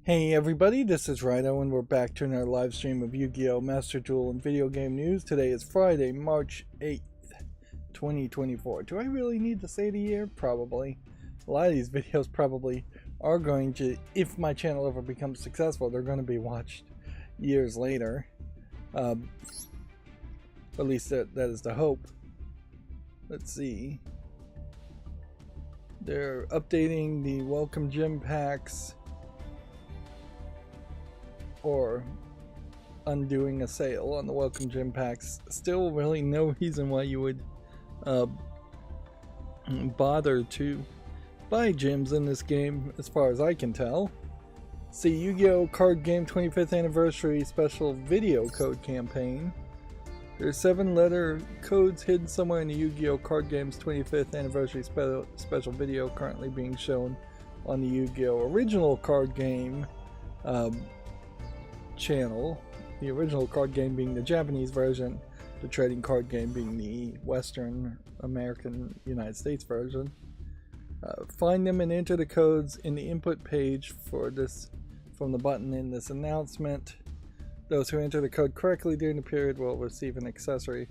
Hey everybody, this is Rydo and we're back to another live stream of Yu-Gi-Oh! Master Duel and video game news. Today is Friday, March 8th, 2024. Do I really need to say the year? Probably. A lot of these videos probably are going to, if my channel ever becomes successful, they're going to be watched years later. At least that is the hope. Let's see. They're updating the welcome gym packs, or undoing a sale on the welcome gym packs. Still really no reason why you would bother to buy gyms in this game as far as I can tell. See, Yu-Gi-Oh! Card Game 25th Anniversary Special Video Code Campaign. There's 7-letter codes hidden somewhere in the Yu-Gi-Oh! Card Game's 25th Anniversary Special Video currently being shown on the Yu-Gi-Oh! Original Card Game channel. The original card game being the Japanese version, the trading card game being the Western American United States version. Find them and enter the codes in the input page for this from the button in this announcement. Those who enter the code correctly during the period will receive an accessory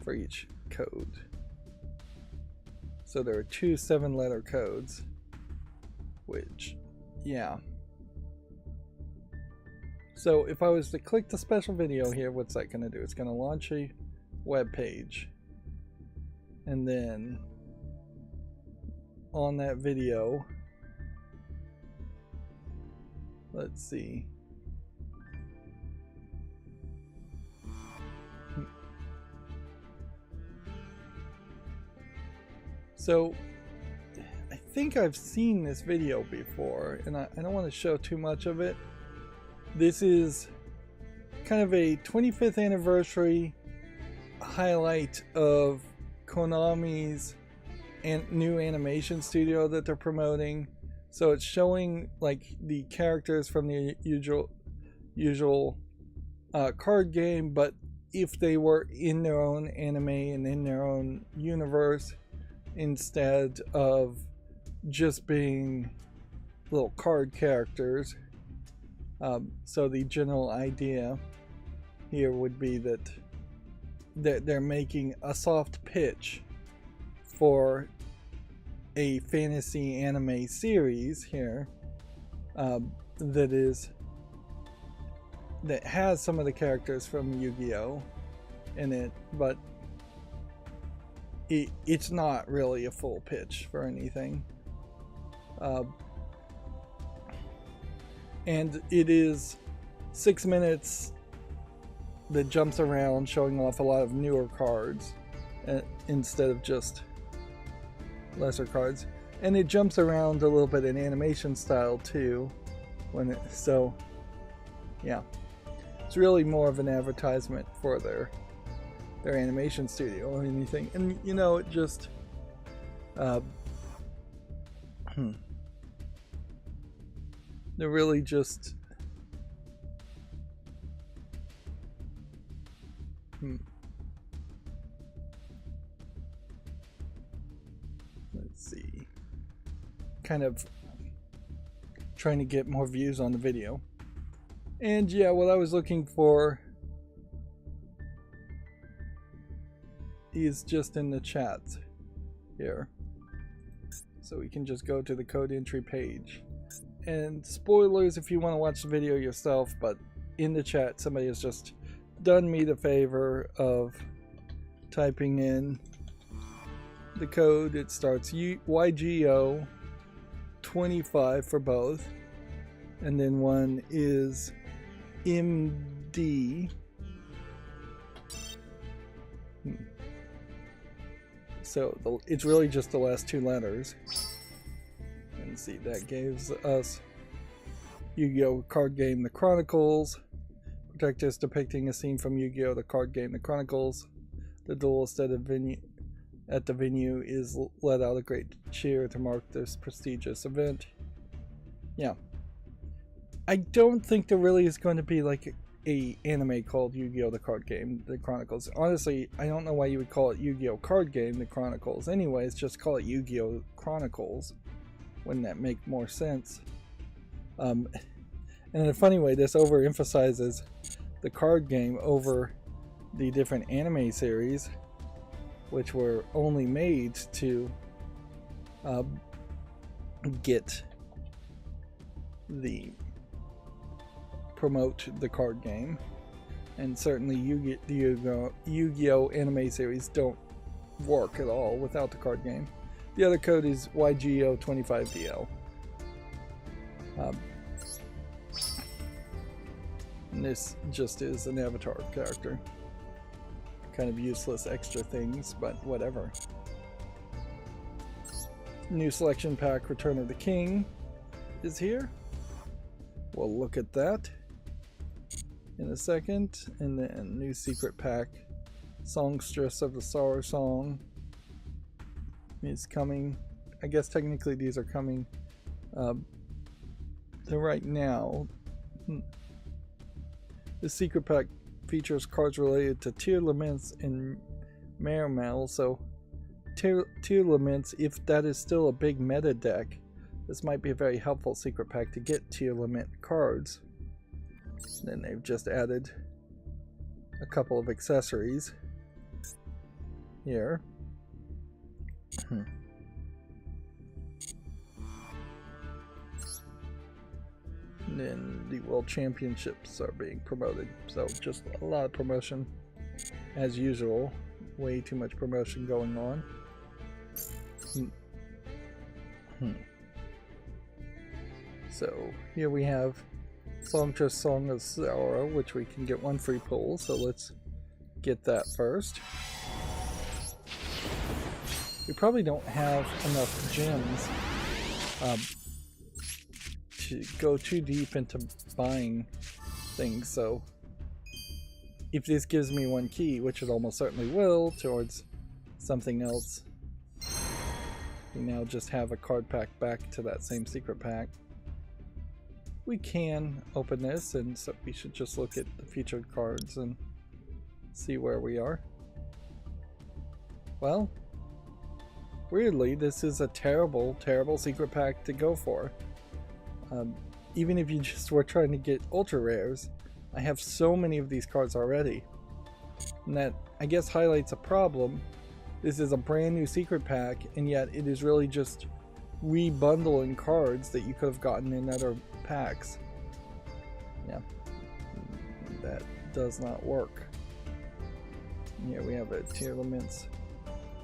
for each code. So there are 2 7-letter codes, which, yeah. So if I was to click the special video here, what's that going to do? It's going to launch a web page, and then on that video, let's see. So I think I've seen this video before, and I don't want to show too much of it. This is kind of a 25th anniversary highlight of Konami's new animation studio that they're promoting. So it's showing like the characters from the usual card game, but if they were in their own anime and in their own universe, instead of just being little card characters. So the general idea here would be that they're making a soft pitch for a fantasy anime series here that has some of the characters from Yu-Gi-Oh! In it, but it's not really a full pitch for anything. And it is 6 minutes that jumps around, showing off a lot of newer cards instead of just lesser cards. And it jumps around a little bit in animation style too. So yeah, it's really more of an advertisement for their animation studio or anything. And you know, it just they're really just let's see, kind of trying to get more views on the video. And yeah, what I was looking for is just in the chat here, so we can just go to the code entry page. And spoilers if you want to watch the video yourself, but in the chat somebody has just done me the favor of typing in the code. It starts YGO 25 for both, and then one is MD. So it's really just the last 2 letters. And see, that gives us Yu-Gi-Oh! Card Game The Chronicles. Protectors depicting a scene from Yu-Gi-Oh! The Card Game The Chronicles. The duelist at the venue is let out a great cheer to mark this prestigious event. Yeah. I don't think there really is going to be like a anime called Yu-Gi-Oh! The Card Game The Chronicles. Honestly, I don't know why you would call it Yu-Gi-Oh! Card Game The Chronicles. Anyways, just call it Yu-Gi-Oh! Chronicles. Wouldn't that make more sense? And in a funny way, this overemphasizes the card game over the different anime series, which were only made to promote the card game. And certainly Yu-Gi-Oh! Anime series don't work at all without the card game. The other code is YGO25DL. And this just is an avatar character. Kind of useless extra things, but whatever. New selection pack, Return of the King, is here. We'll look at that in a second. And then new secret pack, Songstress of the Sorrow Song, is coming. I guess technically these are coming right now. The secret pack features cards related to Tier Laments and Marimel, so Tier Laments, if that is still a big meta deck, this might be a very helpful secret pack to get Tier Lament cards. And then they've just added a couple of accessories here. And then the World Championships are being promoted, so just a lot of promotion as usual. Way too much promotion going on. So here we have Songstress Song of Sorrow, which we can get one free pull, so let's get that first. We probably don't have enough gems to go too deep into buying things, so if this gives me one key, which it almost certainly will, towards something else, we now just have a card pack back to that same secret pack. We can open this, and so we should just look at the featured cards and see where we are. Well, weirdly, this is a terrible, terrible secret pack to go for. Even if you just were trying to get ultra rares, I have so many of these cards already. And that, I guess, highlights a problem. This is a brand new secret pack, and yet it is really just rebundling cards that you could have gotten in other packs. Yeah, that does not work. Here we have a Tier Laments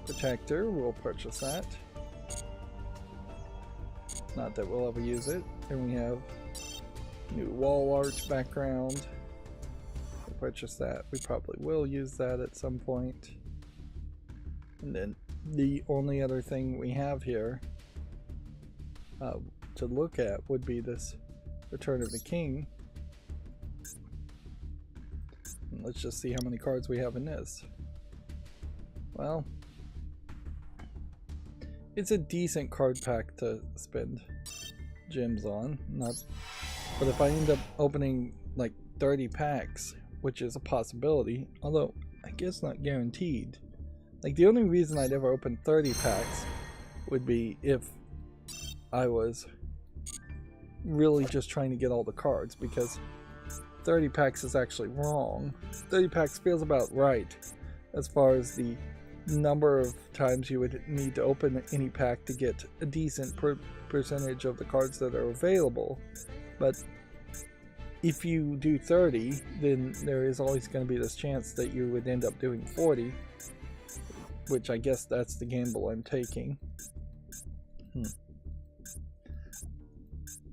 Protector. We'll purchase that. Not that we'll ever use it. And we have new wall art background. We'll purchase that. We probably will use that at some point. And then the only other thing we have here to look at would be this Return of the King. And let's just see how many cards we have in this. Well, it's a decent card pack to spend gems on. But if I end up opening like 30 packs, which is a possibility, although I guess not guaranteed. Like, the only reason I'd ever open 30 packs would be if I was really just trying to get all the cards, because 30 packs is actually wrong. 30 packs feels about right as far as the number of times you would need to open any pack to get a decent percentage of the cards that are available. But if you do 30, then there is always going to be this chance that you would end up doing 40, which I guess that's the gamble I'm taking.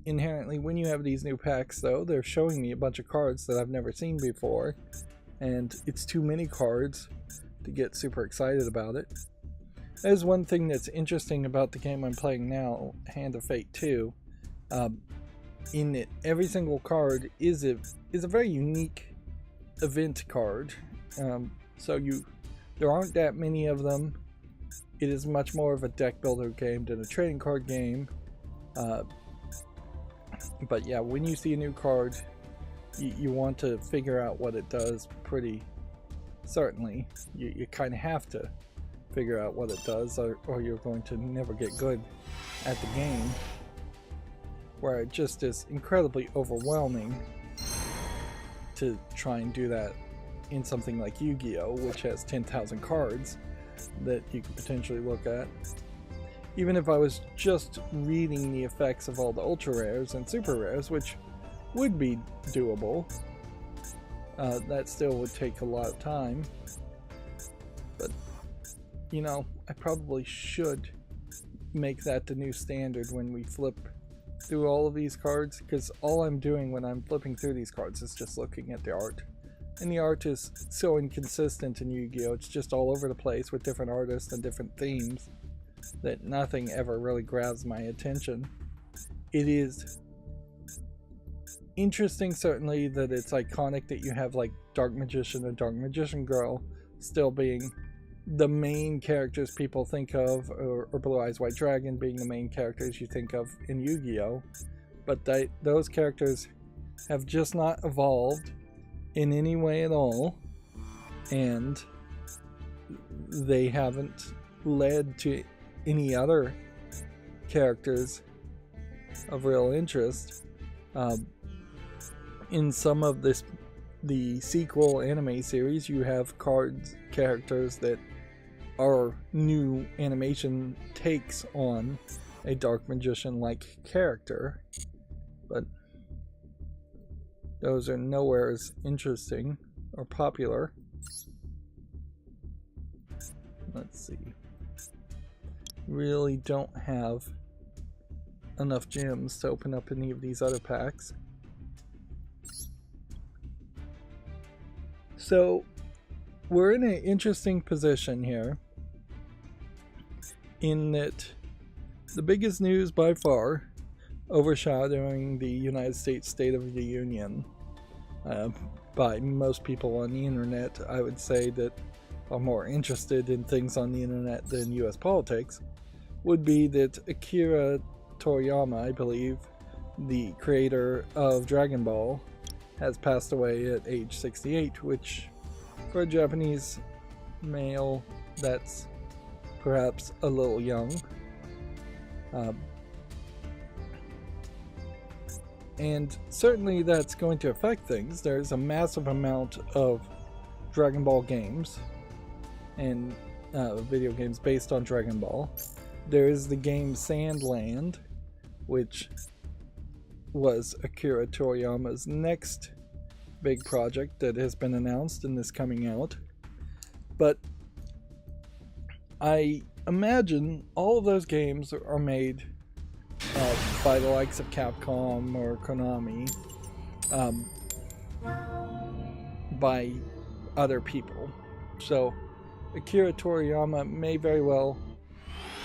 Inherently, when you have these new packs, though, they're showing me a bunch of cards that I've never seen before, and it's too many cards to get super excited about it. There's one thing that's interesting about the game I'm playing now, Hand of Fate 2. In it, every single card is a very unique event card. So there aren't that many of them. It is much more of a deck builder game than a trading card game. But yeah, when you see a new card, you want to figure out what it does pretty certainly. You kind of have to figure out what it does, or you're going to never get good at the game. where it just is incredibly overwhelming to try and do that in something like Yu-Gi-Oh, which has 10,000 cards that you could potentially look at. Even if I was just reading the effects of all the ultra rares and super rares, which would be doable, that still would take a lot of time. But, you know, I probably should make that the new standard when we flip through all of these cards, because all I'm doing when I'm flipping through these cards is just looking at the art. And the art is so inconsistent in Yu-Gi-Oh! It's just all over the place with different artists and different themes that nothing ever really grabs my attention. It is interesting, certainly, that it's iconic that you have like Dark Magician and Dark Magician Girl still being the main characters people think of, or Blue Eyes White Dragon being the main characters you think of in Yu-Gi-Oh! But those characters have just not evolved in any way at all, and they haven't led to any other characters of real interest. In some of the sequel anime series, you have characters that are new animation takes on a Dark Magician-like character, but those are nowhere as interesting or popular. Let's see. Really don't have enough gems to open up any of these other packs. So we're in an interesting position here, in that the biggest news by far, overshadowing the United States State of the Union by most people on the internet, I would say that are more interested in things on the internet than US politics, would be that Akira Toriyama, I believe, the creator of Dragon Ball, has passed away at age 68, which for a Japanese male, that's perhaps a little young. And certainly that's going to affect things. There's a massive amount of Dragon Ball games and video games based on Dragon Ball. There is the game Sandland, which was Akira Toriyama's next big project that has been announced and is coming out. But I imagine all of those games are made by the likes of Capcom or Konami, by other people. So Akira Toriyama may very well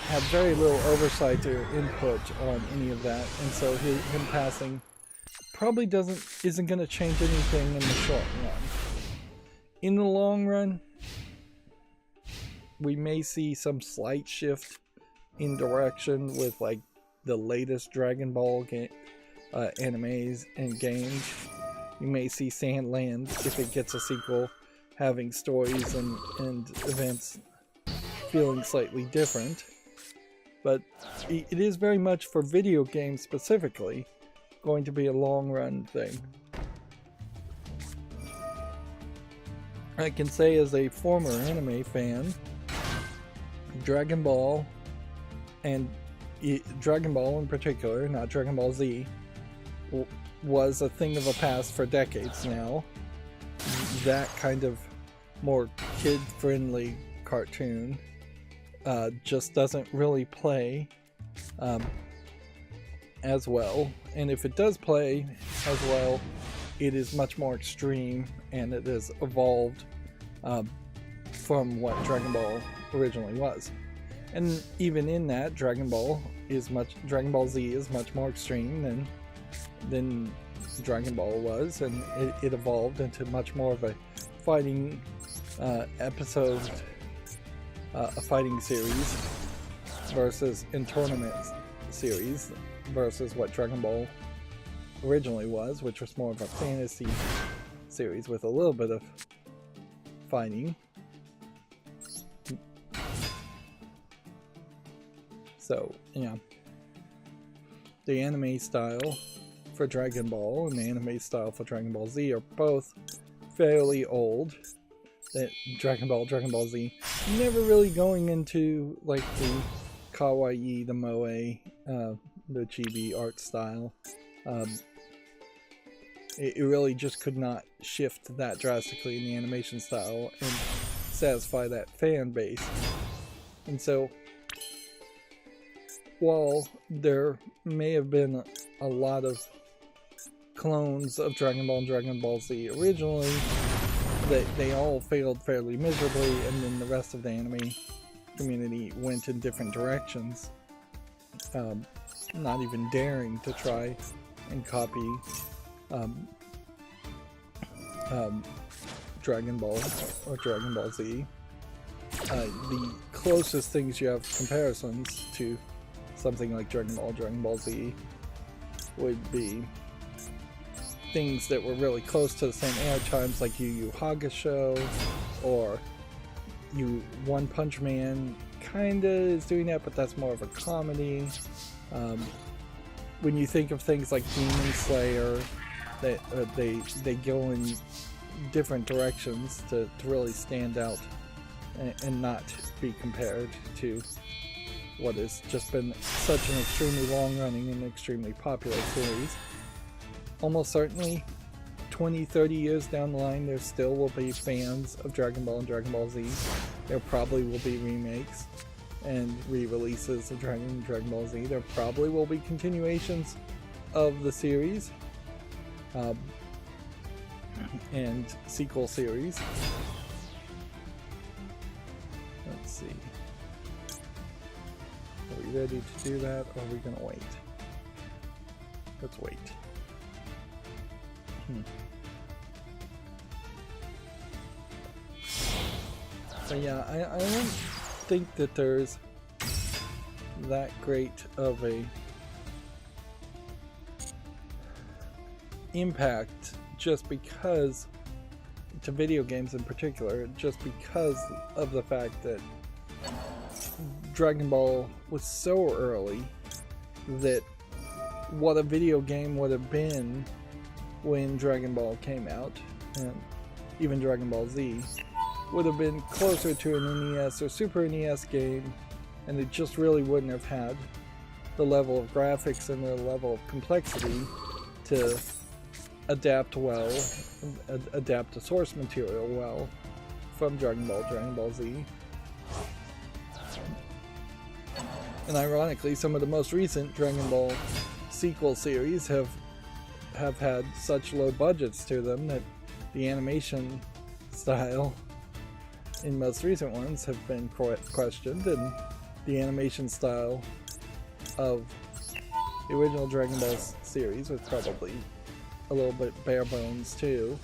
have very little oversight or input on any of that, and so him passing probably isn't going to change anything in the short run. In the long run, we may see some slight shift in direction with like the latest Dragon Ball animes and games. You may see Sandland, if it gets a sequel, having stories and events feeling slightly different. But it is very much, for video games specifically, going to be a long run thing. I can say, as a former anime fan, Dragon Ball, and Dragon Ball in particular, not Dragon Ball Z, was a thing of the past for decades now. That kind of more kid-friendly cartoon just doesn't really play as well, and if it does play as well, it is much more extreme, and it has evolved from what Dragon Ball originally was. And even in that, Dragon Ball Z is much more extreme than Dragon Ball was, and it evolved into much more of a fighting episode, a fighting series versus in tournament series versus what Dragon Ball originally was, which was more of a fantasy series with a little bit of fighting. So, yeah. the anime style for Dragon Ball and the anime style for Dragon Ball Z are both fairly old. That Dragon Ball Z, never really going into like the kawaii, the moe, the chibi art style. It really just could not shift that drastically in the animation style and satisfy that fan base. And so, while there may have been a lot of clones of Dragon Ball and Dragon Ball Z originally, they all failed fairly miserably, and then the rest of the anime community went in different directions, not even daring to try and copy Dragon Ball or Dragon Ball Z. The closest things you have comparisons to something like Dragon Ball Z would be things that were really close to the same air times, like Yu Yu Hakusho, or One Punch Man kinda is doing that, but that's more of a comedy. When you think of things like Demon Slayer, they go in different directions to really stand out and not be compared to what has just been such an extremely long-running and extremely popular series. Almost certainly 20-30 years down the line, there still will be fans of Dragon Ball and Dragon Ball Z. There probably will be remakes and re-releases of Dragon Ball Z. There probably will be continuations of the series and sequel series. Let's see. Are we ready to do that, or are we gonna wait? Let's wait. So yeah, I don't think that there's that great of a impact just because, to video games in particular, just because of the fact that Dragon Ball was so early that what a video game would have been when Dragon Ball came out, and even Dragon Ball Z, would have been closer to an NES or Super NES game, and it just really wouldn't have had the level of graphics and the level of complexity to adapt well, adapt the source material well from Dragon Ball Z. And ironically, some of the most recent Dragon Ball sequel series have had such low budgets to them that the animation style in most recent ones have been questioned, and the animation style of the original Dragon Ball series was probably a little bit bare bones too.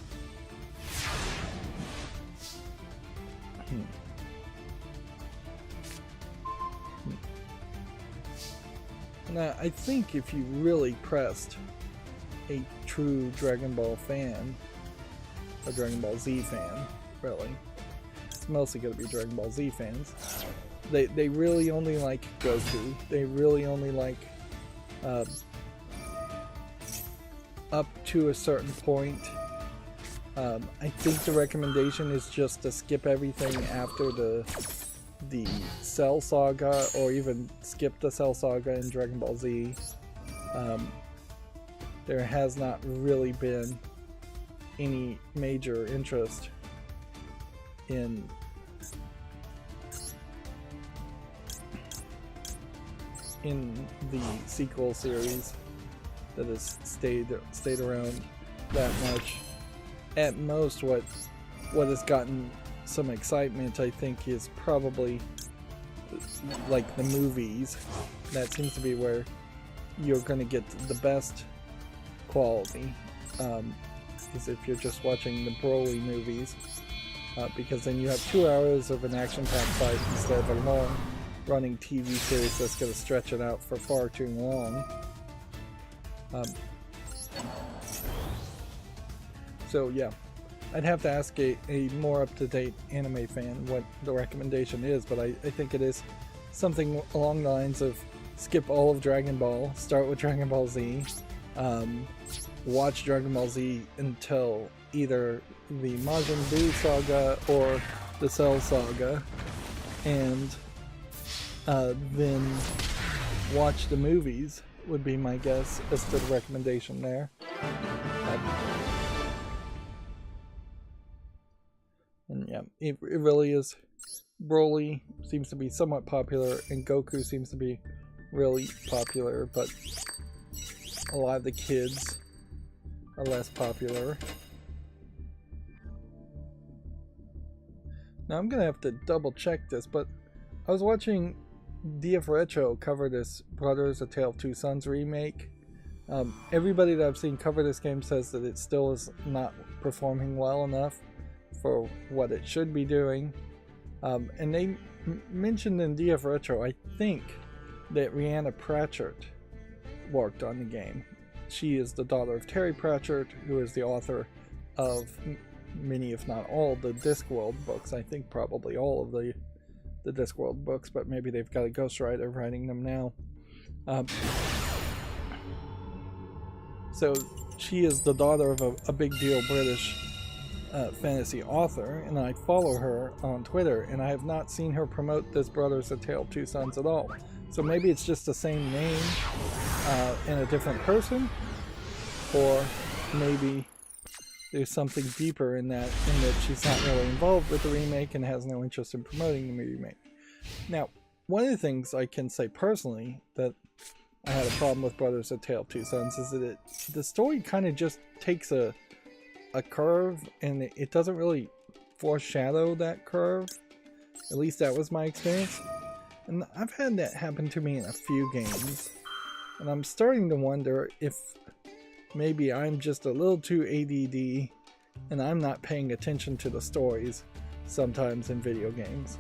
Now, I think if you really pressed a true Dragon Ball fan, a Dragon Ball Z fan, really, it's mostly going to be Dragon Ball Z fans, they really only like Goku, they really only like up to a certain point. I think the recommendation is just to skip everything after the Cell Saga, or even skip the Cell Saga in Dragon Ball Z. There has not really been any major interest in the sequel series that has stayed around that much. At most, what has gotten some excitement, I think, is probably like the movies. That seems to be where you're going to get the best quality, is if you're just watching the Broly movies, because then you have 2 hours of an action-packed fight instead of a long running TV series that's going to stretch it out for far too long. So yeah, I'd have to ask a more up-to-date anime fan what the recommendation is, but I think it is something along the lines of skip all of Dragon Ball, start with Dragon Ball Z, watch Dragon Ball Z until either the Majin Buu saga or the Cell saga, and then watch the movies would be my guess as to the recommendation there. And yeah, it really is. Broly seems to be somewhat popular, and Goku seems to be really popular, but a lot of the kids are less popular. Now I'm gonna have to double check this, but I was watching DF Retro cover this Brothers: A Tale of Two Sons remake. Everybody that I've seen cover this game says that it still is not performing well enough for what it should be doing. And they mentioned in DF Retro, I think, that Rhianna Pratchett worked on the game. She is the daughter of Terry Pratchett, who is the author of many, if not all, the Discworld books. I think probably all of the Discworld books, but maybe they've got a ghostwriter writing them now. So she is the daughter of a big deal British fantasy author, and I follow her on Twitter, and I have not seen her promote this Brothers: A Tale of Two Sons at all. So maybe it's just the same name and a different person, or maybe there's something deeper in that she's not really involved with the remake and has no interest in promoting the remake. Now, one of the things I can say personally that I had a problem with Brothers: A Tale of Two Sons is that the story kind of just takes a curve, and it doesn't really foreshadow that curve. At least that was my experience. And I've had that happen to me in a few games, and I'm starting to wonder if maybe I'm just a little too ADD and I'm not paying attention to the stories sometimes in video games.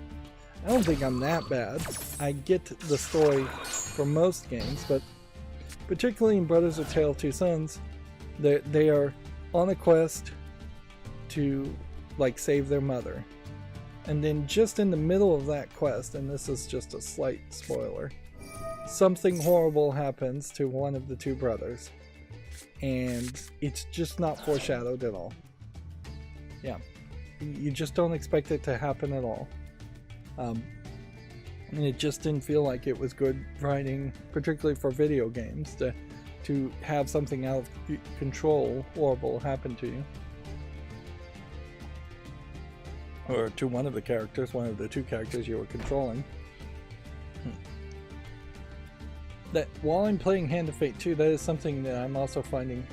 I don't think I'm that bad. I get the story for most games, but particularly in Brothers: A Tale of Two Sons, they are on a quest to save their mother, and then just in the middle of that quest, and this is just a slight spoiler, something horrible happens to one of the two brothers, and it's just not foreshadowed at all. Yeah, you just don't expect it to happen at all, and it just didn't feel like it was good writing, particularly for video games, to have something out of control, horrible, happen to you. Or to one of the characters, one of the two characters you were controlling. That while I'm playing Hand of Fate 2, that is something that I'm also finding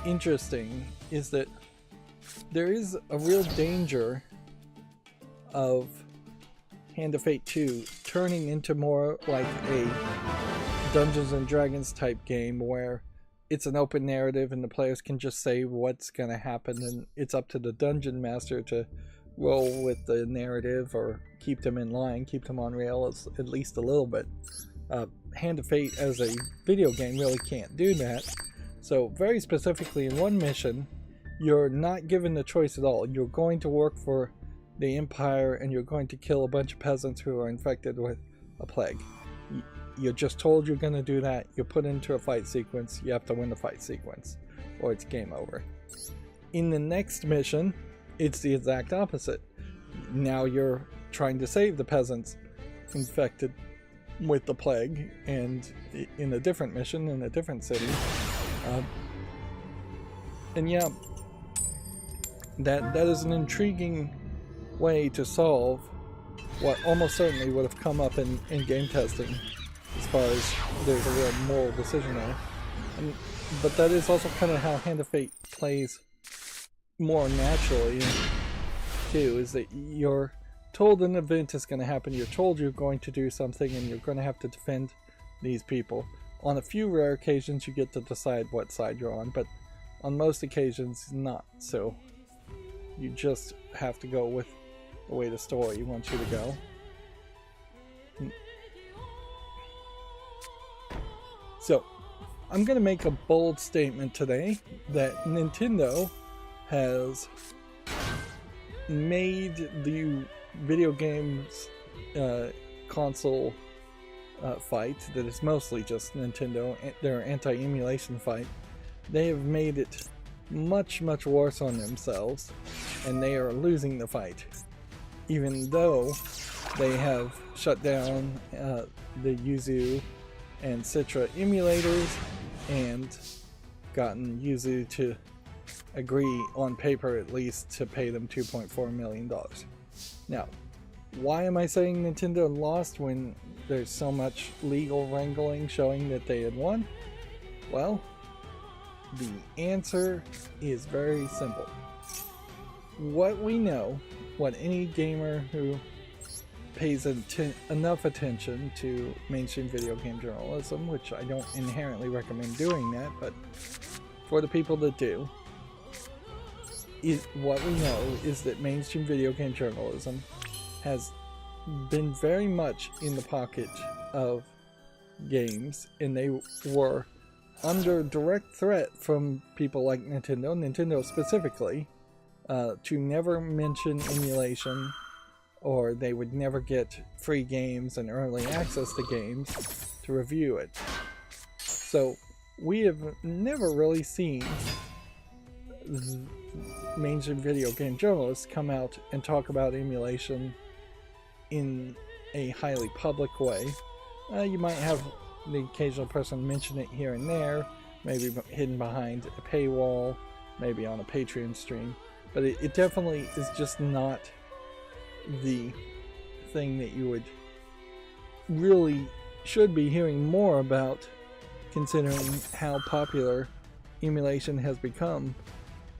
interesting, is that there is a real danger of Hand of Fate 2 turning into more like a Dungeons and Dragons type game where it's an open narrative and the players can just say what's going to happen, and it's up to the dungeon master to roll with the narrative or keep them in line, keep them on rails at least a little bit. Hand of Fate as a video game really can't do that. So very specifically in one mission, you're not given the choice at all. You're going to work for the Empire and you're going to kill a bunch of peasants who are infected with a plague. You're just told you're going to do that. You're put into a fight sequence. You have to win the fight sequence, or it's game over. In the next mission, it's the exact opposite. Now you're trying to save the peasants infected with the plague, and in a different mission, in a different city. And yeah, that is an intriguing way to solve what almost certainly would have come up in game testing, as far as there's a real moral decision there. But that is also kind of how Hand of Fate plays more naturally too, is that you're told an event is going to happen, you're told you're going to do something, and you're going to have to defend these people. On a few rare occasions you get to decide what side you're on, but on most occasions not, so you just have to go with the way the story wants you to go. So, I'm going to make a bold statement today that Nintendo has made the video games console fight that is mostly just Nintendo, their anti-emulation fight, they have made it much worse on themselves, and they are losing the fight, even though they have shut down the Yuzu and Citra emulators and gotten Yuzu to agree, on paper at least, to pay them $2.4 million. Now, why am I saying Nintendo lost when there's so much legal wrangling showing that they had won? Well, the answer is very simple. What we know, what any gamer who pays enough attention to mainstream video game journalism, which I don't inherently recommend doing that, but for the people that do, what we know is that mainstream video game journalism has been very much in the pocket of games, and they were under direct threat from people like Nintendo specifically, to never mention emulation, or they would never get free games and early access to games to review it. So we have never really seen mainstream video game journalists come out and talk about emulation in a highly public way. You might have the occasional person mention it here and there, maybe hidden behind a paywall, maybe on a Patreon stream, but it definitely is just not the thing that you would really should be hearing more about, considering how popular emulation has become,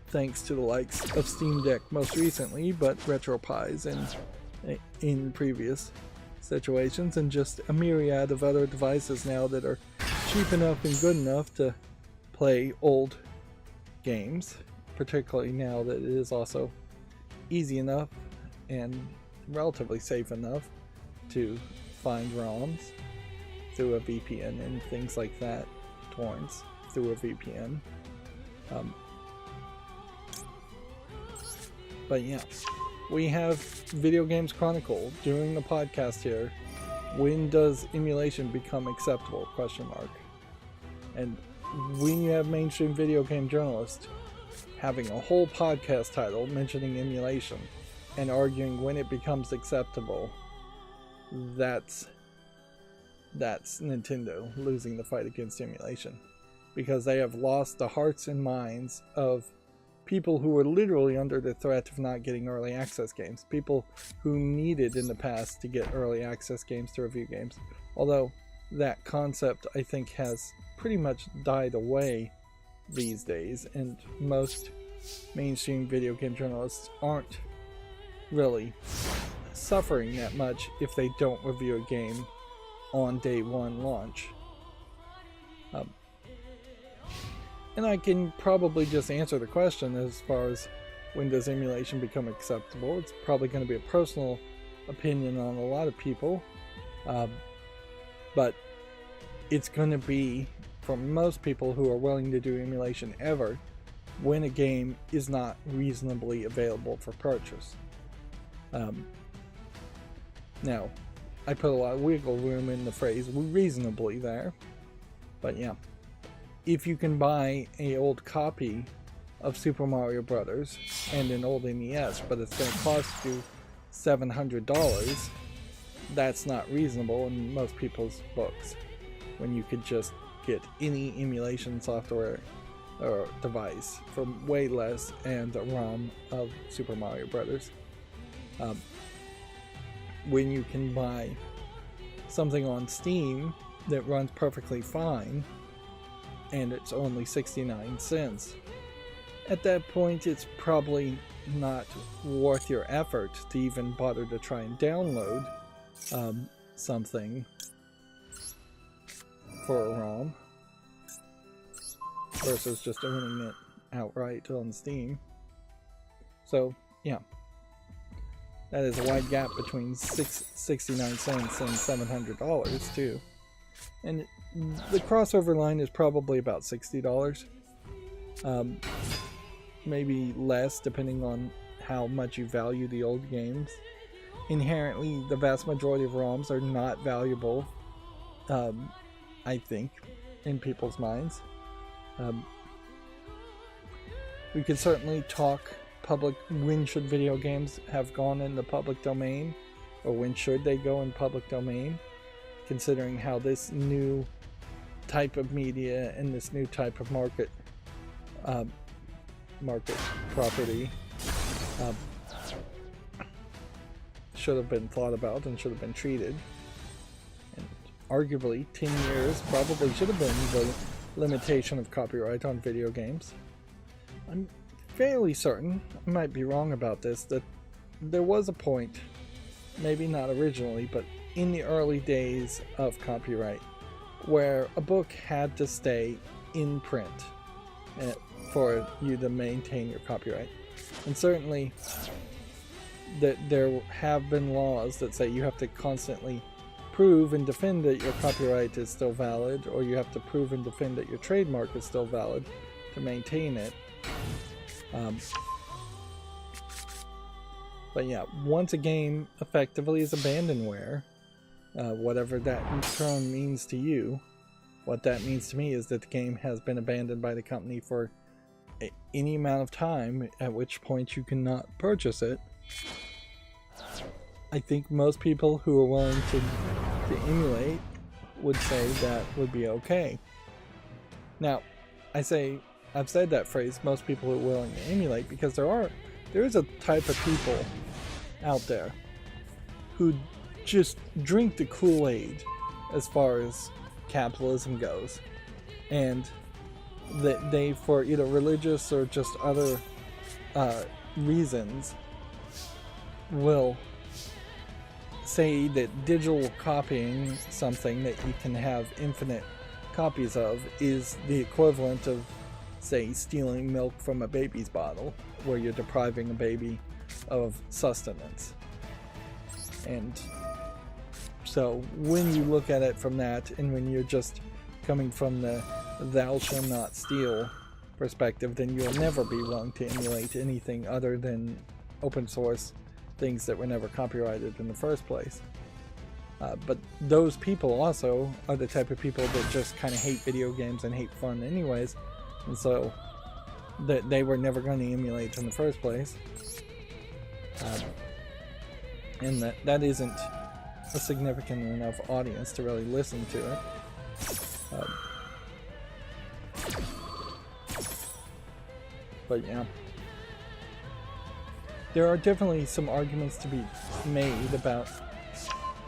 thanks to the likes of Steam Deck most recently, but RetroPies in previous situations, and just a myriad of other devices now that are cheap enough and good enough to play old games, particularly now that it is also easy enough and relatively safe enough to find ROMs through a VPN and things like that, torrents through a VPN. But yeah, we have Video Games Chronicle doing the podcast here. When does emulation become acceptable? ? And when you have mainstream video game journalists having a whole podcast title mentioning emulation and arguing when it becomes acceptable, that's Nintendo losing the fight against emulation, because they have lost the hearts and minds of people who were literally under the threat of not getting early access games, people who needed in the past to get early access games to review games, although that concept I think has pretty much died away these days, and most mainstream video game journalists aren't really suffering that much if they don't review a game on day one launch. And I can probably just answer the question as far as when does emulation become acceptable. It's probably going to be a personal opinion on a lot of people, but it's going to be, for most people who are willing to do emulation ever, when a game is not reasonably available for purchase. Now, I put a lot of wiggle room in the phrase reasonably there, but yeah. If you can buy an old copy of Super Mario Brothers and an old NES, but it's going to cost you $700, that's not reasonable in most people's books, when you could just get any emulation software or device for way less and a ROM of Super Mario Brothers. When you can buy something on Steam that runs perfectly fine and it's only 69 cents, at that point it's probably not worth your effort to even bother to try and download something for a ROM versus just owning it outright on Steam. So yeah, that is a wide gap between 69 cents and $700 too. And the crossover line is probably about $60. Maybe less, depending on how much you value the old games. Inherently, the vast majority of ROMs are not valuable I think, in people's minds. We could certainly talk when should video games have gone in the public domain, or when should they go in public domain, considering how this new type of media and this new type of market property should have been thought about and should have been treated. And arguably 10 years probably should have been the limitation of copyright on video games. I'm fairly certain, I might be wrong about this, that there was a point, maybe not originally, but in the early days of copyright, where a book had to stay in print for you to maintain your copyright. And certainly that there have been laws that say you have to constantly prove and defend that your copyright is still valid, or you have to prove and defend that your trademark is still valid to maintain it. But yeah, once a game effectively is abandonware, whatever that term means to you, what that means to me is that the game has been abandoned by the company for any amount of time, at which point you cannot purchase it. I think most people who are willing to emulate would say that would be okay. Now, I've said that phrase, most people are willing to emulate, because there is a type of people out there who just drink the Kool-Aid as far as capitalism goes, and that they, for either religious or just other reasons, will say that digital copying something that you can have infinite copies of is the equivalent of, say, stealing milk from a baby's bottle, where you're depriving a baby of sustenance. And so when you look at it from that, and when you're just coming from the thou shall not steal perspective, then you'll never be willing to emulate anything other than open source things that were never copyrighted in the first place. But those people also are the type of people that just kind of hate video games and hate fun anyways, and so that they were never going to emulate in the first place. And that isn't a significant enough audience to really listen to it. But yeah, there are definitely some arguments to be made about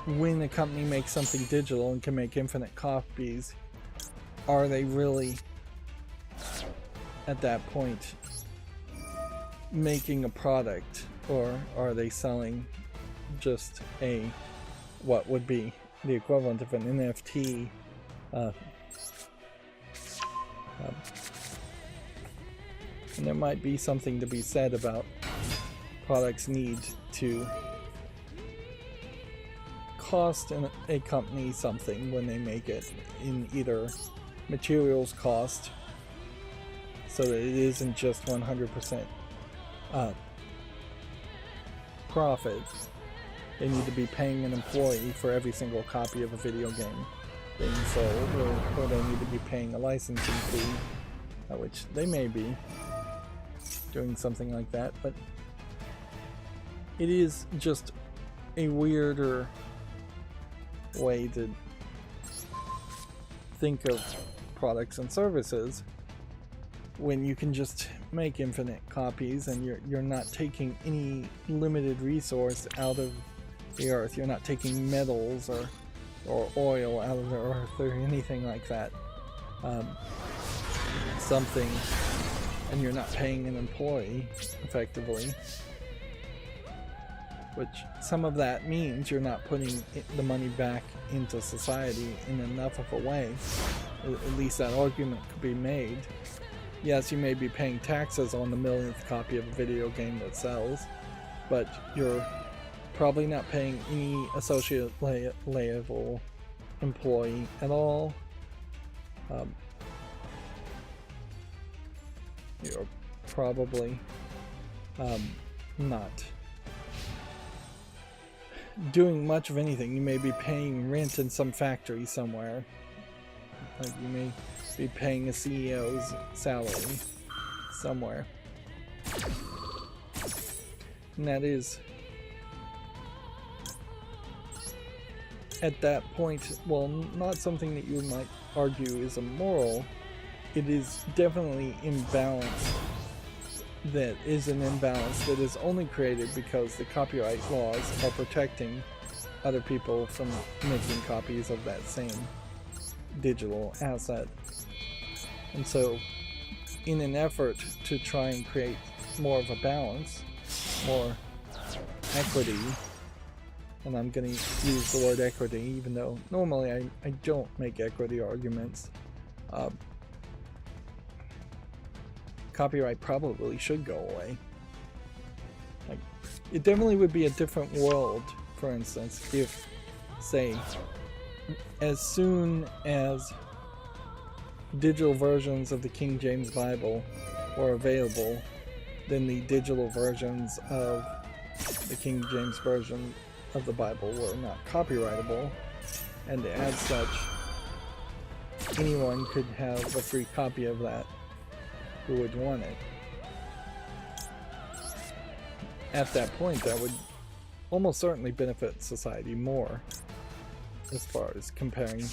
when a company makes something digital and can make infinite copies, are they really at that point making a product, or are they selling just what would be the equivalent of an NFT? And there might be something to be said about products need to cost a company something when they make it, in either materials cost, so that it isn't just 100% profit. They need to be paying an employee for every single copy of a video game being sold, or they need to be paying a licensing fee, which they may be doing something like that, but it is just a weirder way to think of products and services when you can just make infinite copies, and you're not taking any limited resource out of the earth. You're not taking metals or oil out of the earth or anything like that. And you're not paying an employee effectively, which some of that means you're not putting the money back into society in enough of a way. At least that argument could be made. Yes, you may be paying taxes on the millionth copy of a video game that sells, but you're probably not paying any associate level employee at all. You're probably not doing much of anything. You may be paying rent in some factory somewhere. Like you may be paying a CEO's salary somewhere. And that is, at that point, well, not something that you might argue is immoral. It is definitely imbalance. That is an imbalance that is only created because the copyright laws are protecting other people from making copies of that same digital asset. And so, in an effort to try and create more of a balance, more equity, and I'm going to use the word equity even though normally I don't make equity arguments, copyright probably should go away. Like, it definitely would be a different world, for instance, if, say, as soon as digital versions of the King James Bible were available, then the digital versions of the King James Version of the Bible were not copyrightable, and as such, anyone could have a free copy of that who would want it. At that point, that would almost certainly benefit society more, as far as comparing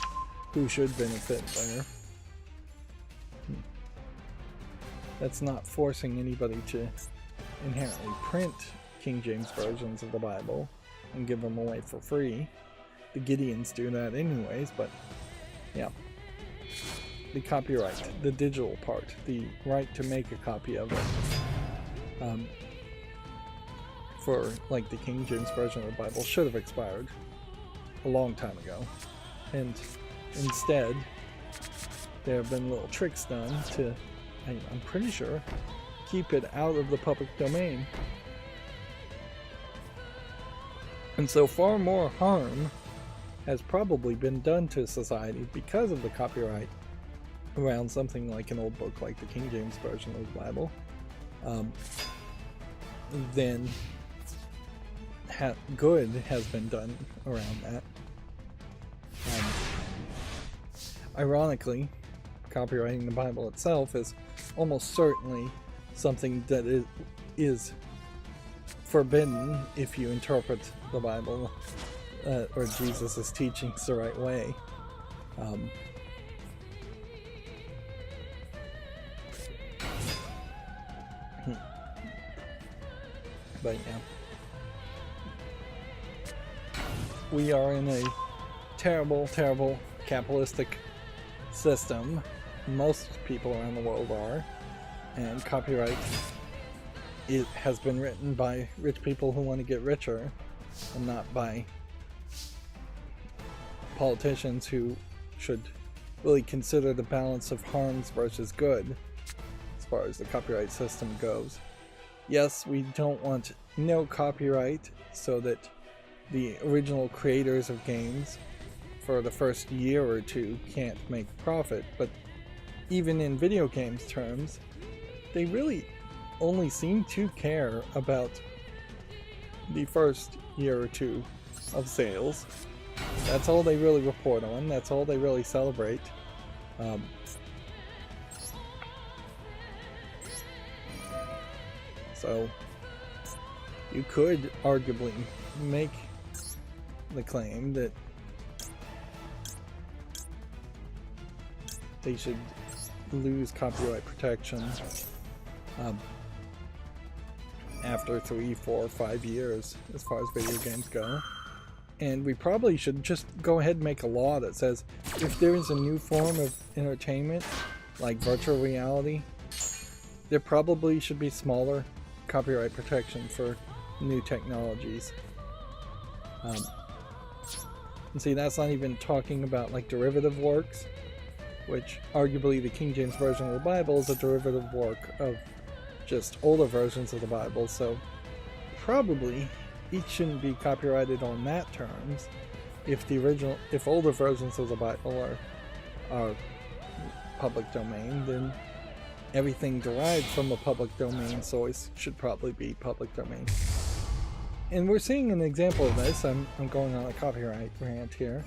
who should benefit there. That's not forcing anybody to inherently print King James versions of the Bible and give them away for free. The Gideons do that anyways, but yeah. The copyright, the digital part, the right to make a copy of it, for like the King James Version of the Bible should have expired a long time ago. And instead, there have been little tricks done to, I'm pretty sure, keep it out of the public domain. And so far more harm has probably been done to society because of the copyright around something like an old book like the King James Version of the Bible, then good has been done around that. Ironically, copyrighting the Bible itself is almost certainly something that is forbidden if you interpret the Bible or Jesus' teachings the right way. But yeah, we are in a terrible, terrible capitalistic system. Most people around the world are, and copyright, it has been written by rich people who want to get richer, and not by politicians who should really consider the balance of harms versus good as far as the copyright system goes. Yes, we don't want no copyright so that the original creators of games for the first year or two can't make profit, but even in video games terms, they really only seem to care about the first year or two of sales. That's all they really report on, that's all they really celebrate. So you could arguably make the claim that they should lose copyright protection after 3, 4, 5 years as far as video games go. And we probably should just go ahead and make a law that says if there is a new form of entertainment like virtual reality, there probably should be smaller copyright protection for new technologies. And see, that's not even talking about like derivative works, which arguably the King James Version of the Bible is a derivative work of just older versions of the Bible, so probably each shouldn't be copyrighted on that terms. If older versions of the Bible are public domain, then everything derived from a public domain source should probably be public domain. And we're seeing an example of this. I'm going on a copyright rant here.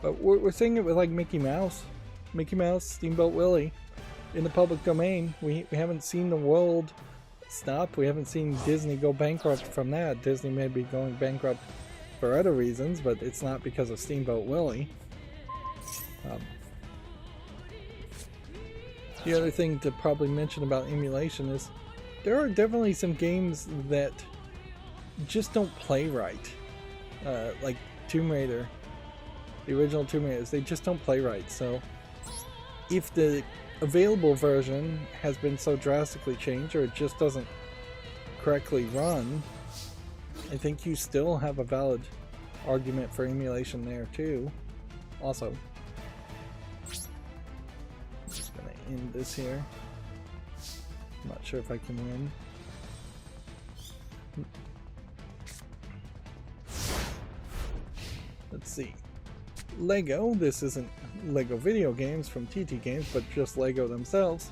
But we're seeing it with like Mickey Mouse, Steamboat Willie, in the public domain. We haven't seen the world stop. We haven't seen Disney go bankrupt from that. Disney may be going bankrupt for other reasons, but it's not because of Steamboat Willie. The other thing to probably mention about emulation is there are definitely some games that just don't play right. Like Tomb Raider, the original Tomb Raiders, they just don't play right. So if the available version has been so drastically changed, or it just doesn't correctly run, I think you still have a valid argument for emulation there too. Also, I'm just gonna end this here. I'm not sure if I can win. Let's see. Lego, this isn't Lego video games from TT Games, but just Lego themselves,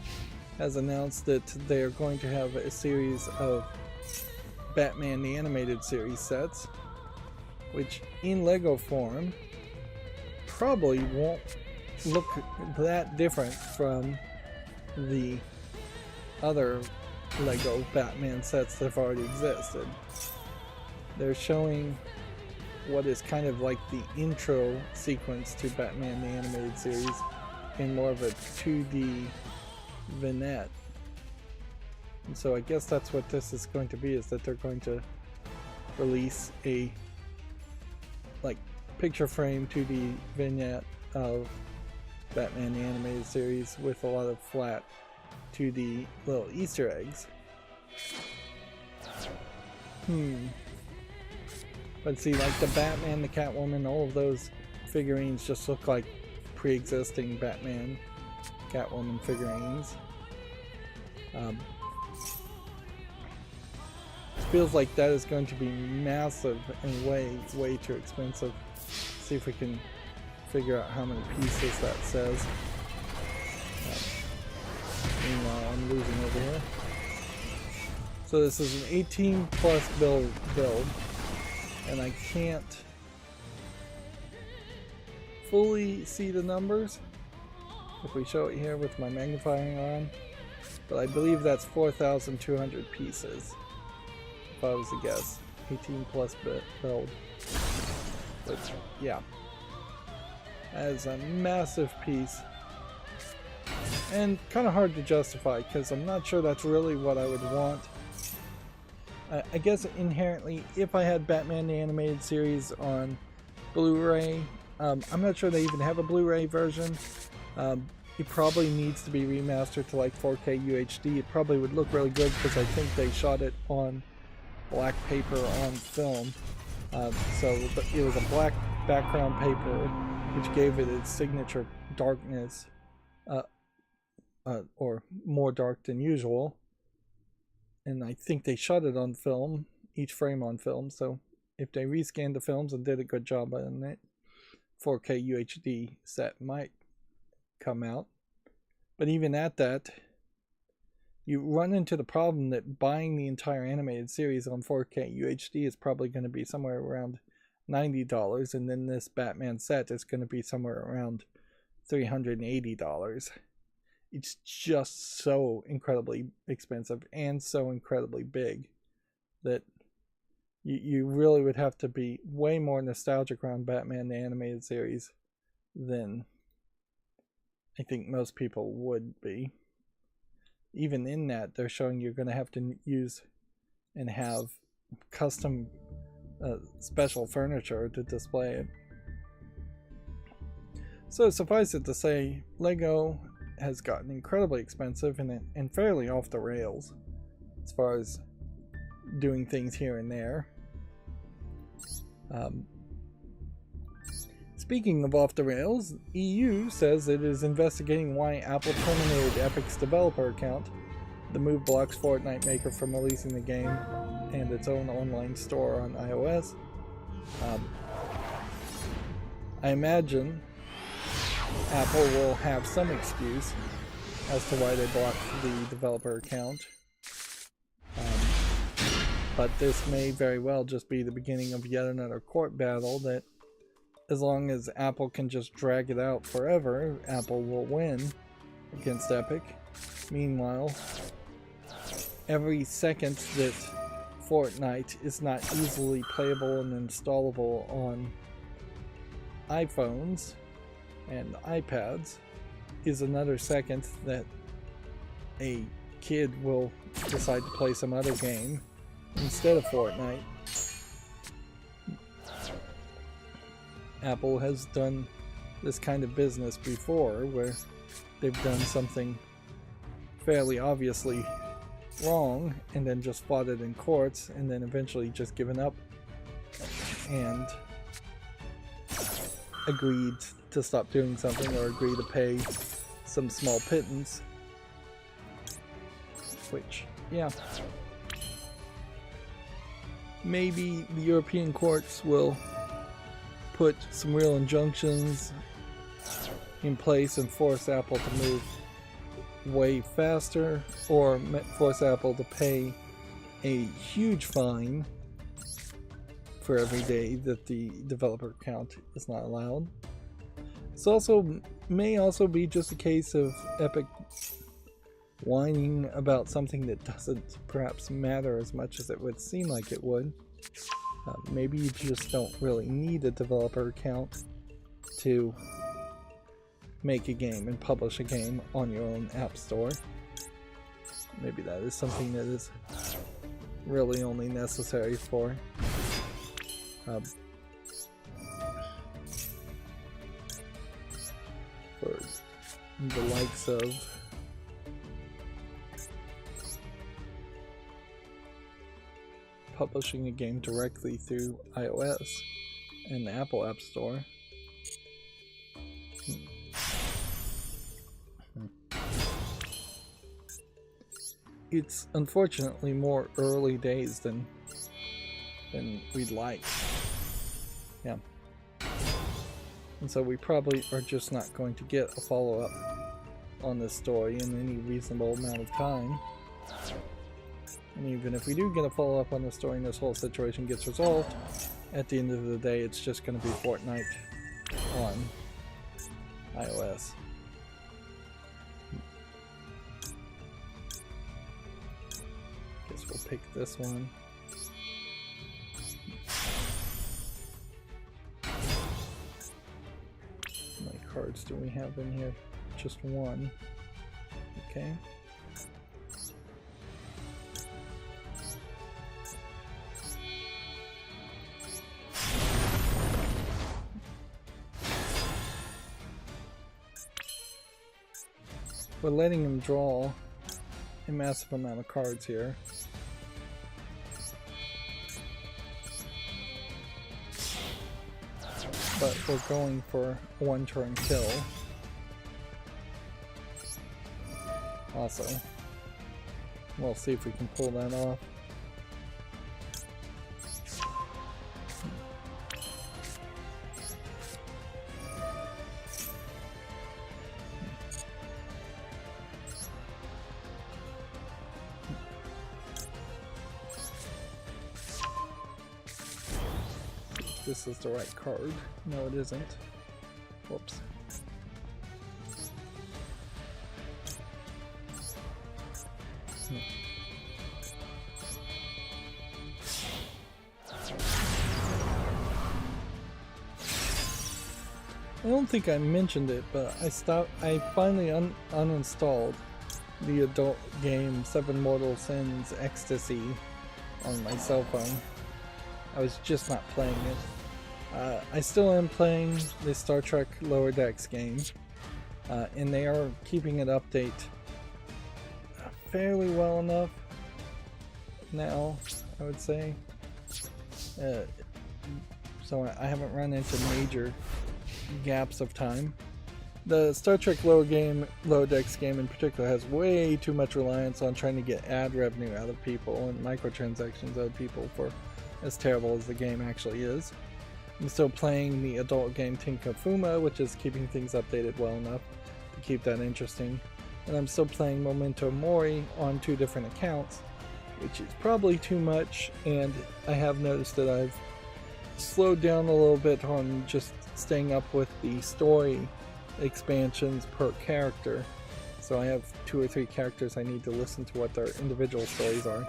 has announced that they're going to have a series of Batman the Animated Series sets, which in Lego form probably won't look that different from the other Lego Batman sets that have already existed. They're showing what is kind of like the intro sequence to Batman the Animated Series in more of a 2D vignette. And so I guess that's what this is going to be, is that they're going to release a like picture frame 2D vignette of Batman the Animated Series with a lot of flat 2D little Easter eggs. But see, like the Batman, the Catwoman, all of those figurines just look like pre-existing Batman, Catwoman figurines. It feels like that is going to be massive and way too expensive. See if we can figure out how many pieces that says. Meanwhile, I'm losing over here. So this is an 18 plus build. And I can't fully see the numbers if we show it here with my magnifying on, but I believe that's 4,200 pieces, if I was to guess. 18 plus build. But yeah, that is a massive piece, and kind of hard to justify because I'm not sure that's really what I would want. I guess inherently, if I had Batman the Animated Series on Blu-ray, I'm not sure they even have a Blu-ray version. It probably needs to be remastered to like 4K UHD. It probably would look really good because I think they shot it on black paper on film. So it was a black background paper, which gave it its signature darkness, or more dark than usual. And I think they shot it on film, each frame on film, so if they rescanned the films and did a good job on it, 4K UHD set might come out. But even at that, you run into the problem that buying the entire animated series on 4K UHD is probably going to be somewhere around $90, and then this Batman set is going to be somewhere around $380. It's just so incredibly expensive and so incredibly big that you really would have to be way more nostalgic around Batman the Animated Series than I think most people would be. Even in that, they're showing you're going to have to use and have custom special furniture to display it. So suffice it to say, Lego has gotten incredibly expensive and fairly off the rails as far as doing things here and there. Speaking of off the rails, EU says it is investigating why Apple terminated Epic's developer account. The move blocks Fortnite maker from releasing the game and its own online store on iOS. I imagine Apple will have some excuse as to why they blocked the developer account. But this may very well just be the beginning of yet another court battle that, as long as Apple can just drag it out forever, Apple will win against Epic. Meanwhile, every second that Fortnite is not easily playable and installable on iPhones and iPads is another second that a kid will decide to play some other game instead of Fortnite. Apple has done this kind of business before, where they've done something fairly obviously wrong and then just fought it in courts and then eventually just given up and agreed to stop doing something or agree to pay some small pittance. Which, yeah, maybe the European courts will put some real injunctions in place and force Apple to move way faster, or force Apple to pay a huge fine for every day that the developer account is not allowed. This also may also be just a case of Epic whining about something that doesn't perhaps matter as much as it would seem like it would. Maybe you just don't really need a developer account to make a game and publish a game on your own app store. Maybe that is something that is really only necessary for the likes of publishing a game directly through iOS and the Apple App Store. It's unfortunately more early days than we'd like. Yeah. And so we probably are just not going to get a follow-up on this story in any reasonable amount of time. And even if we do get a follow-up on the story and this whole situation gets resolved, at the end of the day it's just going to be Fortnite on iOS. Guess we'll pick this one. How many cards do we have in here? Just one. Okay. We're letting him draw a massive amount of cards here. But we're going for a one-turn kill. Also, we'll see if we can pull that off. This is the right card. No, it isn't. Whoops. I don't think I mentioned it, but I finally uninstalled the adult game Seven Mortal Sins Ecstasy on my cell phone. I was just not playing it. I still am playing the Star Trek Lower Decks game, and they are keeping it update fairly well enough now, I would say. So I haven't run into major gaps of time. The Star Trek Lower Decks game in particular has way too much reliance on trying to get ad revenue out of people and microtransactions out of people, for as terrible as the game actually is. I'm still playing the adult game Tinkafuma, which is keeping things updated well enough to keep that interesting. And I'm still playing Memento Mori on 2 different accounts, which is probably too much, and I have noticed that I've slowed down a little bit on just staying up with the story expansions per character. So I have 2 or 3 characters I need to listen to what their individual stories are,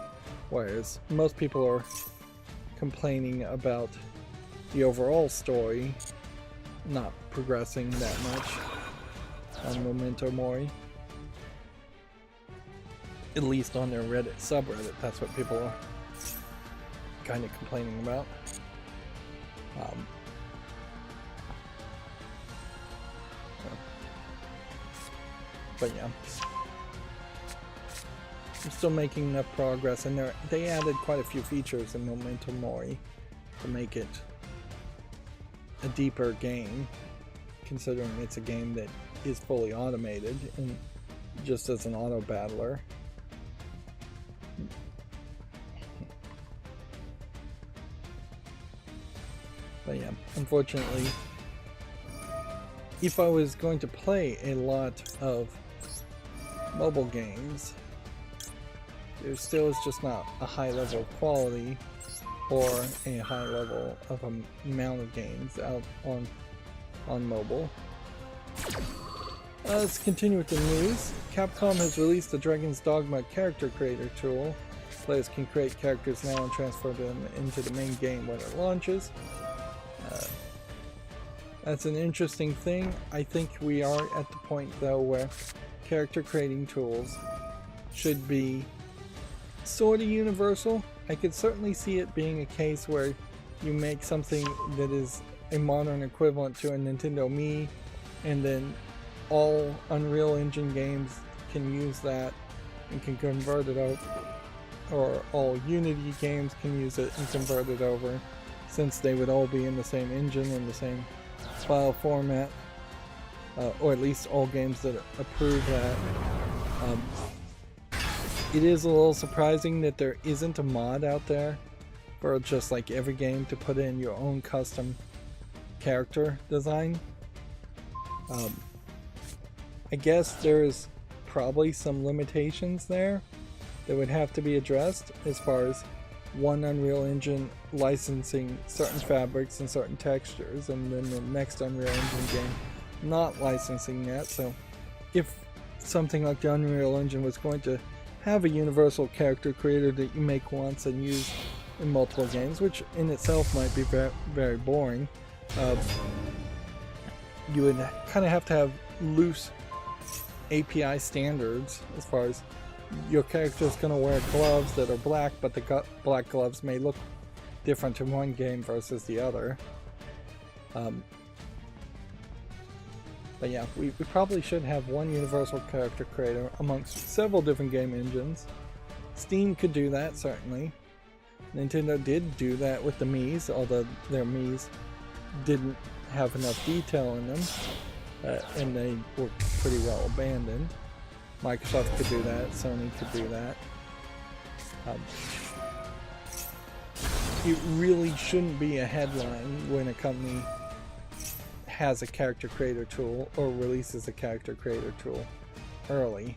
whereas most people are complaining about the overall story not progressing that much on Memento Mori. At least on their Reddit subreddit, that's what people are kind of complaining about. But yeah, I'm still making enough progress, and they added quite a few features in Memento Mori to make it a deeper game, considering it's a game that is fully automated and just as an auto battler. But yeah, unfortunately, if I was going to play a lot of mobile games, there still is just not a high level of quality or a high level of amount of games out on mobile. Let's continue with the news. Capcom has released the Dragon's Dogma character creator tool. Players can create characters now and transfer them into the main game when it launches. That's an interesting thing. I think we are at the point though where character creating tools should be sort of universal. I could certainly see it being a case where you make something that is a modern equivalent to a Nintendo Mii, and then all Unreal Engine games can use that and can convert it over, or all Unity games can use it and convert it over, since they would all be in the same engine and the same file format, or at least all games that approve that. It is a little surprising that there isn't a mod out there for just like every game to put in your own custom character design. I guess there's probably some limitations there that would have to be addressed, as far as one Unreal Engine licensing certain fabrics and certain textures, and then the next Unreal Engine game not licensing that. So if something like the Unreal Engine was going to have a universal character creator that you make once and use in multiple games, which in itself might be very, very boring, you would kind of have to have loose API standards as far as your character is going to wear gloves that are black, but the black gloves may look different in one game versus the other. But yeah, we probably should have one universal character creator amongst several different game engines. Steam could do that, certainly. Nintendo did do that with the Miis, although their Miis didn't have enough detail in them, and they were pretty well abandoned. Microsoft could do that, Sony could do that. It really shouldn't be a headline when a company has a character creator tool or releases a character creator tool early.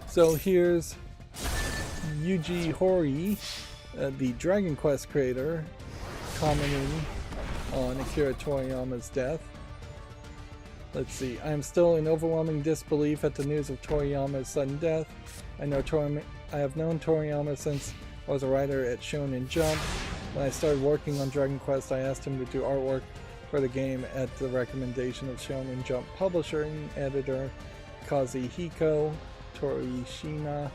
So here's Yuji Horii, the Dragon Quest creator, commenting on Akira Toriyama's death. Let's see. I am still in overwhelming disbelief at the news of Toriyama's sudden death. I have known Toriyama since I was a writer at Shonen Jump. When I started working on Dragon Quest, I asked him to do artwork for the game at the recommendation of Shonen Jump publisher and editor Kazuhiko Torishima.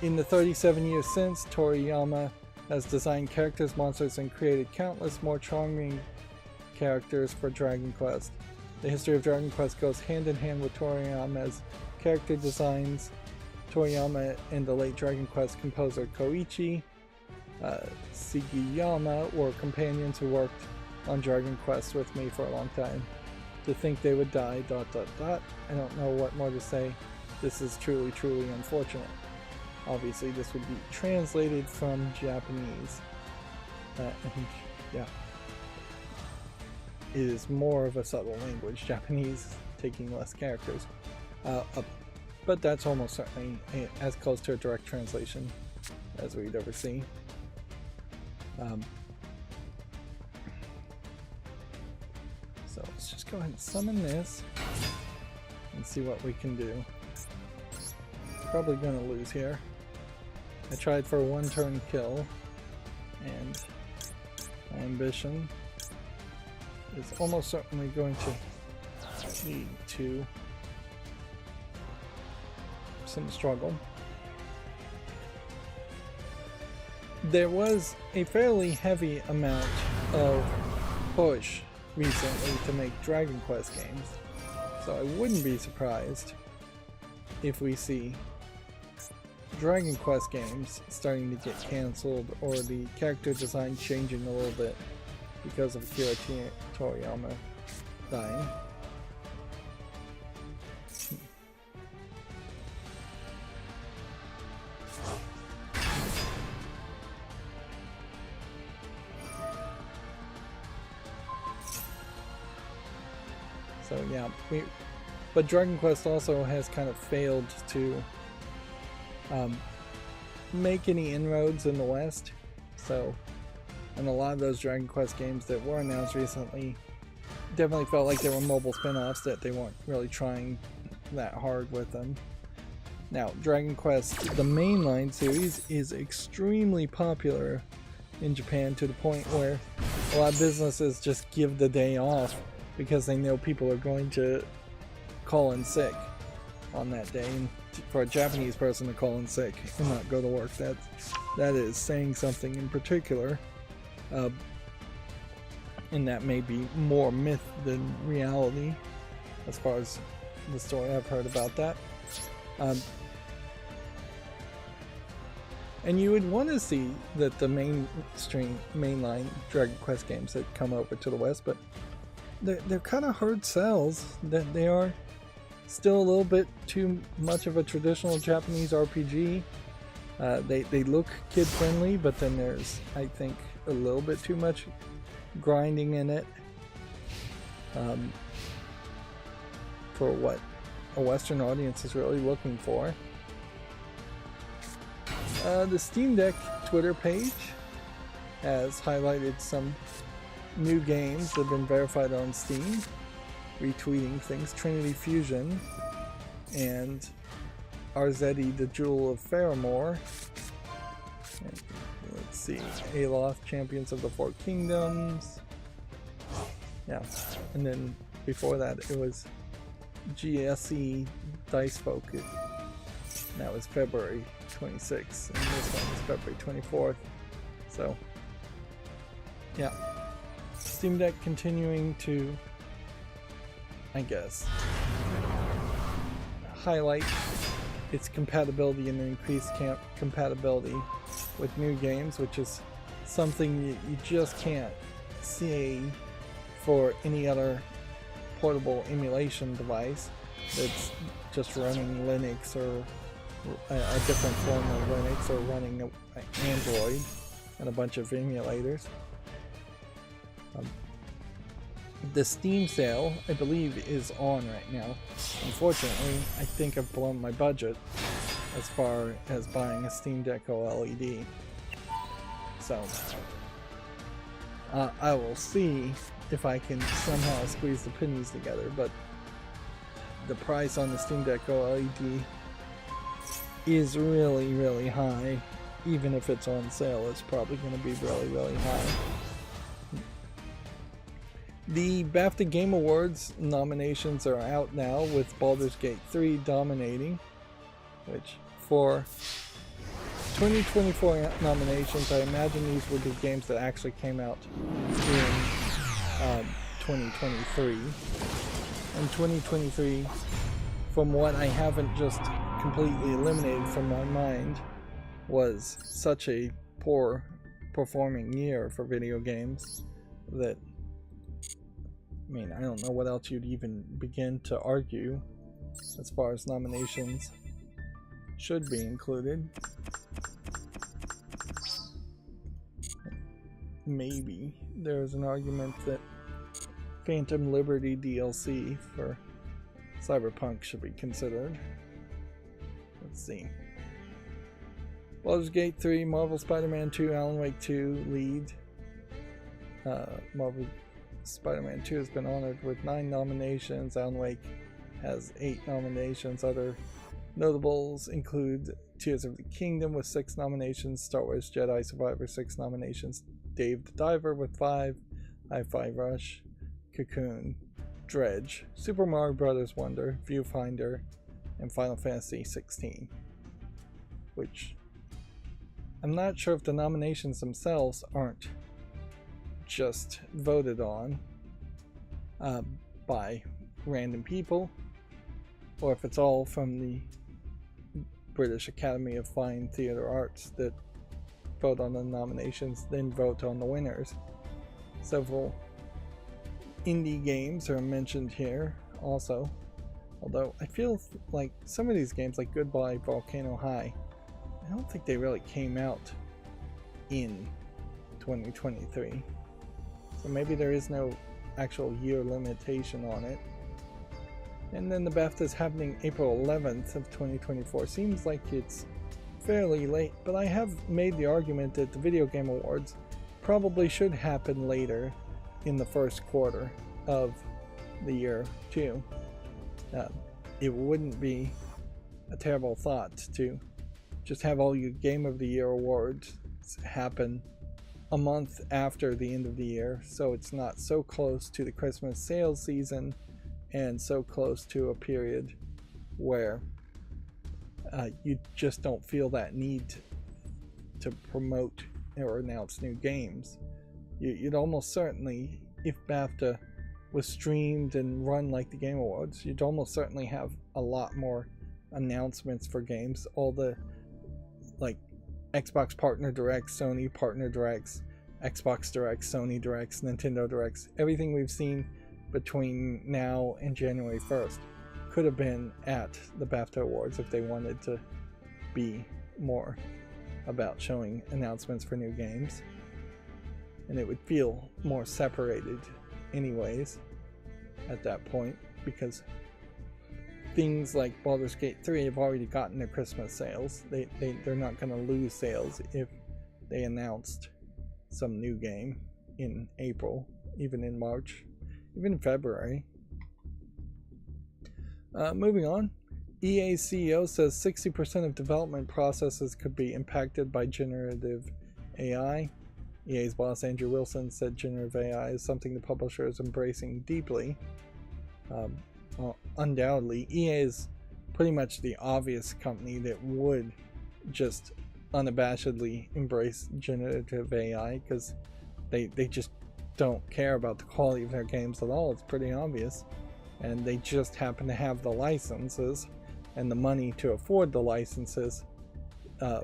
In the 37 years since, Toriyama has designed characters, monsters, and created countless more charming characters for Dragon Quest. The history of Dragon Quest goes hand in hand with Toriyama's character designs. Toriyama and the late Dragon Quest composer Koichi Sugiyama were companions who worked on Dragon Quest with me for a long time. To think they would die, ... I don't know what more to say. This is truly, truly unfortunate. Obviously, this would be translated from Japanese. And yeah. is more of a subtle language, Japanese taking less characters. But that's almost certainly as close to a direct translation as we'd ever see. So let's just go ahead and summon this and see what we can do. Probably gonna lose here. I tried for a one-turn kill, and my ambition is almost certainly going to lead to some struggle. There was a fairly heavy amount of push recently to make Dragon Quest games, so I wouldn't be surprised if we see Dragon Quest games starting to get cancelled, or the character design changing a little bit because of Akira Toriyama dying. So yeah, but Dragon Quest also has kind of failed to make any inroads in the West. So, and a lot of those Dragon Quest games that were announced recently definitely felt like they were mobile spin-offs, that they weren't really trying that hard with them. Now, Dragon Quest, the mainline series, is extremely popular in Japan, to the point where a lot of businesses just give the day off because they know people are going to call in sick on that day. And for a Japanese person to call in sick and not go to work, that is saying something in particular, and that may be more myth than reality as far as the story I've heard about that. And you would want to see that the mainline Dragon Quest games that come over to the West, but they're kind of hard sells. That they are still a little bit too much of a traditional Japanese RPG. They look kid friendly, but then there's, I think, a little bit too much grinding in it for what a Western audience is really looking for. The Steam Deck Twitter page has highlighted some new games that have been verified on Steam, retweeting things: Trinity Fusion and Arzetti, the Jewel of Faramore. And let's see, Aloth, Champions of the Four Kingdoms. Yeah, and then before that it was GSE Dice Folk. That was February 26th, and this one was February 24th. So, yeah. Steam Deck continuing to, I guess, highlight its compatibility and increased compatibility with new games, which is something you just can't see for any other portable emulation device that's just running Linux or a different form of Linux, or running Android and a bunch of emulators. The Steam sale, I believe, is on right now. Unfortunately, I think I've blown my budget as far as buying a Steam Deck OLED. So, I will see if I can somehow squeeze the pennies together, but the price on the Steam Deck OLED is really, really high. Even if it's on sale, it's probably going to be really, really high. The BAFTA Game Awards nominations are out now, with Baldur's Gate 3 dominating, which for 2024 nominations, I imagine these would be games that actually came out in 2023. And 2023, from what I haven't just completely eliminated from my mind, was such a poor performing year for video games that, I mean, I don't know what else you'd even begin to argue as far as nominations should be included. Maybe there's an argument that Phantom Liberty DLC for Cyberpunk should be considered. Let's see. Baldur's Gate 3, Marvel Spider-Man 2, Alan Wake 2 lead. Marvel Spider-Man 2 has been honored with 9 nominations. Alan Wake has 8 nominations. Other notables include Tears of the Kingdom with 6 nominations, Star Wars Jedi Survivor 6 nominations, Dave the Diver with 5, Hi-Fi Rush, Cocoon, Dredge, Super Mario Bros. Wonder, Viewfinder, and Final Fantasy 16. Which I'm not sure if the nominations themselves aren't just voted on by random people, or if it's all from the British Academy of Fine Theatre Arts that vote on the nominations, then vote on the winners. Several indie games are mentioned here also, although I feel like some of these games, like Goodbye Volcano High, I don't think they really came out in 2023, so maybe there is no actual year limitation on it. And then the BAFTA is happening April 11th of 2024. Seems like it's fairly late, but I have made the argument that the Video Game Awards probably should happen later in the first quarter of the year too. It wouldn't be a terrible thought to just have all your Game of the Year awards happen a month after the end of the year, so it's not so close to the Christmas sales season and so close to a period where you just don't feel that need to promote or announce new games. You'd almost certainly, if BAFTA was streamed and run like the Game Awards, you'd almost certainly have a lot more announcements for games. All the like Xbox Partner Directs, Sony Partner Directs, Xbox Directs, Sony Directs, Nintendo Directs, everything we've seen between now and January 1st could have been at the BAFTA Awards if they wanted to be more about showing announcements for new games. And it would feel more separated anyways at that point, because things like Baldur's Gate 3 have already gotten their Christmas sales. They're not going to lose sales if they announced some new game in April, even in March, even in February. Moving on, EA's CEO says 60% of development processes could be impacted by generative AI. EA's boss Andrew Wilson said generative AI is something the publisher is embracing deeply. Undoubtedly, EA is pretty much the obvious company that would just unabashedly embrace generative AI, because they just don't care about the quality of their games at all. It's pretty obvious, and they just happen to have the licenses and the money to afford the licenses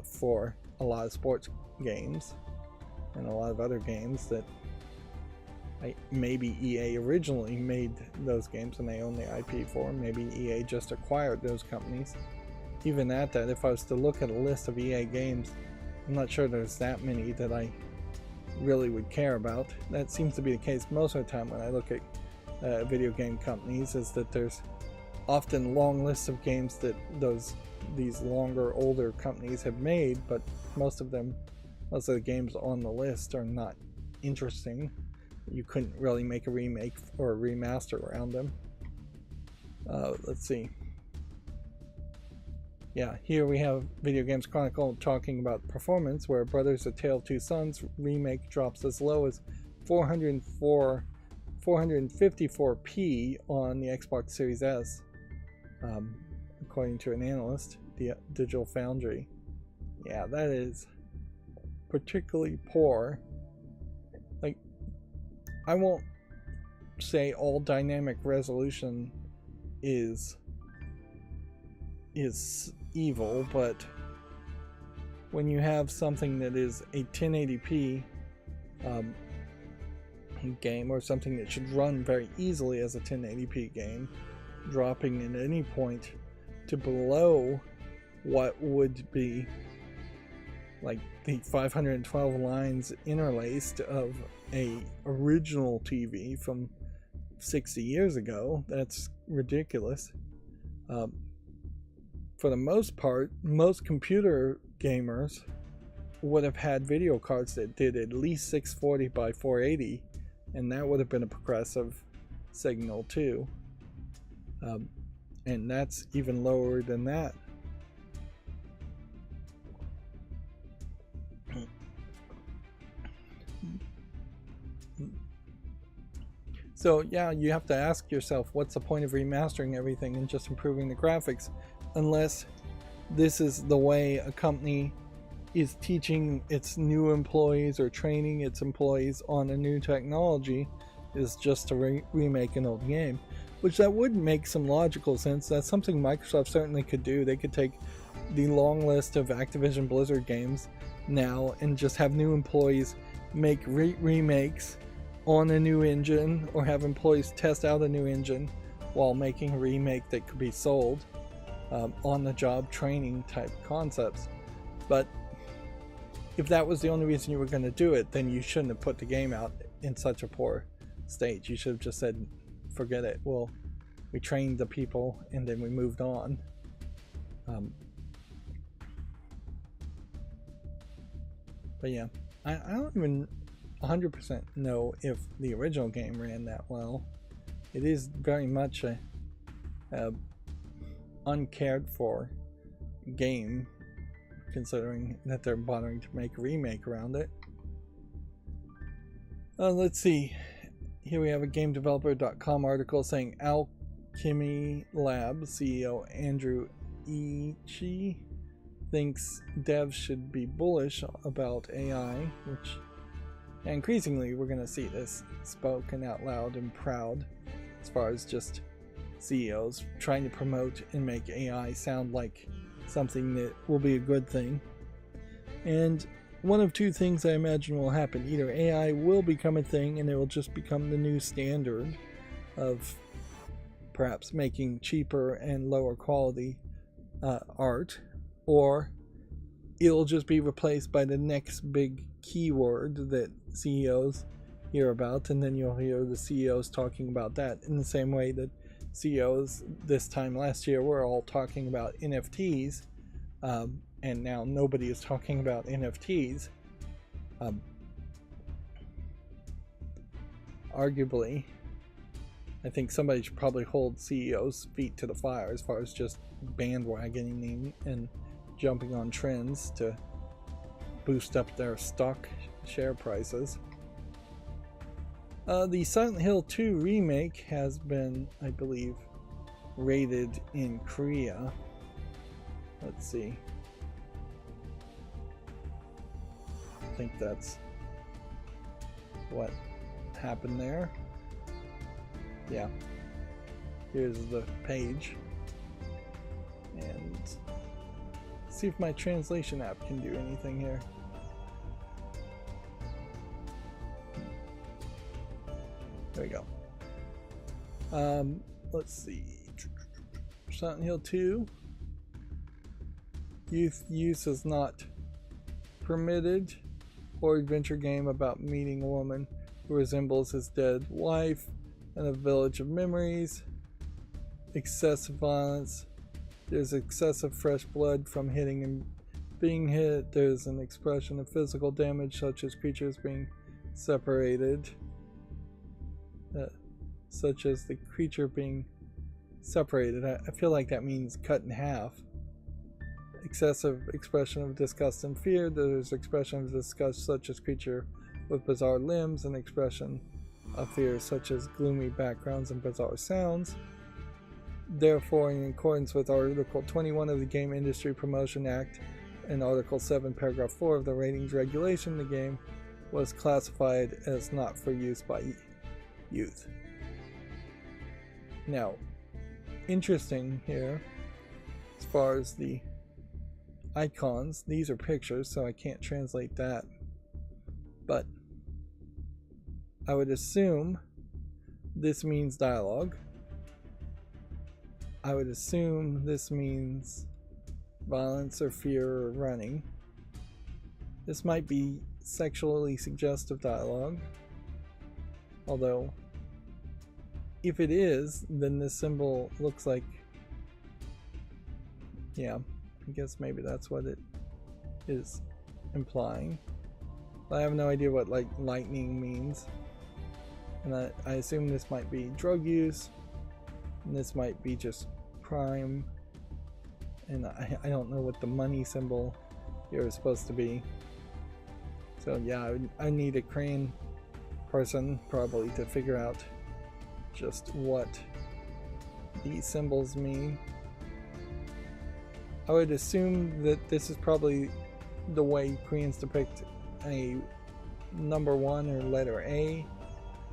for a lot of sports games and a lot of other games that maybe EA originally made those games and they own the IP for. Maybe EA just acquired those companies. Even at that, if I was to look at a list of EA games, I'm not sure there's that many that I really would care about. That seems to be the case most of the time when I look at video game companies, is that there's often long lists of games that these longer, older companies have made, but most of the games on the list are not interesting. You couldn't really make a remake or a remaster around them. Let's see. Yeah, here we have Video Games Chronicle talking about performance, where Brothers: A Tale of Two Sons remake drops as low as 454p on the Xbox Series S, according to an analyst, Digital Foundry. Yeah, that is particularly poor. Like, I won't say all dynamic resolution is evil, but when you have something that is a 1080p game, or something that should run very easily as a 1080p game, dropping at any point to below what would be like the 512 lines interlaced of a original TV from 60 years ago. That's ridiculous. For the most part, most computer gamers would have had video cards that did at least 640 by 480, and that would have been a progressive signal too. And that's even lower than that. So yeah, you have to ask yourself, what's the point of remastering everything and just improving the graphics, unless this is the way a company is teaching its new employees or training its employees on a new technology, is just to remake an old game, which that would make some logical sense. That's something Microsoft certainly could do. They could take the long list of Activision Blizzard games now and just have new employees make remakes on a new engine, or have employees test out a new engine while making a remake that could be sold, on the job training type concepts. But if that was the only reason you were going to do it, then you shouldn't have put the game out in such a poor state. You should have just said, forget it. Well, we trained the people and then we moved on. But yeah, I don't even 100% know if the original game ran that well. It is very much a uncared for game, considering that they're bothering to make a remake around it. Let's see. Here we have a GameDeveloper.com article saying Alchemy Labs CEO Andrew Ichi thinks devs should be bullish about AI, which increasingly we're going to see this spoken out loud and proud, as far as just CEOs trying to promote and make AI sound like something that will be a good thing. And one of two things I imagine will happen. Either AI will become a thing and it will just become the new standard of perhaps making cheaper and lower quality art, or it'll just be replaced by the next big keyword that CEOs hear about, and then you'll hear the CEOs talking about that in the same way that CEOs this time last year were all talking about NFTs, and now nobody is talking about NFTs. Arguably, I think somebody should probably hold CEOs' feet to the fire as far as just bandwagoning and jumping on trends to boost up their stock share prices. The Silent Hill 2 remake has been, I believe, rated in Korea. Let's see. I think that's what happened there. Yeah. Here's the page. And see if my translation app can do anything here. There we go. Let's see. Silent Hill 2. Youth use is not permitted, or adventure game about meeting a woman who resembles his dead wife in a village of memories. Excessive violence. There's excessive fresh blood from hitting and being hit. There's an expression of physical damage, such as creatures being separated. Such as the creature being separated. I feel like that means cut in half. Excessive expression of disgust and fear. There's expression of disgust, such as creature with bizarre limbs, and expression of fear, such as gloomy backgrounds and bizarre sounds. Therefore, in accordance with Article 21 of the Game Industry Promotion Act and Article 7, Paragraph 4 of the Ratings Regulation, the game was classified as not for use by youth. Now, interesting here, as far as the icons, these are pictures, so I can't translate that. But I would assume this means dialogue. I would assume this means violence or fear or running. This might be sexually suggestive dialogue, although if it is, then this symbol looks like, yeah, I guess maybe that's what it is implying. I have no idea what like lightning means, and I assume this might be drug use, and this might be just crime, and I don't know what the money symbol here is supposed to be. So yeah, I need a crane person probably to figure out just what these symbols mean. I would assume that this is probably the way Koreans depict a number 1 or letter A,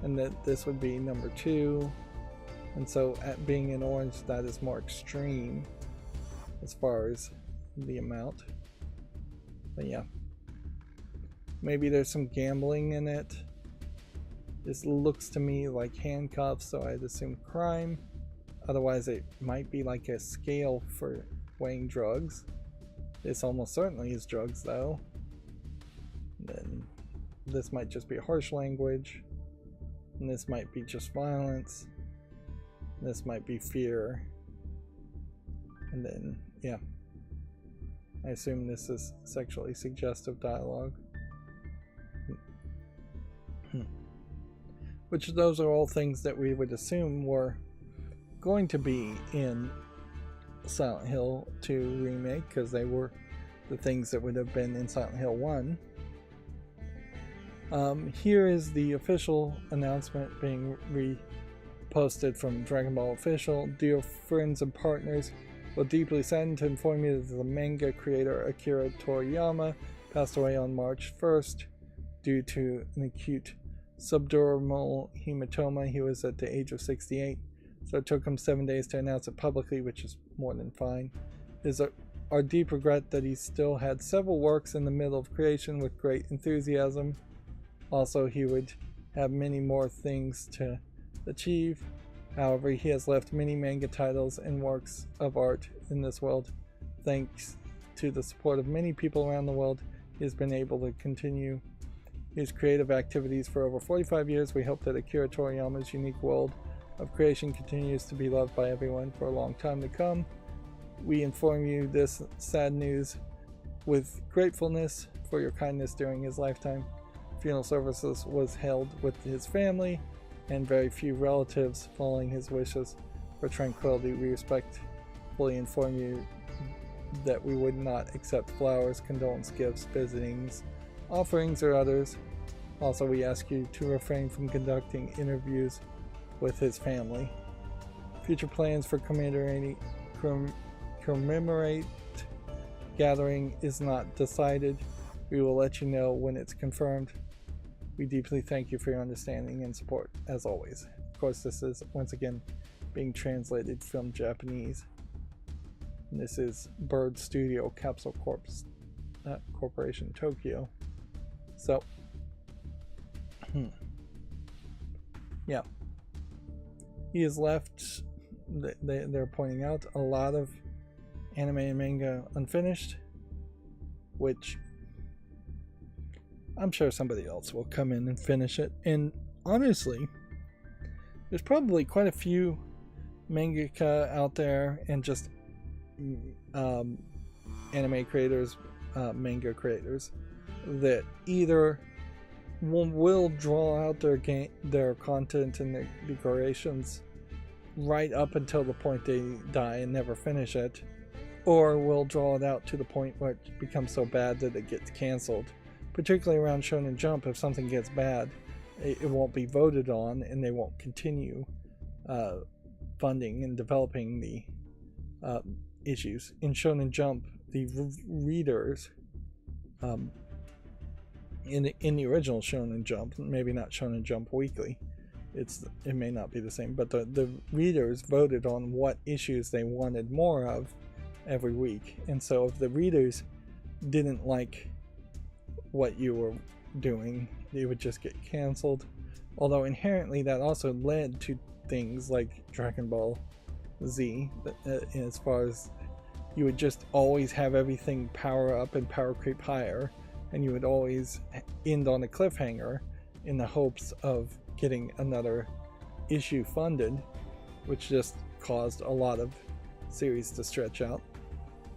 and that this would be number 2, and so at being in orange, that is more extreme as far as the amount. But yeah, maybe there's some gambling in it. This looks to me like handcuffs, so I'd assume crime. Otherwise it might be like a scale for weighing drugs. This almost certainly is drugs though. Then this might just be harsh language, and this might be just violence, and this might be fear, and then yeah, I assume this is sexually suggestive dialogue. Which those are all things that we would assume were going to be in Silent Hill 2 remake, because they were the things that would have been in Silent Hill 1. Here is the official announcement being reposted from Dragon Ball Official. Dear friends and partners, we're deeply saddened to inform you that the manga creator Akira Toriyama passed away on March 1st due to an acute subdural hematoma. He was at the age of 68, so it took him 7 days to announce it publicly, which is more than fine. It is our deep regret that he still had several works in the middle of creation with great enthusiasm. Also, he would have many more things to achieve. However, he has left many manga titles and works of art in this world. Thanks to the support of many people around the world, he has been able to continue his creative activities for over 45 years. We hope that Akira Toriyama's unique world of creation continues to be loved by everyone for a long time to come. We inform you this sad news with gratefulness for your kindness during his lifetime. Funeral services was held with his family and very few relatives following his wishes for tranquility. We respectfully inform you that we would not accept flowers, condolence gifts, visitings, offerings, or others. Also, we ask you to refrain from conducting interviews with his family. Future plans for commemorate gathering is not decided. We will let you know when it's confirmed. We deeply thank you for your understanding and support, as always. Of course, this is, once again, being translated from Japanese. And this is Bird Studio Capsule Corporation, Tokyo. So, yeah. He has left, they're pointing out, a lot of anime and manga unfinished, which I'm sure somebody else will come in and finish it. And honestly, there's probably quite a few mangaka out there and just anime creators, manga creators, that either will draw out their content and their decorations right up until the point they die and never finish it, or will draw it out to the point where it becomes so bad that it gets canceled. Particularly around Shonen Jump, if something gets bad, it won't be voted on, and they won't continue funding and developing the issues. In Shonen Jump, the readers, in the original Shonen Jump, maybe not Shonen Jump Weekly, it may not be the same, but the readers voted on what issues they wanted more of every week. And so if the readers didn't like what you were doing, they would just get canceled. Although inherently that also led to things like Dragon Ball Z, as far as you would just always have everything power up and power creep higher, and you would always end on a cliffhanger in the hopes of getting another issue funded, which just caused a lot of series to stretch out.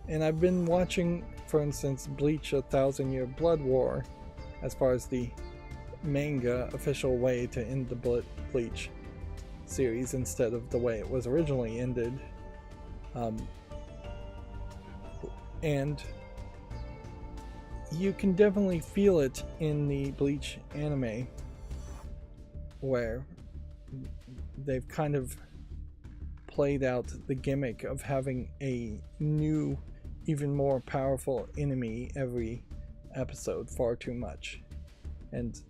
And I've been watching, for instance, Bleach: A Thousand Year Blood War as far as the manga official way to end the Bleach series instead of the way it was originally ended. And you can definitely feel it in the Bleach anime, where they've kind of played out the gimmick of having a new, even more powerful enemy every episode far too much. And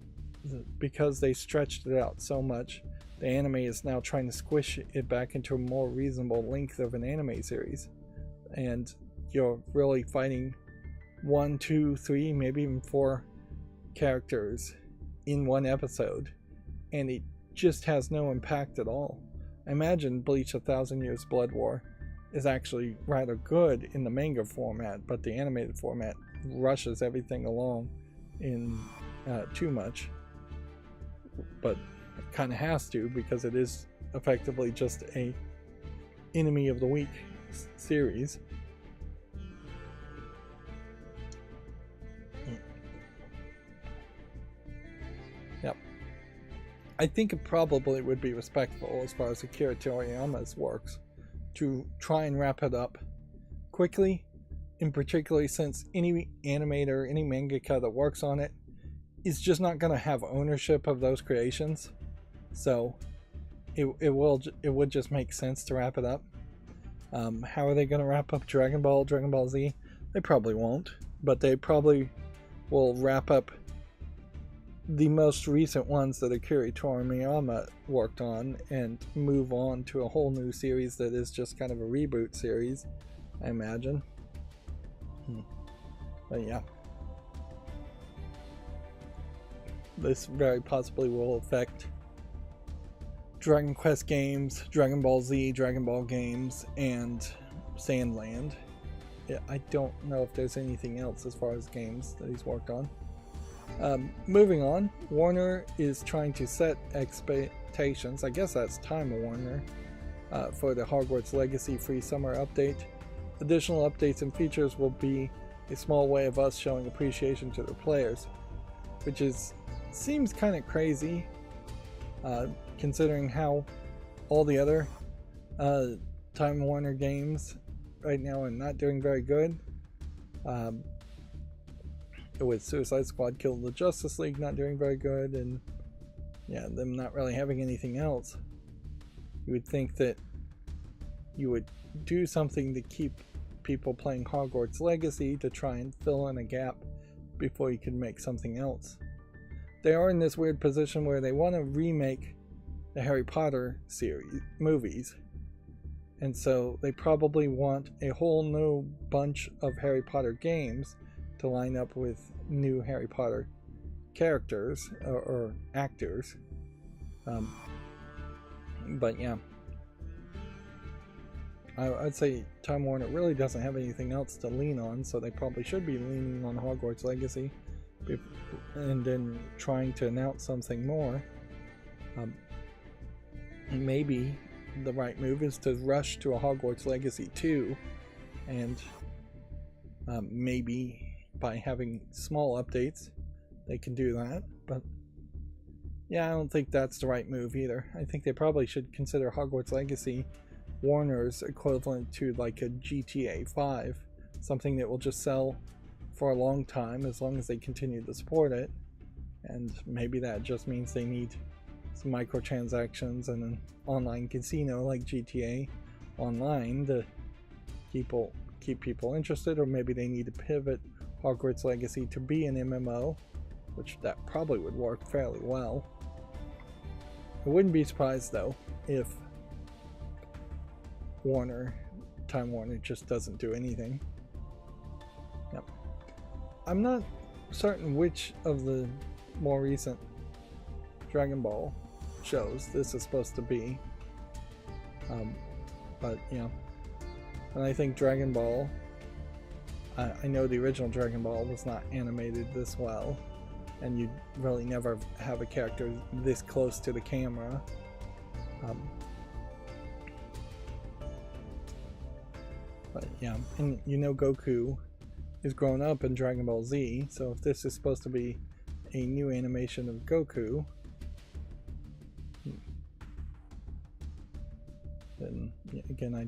because they stretched it out so much, the anime is now trying to squish it back into a more reasonable length of an anime series. And you're really fighting 1, 2, 3, maybe even 4 characters in one episode, and it just has no impact at all. I imagine Bleach: A Thousand Years Blood War is actually rather good in the manga format, but the animated format rushes everything along in too much. But it kind of has to, because it is effectively just a enemy of the week series. Yep. I think it probably would be respectful as far as Akira Toriyama's works to try and wrap it up quickly, in particular since any animator, any mangaka that works on it is just not going to have ownership of those creations. So it would just make sense to wrap it up. How are they going to wrap up Dragon Ball Z? They probably won't, but they probably will wrap up the most recent ones that Akira Toriyama worked on and move on to a whole new series that is just kind of a reboot series, I imagine. But yeah, this very possibly will affect Dragon Quest games, Dragon Ball Z, Dragon Ball games, and Sandland. Yeah, I don't know if there's anything else as far as games that he's worked on. Moving on, Warner is trying to set expectations, I guess that's Time Warner, for the Hogwarts Legacy free summer update. Additional updates and features will be a small way of us showing appreciation to the players, which seems kind of crazy, considering how all the other Time Warner games right now are not doing very good. With Suicide Squad Kill the Justice League not doing very good, and yeah, them not really having anything else. You would think that you would do something to keep people playing Hogwarts Legacy to try and fill in a gap before you can make something else. They are in this weird position where they want to remake the Harry Potter series movies, and so they probably want a whole new bunch of Harry Potter games to line up with new Harry Potter characters or actors. But yeah, I'd say Time Warner really doesn't have anything else to lean on, so they probably should be leaning on Hogwarts Legacy and then trying to announce something more. Maybe the right move is to rush to a Hogwarts Legacy 2, and maybe by having small updates they can do that. But yeah, I don't think that's the right move either. I think they probably should consider Hogwarts Legacy Warner's equivalent to like a GTA 5, something that will just sell for a long time as long as they continue to support it. And maybe that just means they need some microtransactions and an online casino like GTA Online to keep people interested, or maybe they need to pivot Hogwarts Legacy to be an MMO, which that probably would work fairly well. I wouldn't be surprised though if Time Warner just doesn't do anything. Yep. I'm not certain which of the more recent Dragon Ball shows this is supposed to be, but yeah. And I think Dragon Ball, I know the original Dragon Ball was not animated this well, and you'd really never have a character this close to the camera. But yeah, and you know Goku is grown up in Dragon Ball Z, so if this is supposed to be a new animation of Goku, then yeah, again, I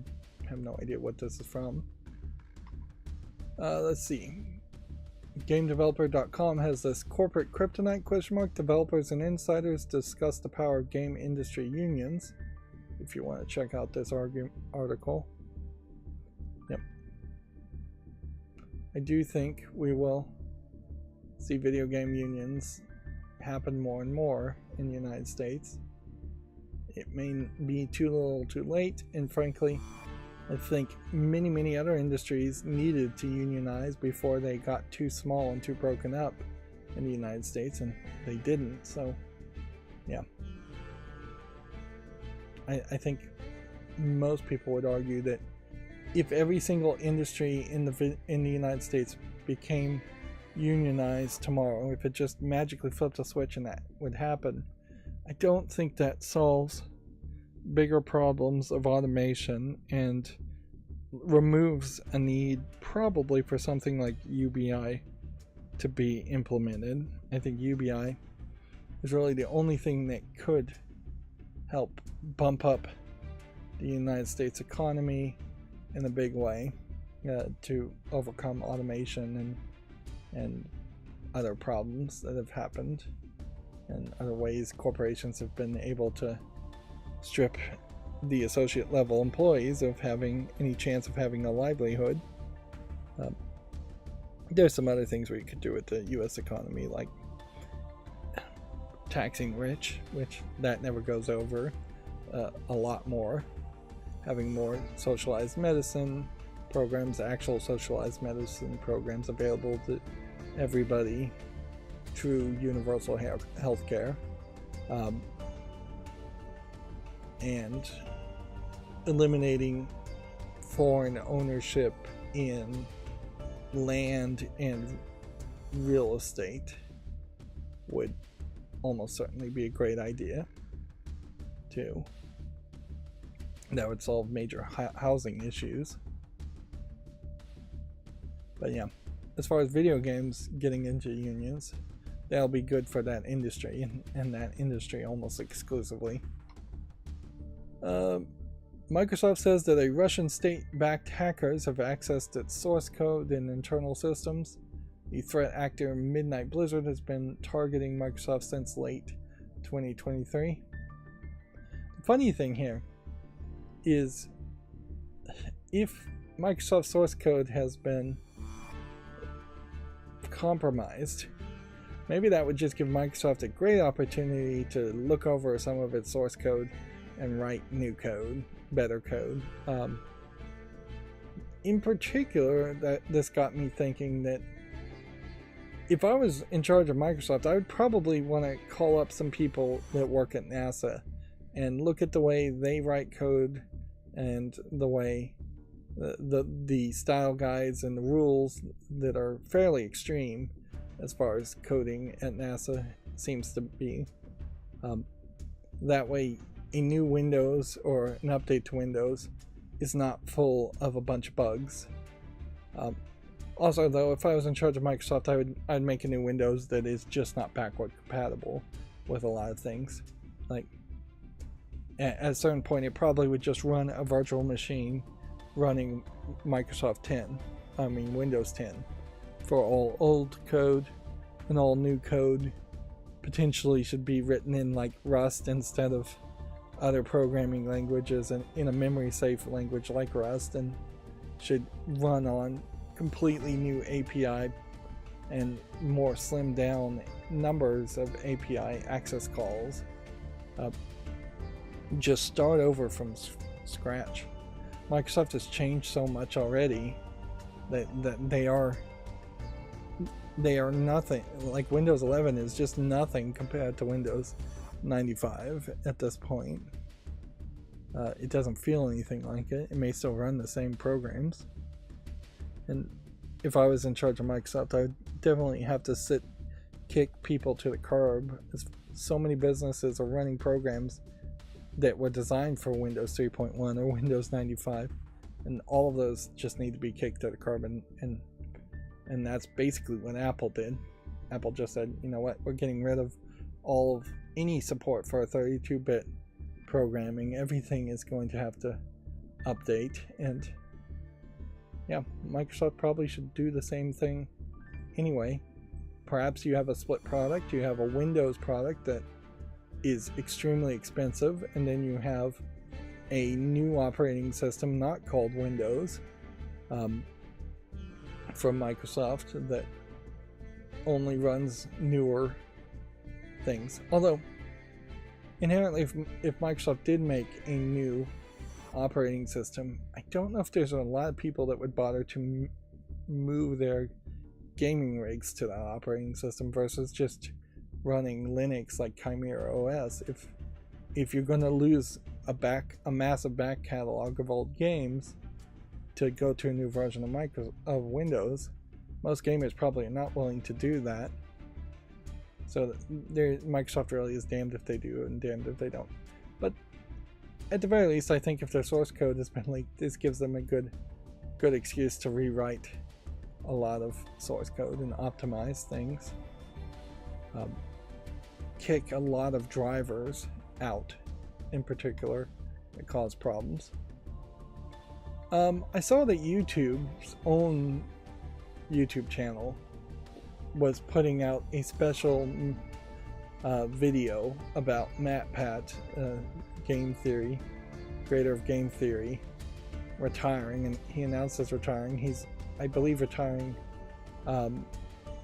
have no idea what this is from. Let's see. GameDeveloper.com has this corporate kryptonite ? Developers and insiders discuss the power of game industry unions. If you want to check out this article. Yep. I do think we will see video game unions happen more and more in the United States. It may be too little too late, and frankly, I think many other industries needed to unionize before they got too small and too broken up in the United States, and they didn't. So yeah, I think most people would argue that if every single industry in the United States became unionized tomorrow, if it just magically flipped a switch and that would happen, I don't think that solves bigger problems of automation and removes a need probably for something like UBI to be implemented. I think UBI is really the only thing that could help bump up the United States economy in a big way to overcome automation and other problems that have happened, and other ways corporations have been able to strip the associate level employees of having any chance of having a livelihood. There's some other things we could do with the US economy, like taxing rich, which that never goes over, a lot more, having more socialized medicine programs, actual socialized medicine programs available to everybody, true universal health care, and eliminating foreign ownership in land and real estate would almost certainly be a great idea too. That would solve major housing issues. But yeah, as far as video games getting into unions, that'll be good for that industry, and that industry almost exclusively. Microsoft says that a Russian state-backed hackers have accessed its source code and internal systems. The threat actor Midnight Blizzard has been targeting Microsoft since late 2023. The funny thing here is, if Microsoft source code has been compromised, maybe that would just give Microsoft a great opportunity to look over some of its source code and write new code, better code. In particular, this got me thinking that if I was in charge of Microsoft, I would probably want to call up some people that work at NASA and look at the way they write code and the way the style guides and the rules that are fairly extreme as far as coding at NASA seems to be. That way a new Windows or an update to Windows is not full of a bunch of bugs. Also though, if I was in charge of Microsoft, I'd make a new Windows that is just not backward compatible with a lot of things. Like at a certain point it probably would just run a virtual machine running Windows 10 for all old code, and all new code potentially should be written in like Rust instead of other programming languages, and in a memory safe language like Rust, and should run on completely new API and more slimmed down numbers of API access calls. Just start over from scratch. Microsoft has changed so much already that they are nothing. Like Windows 11 is just nothing compared to Windows 95 at this point. It doesn't feel anything like it. It may still run the same programs. And if I was in charge of Microsoft, I would definitely have to kick people to the curb. So many businesses are running programs that were designed for Windows 3.1 or Windows 95, and all of those just need to be kicked to the curb, and that's basically what Apple did. Apple just said, you know what, we're getting rid of all of any support for 32-bit programming. Everything is going to have to update, and yeah, Microsoft probably should do the same thing anyway. Perhaps you have a split product, you have a Windows product that is extremely expensive, and then you have a new operating system not called Windows from Microsoft that only runs newer things. Although inherently, if Microsoft did make a new operating system, I don't know if there's a lot of people that would bother to move their gaming rigs to that operating system versus just running Linux like Chimera OS. If you're going to lose a massive back catalog of old games to go to a new version of Windows, most gamers probably are not willing to do that. So Microsoft really is damned if they do and damned if they don't. But at the very least, I think if their source code has been leaked, this gives them a good excuse to rewrite a lot of source code and optimize things. Kick a lot of drivers out, in particular, that cause problems. I saw that YouTube's own YouTube channel was putting out a special video about MatPat, game theory, creator of game theory, retiring, and he announced his retiring. He's, I believe, retiring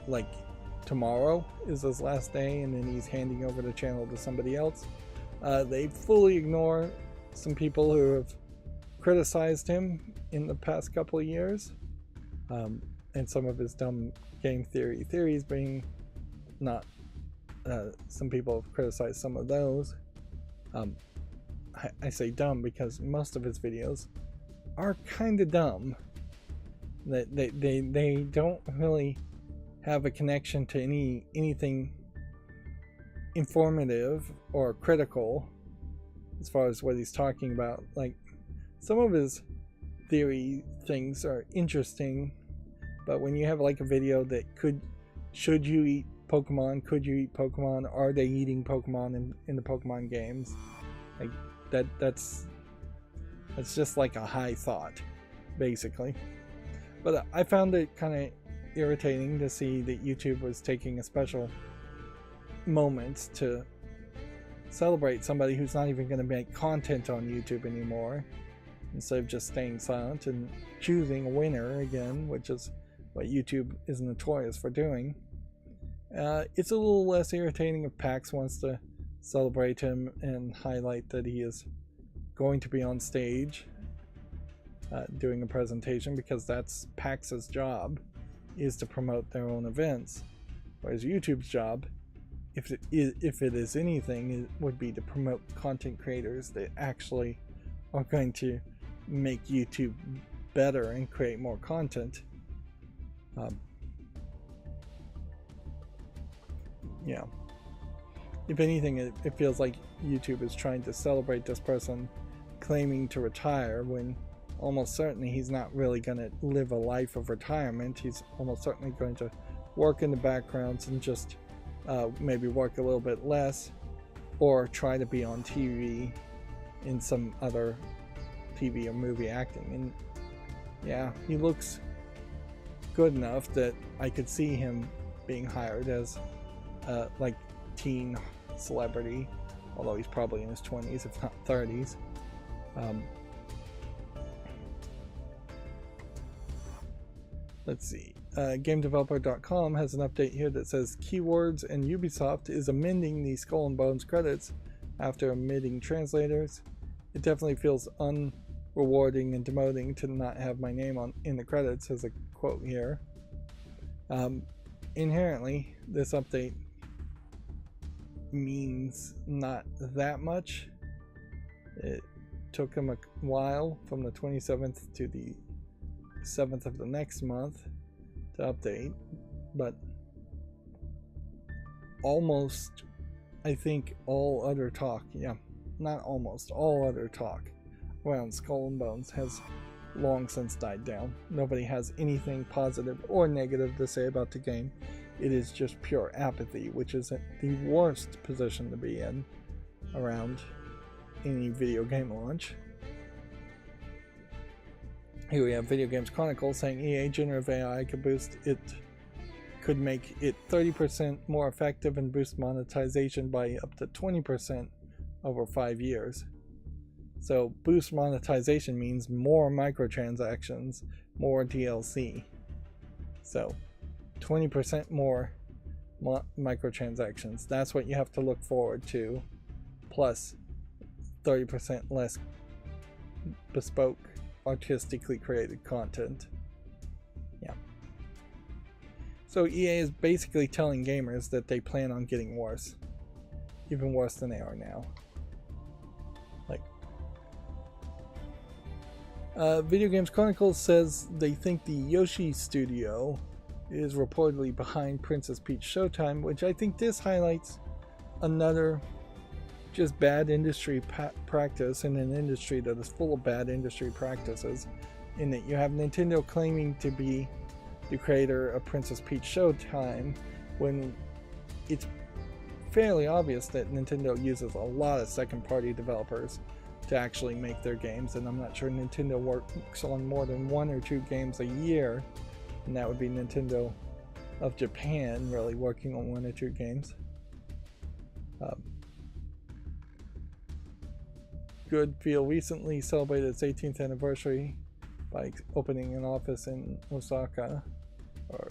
like tomorrow is his last day, and then he's handing over the channel to somebody else. They fully ignore some people who have criticized him in the past couple of years, and some of his dumb game theories being not. Some people have criticized some of those. I say dumb because most of his videos are kind of dumb. They don't really have a connection to anything informative or critical as far as what he's talking about. Like, some of his theory things are interesting, but when you have like a video that should you eat Pokemon, could you eat Pokemon, are they eating Pokemon in the Pokemon games, like that's just like a high thought basically. But I found it kind of irritating to see that YouTube was taking a special moment to celebrate somebody who's not even going to make content on YouTube anymore, instead of just staying silent and choosing a winner again, which is what YouTube is notorious for doing. It's a little less irritating if PAX wants to celebrate him and highlight that he is going to be on stage doing a presentation, because that's PAX's job, is to promote their own events, whereas YouTube's job, if it is anything, it would be to promote content creators that actually are going to make YouTube better and create more content. Yeah. If anything, it feels like YouTube is trying to celebrate this person claiming to retire, when almost certainly he's not really going to live a life of retirement. He's almost certainly going to work in the backgrounds and just maybe work a little bit less, or try to be on TV in some other TV or movie acting. And yeah, he looks good enough that I could see him being hired as like teen celebrity, although he's probably in his 20s if not 30s. Let's see, GameDeveloper.com has an update here that says Keywords and Ubisoft is amending the Skull and Bones credits after omitting translators. It definitely feels unrewarding and demoting to not have my name in the credits, as a quote here. Inherently, this update means not that much. It took him a while from the 27th to the 7th of the next month to update, but almost, I think, all other talk, yeah, not almost, all other talk around Skull and Bones has long since died down. Nobody has anything positive or negative to say about the game. It is just pure apathy, which is the worst position to be in around any video game launch. Here we have Video Games Chronicle saying EA generative AI could make it 30% more effective and boost monetization by up to 20% over 5 years. So boost monetization means more microtransactions, more DLC. So 20% more microtransactions. That's what you have to look forward to. Plus 30% less bespoke, artistically created content. Yeah. So EA is basically telling gamers that they plan on getting worse. Even worse than they are now. Video Games Chronicles says they think the Yoshi studio is reportedly behind Princess Peach Showtime, which I think this highlights another just bad industry practice in an industry that is full of bad industry practices, in that you have Nintendo claiming to be the creator of Princess Peach Showtime when it's fairly obvious that Nintendo uses a lot of second-party developers to actually make their games, and I'm not sure Nintendo works on more than 1 or 2 games a year, and that would be Nintendo of Japan really working on 1 or 2 games. Good Feel recently celebrated its 18th anniversary by opening an office in Osaka, or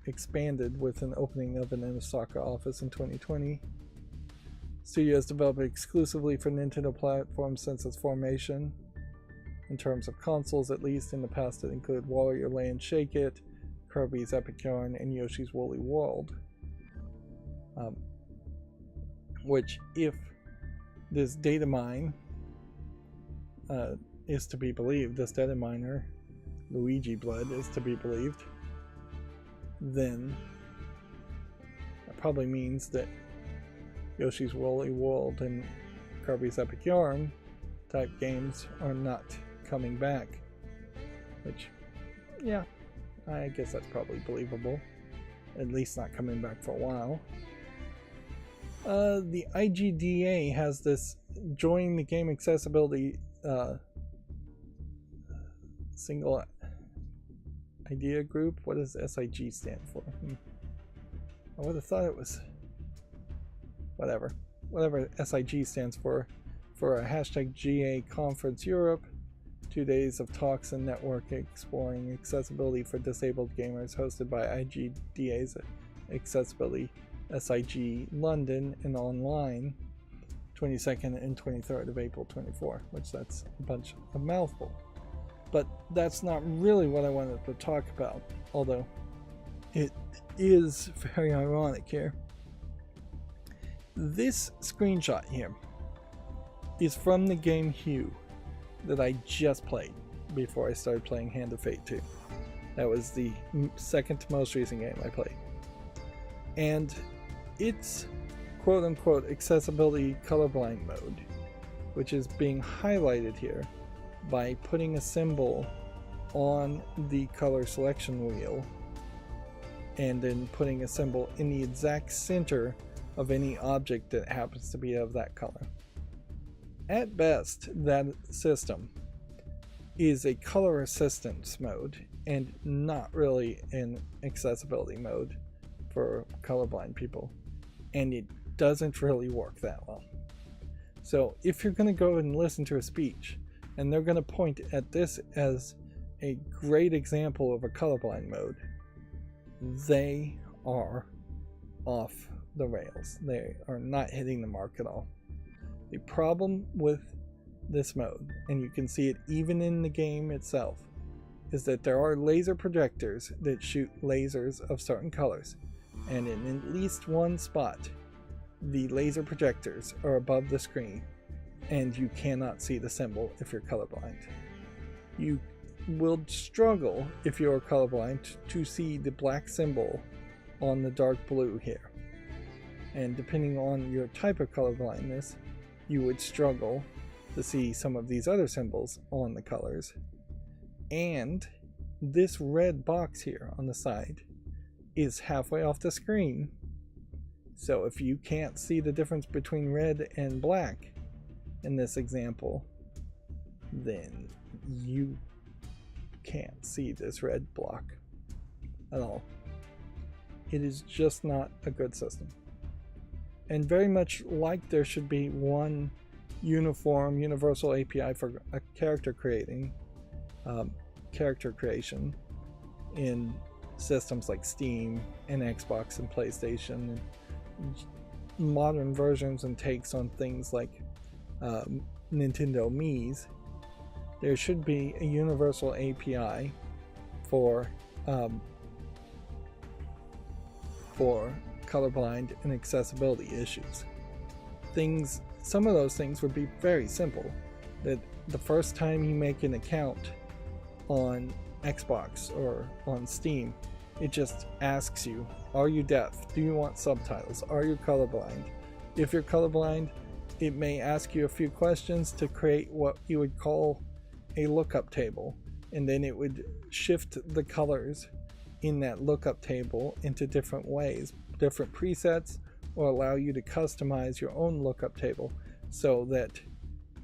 expanded with an opening of an Osaka office in 2020. Studio has developed exclusively for Nintendo platforms since its formation. In terms of consoles, at least in the past, it included Wario Land Shake It, Kirby's Epic Yarn, and Yoshi's Woolly World. Which, if this data mine is to be believed, this data miner, Luigi Blood, is to be believed, then that probably means that Yoshi's Woolly World and Kirby's Epic Yarn type games are not coming back. Which, yeah, I guess that's probably believable. At least not coming back for a while. The IGDA has this join the game accessibility single idea group. What does SIG stand for? I would have thought it was whatever SIG stands for a hashtag GA Conference Europe, 2 days of talks and network exploring accessibility for disabled gamers, hosted by IGDA's Accessibility SIG London and online 22nd and 23rd of April 24, which that's a mouthful. But that's not really what I wanted to talk about, although it is very ironic here. This screenshot here is from the game Hue that I just played before I started playing Hand of Fate 2. That was the second to most recent game I played. And it's quote-unquote accessibility colorblind mode, which is being highlighted here by putting a symbol on the color selection wheel and then putting a symbol in the exact center of any object that happens to be of that color. At best, that system is a color assistance mode and not really an accessibility mode for colorblind people, and it doesn't really work that well. So if you're going to go and listen to a speech and they're going to point at this as a great example of a colorblind mode, they are off the rails. They are not hitting the mark at all. The problem with this mode, and you can see it even in the game itself, is that there are laser projectors that shoot lasers of certain colors, and in at least one spot the laser projectors are above the screen and you cannot see the symbol if you're colorblind. You will struggle if you're colorblind to see the black symbol on the dark blue here. And depending on your type of color blindness, you would struggle to see some of these other symbols on the colors. And this red box here on the side is halfway off the screen. So if you can't see the difference between red and black in this example, then you can't see this red block at all. It is just not a good system. And very much like there should be one uniform, universal API for a character creation in systems like Steam and Xbox and PlayStation, and modern versions and takes on things like Nintendo Mii's. There should be a universal API for colorblind and accessibility issues. Some of those things would be very simple. That the first time you make an account on Xbox or on Steam, it just asks you, are you deaf? Do you want subtitles? Are you colorblind? If you're colorblind, it may ask you a few questions to create what you would call a lookup table, and then it would shift the colors in that lookup table into different ways, different presets, or allow you to customize your own lookup table, so that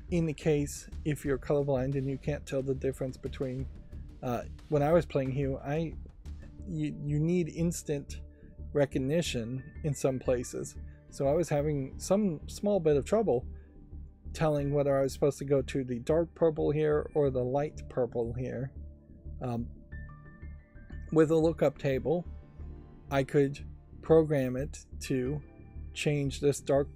in the case if you're colorblind and you can't tell the difference between when I was playing Hue, you need instant recognition in some places, so I was having some small bit of trouble telling whether I was supposed to go to the dark purple here or the light purple here. With a lookup table, I could program it to change this dark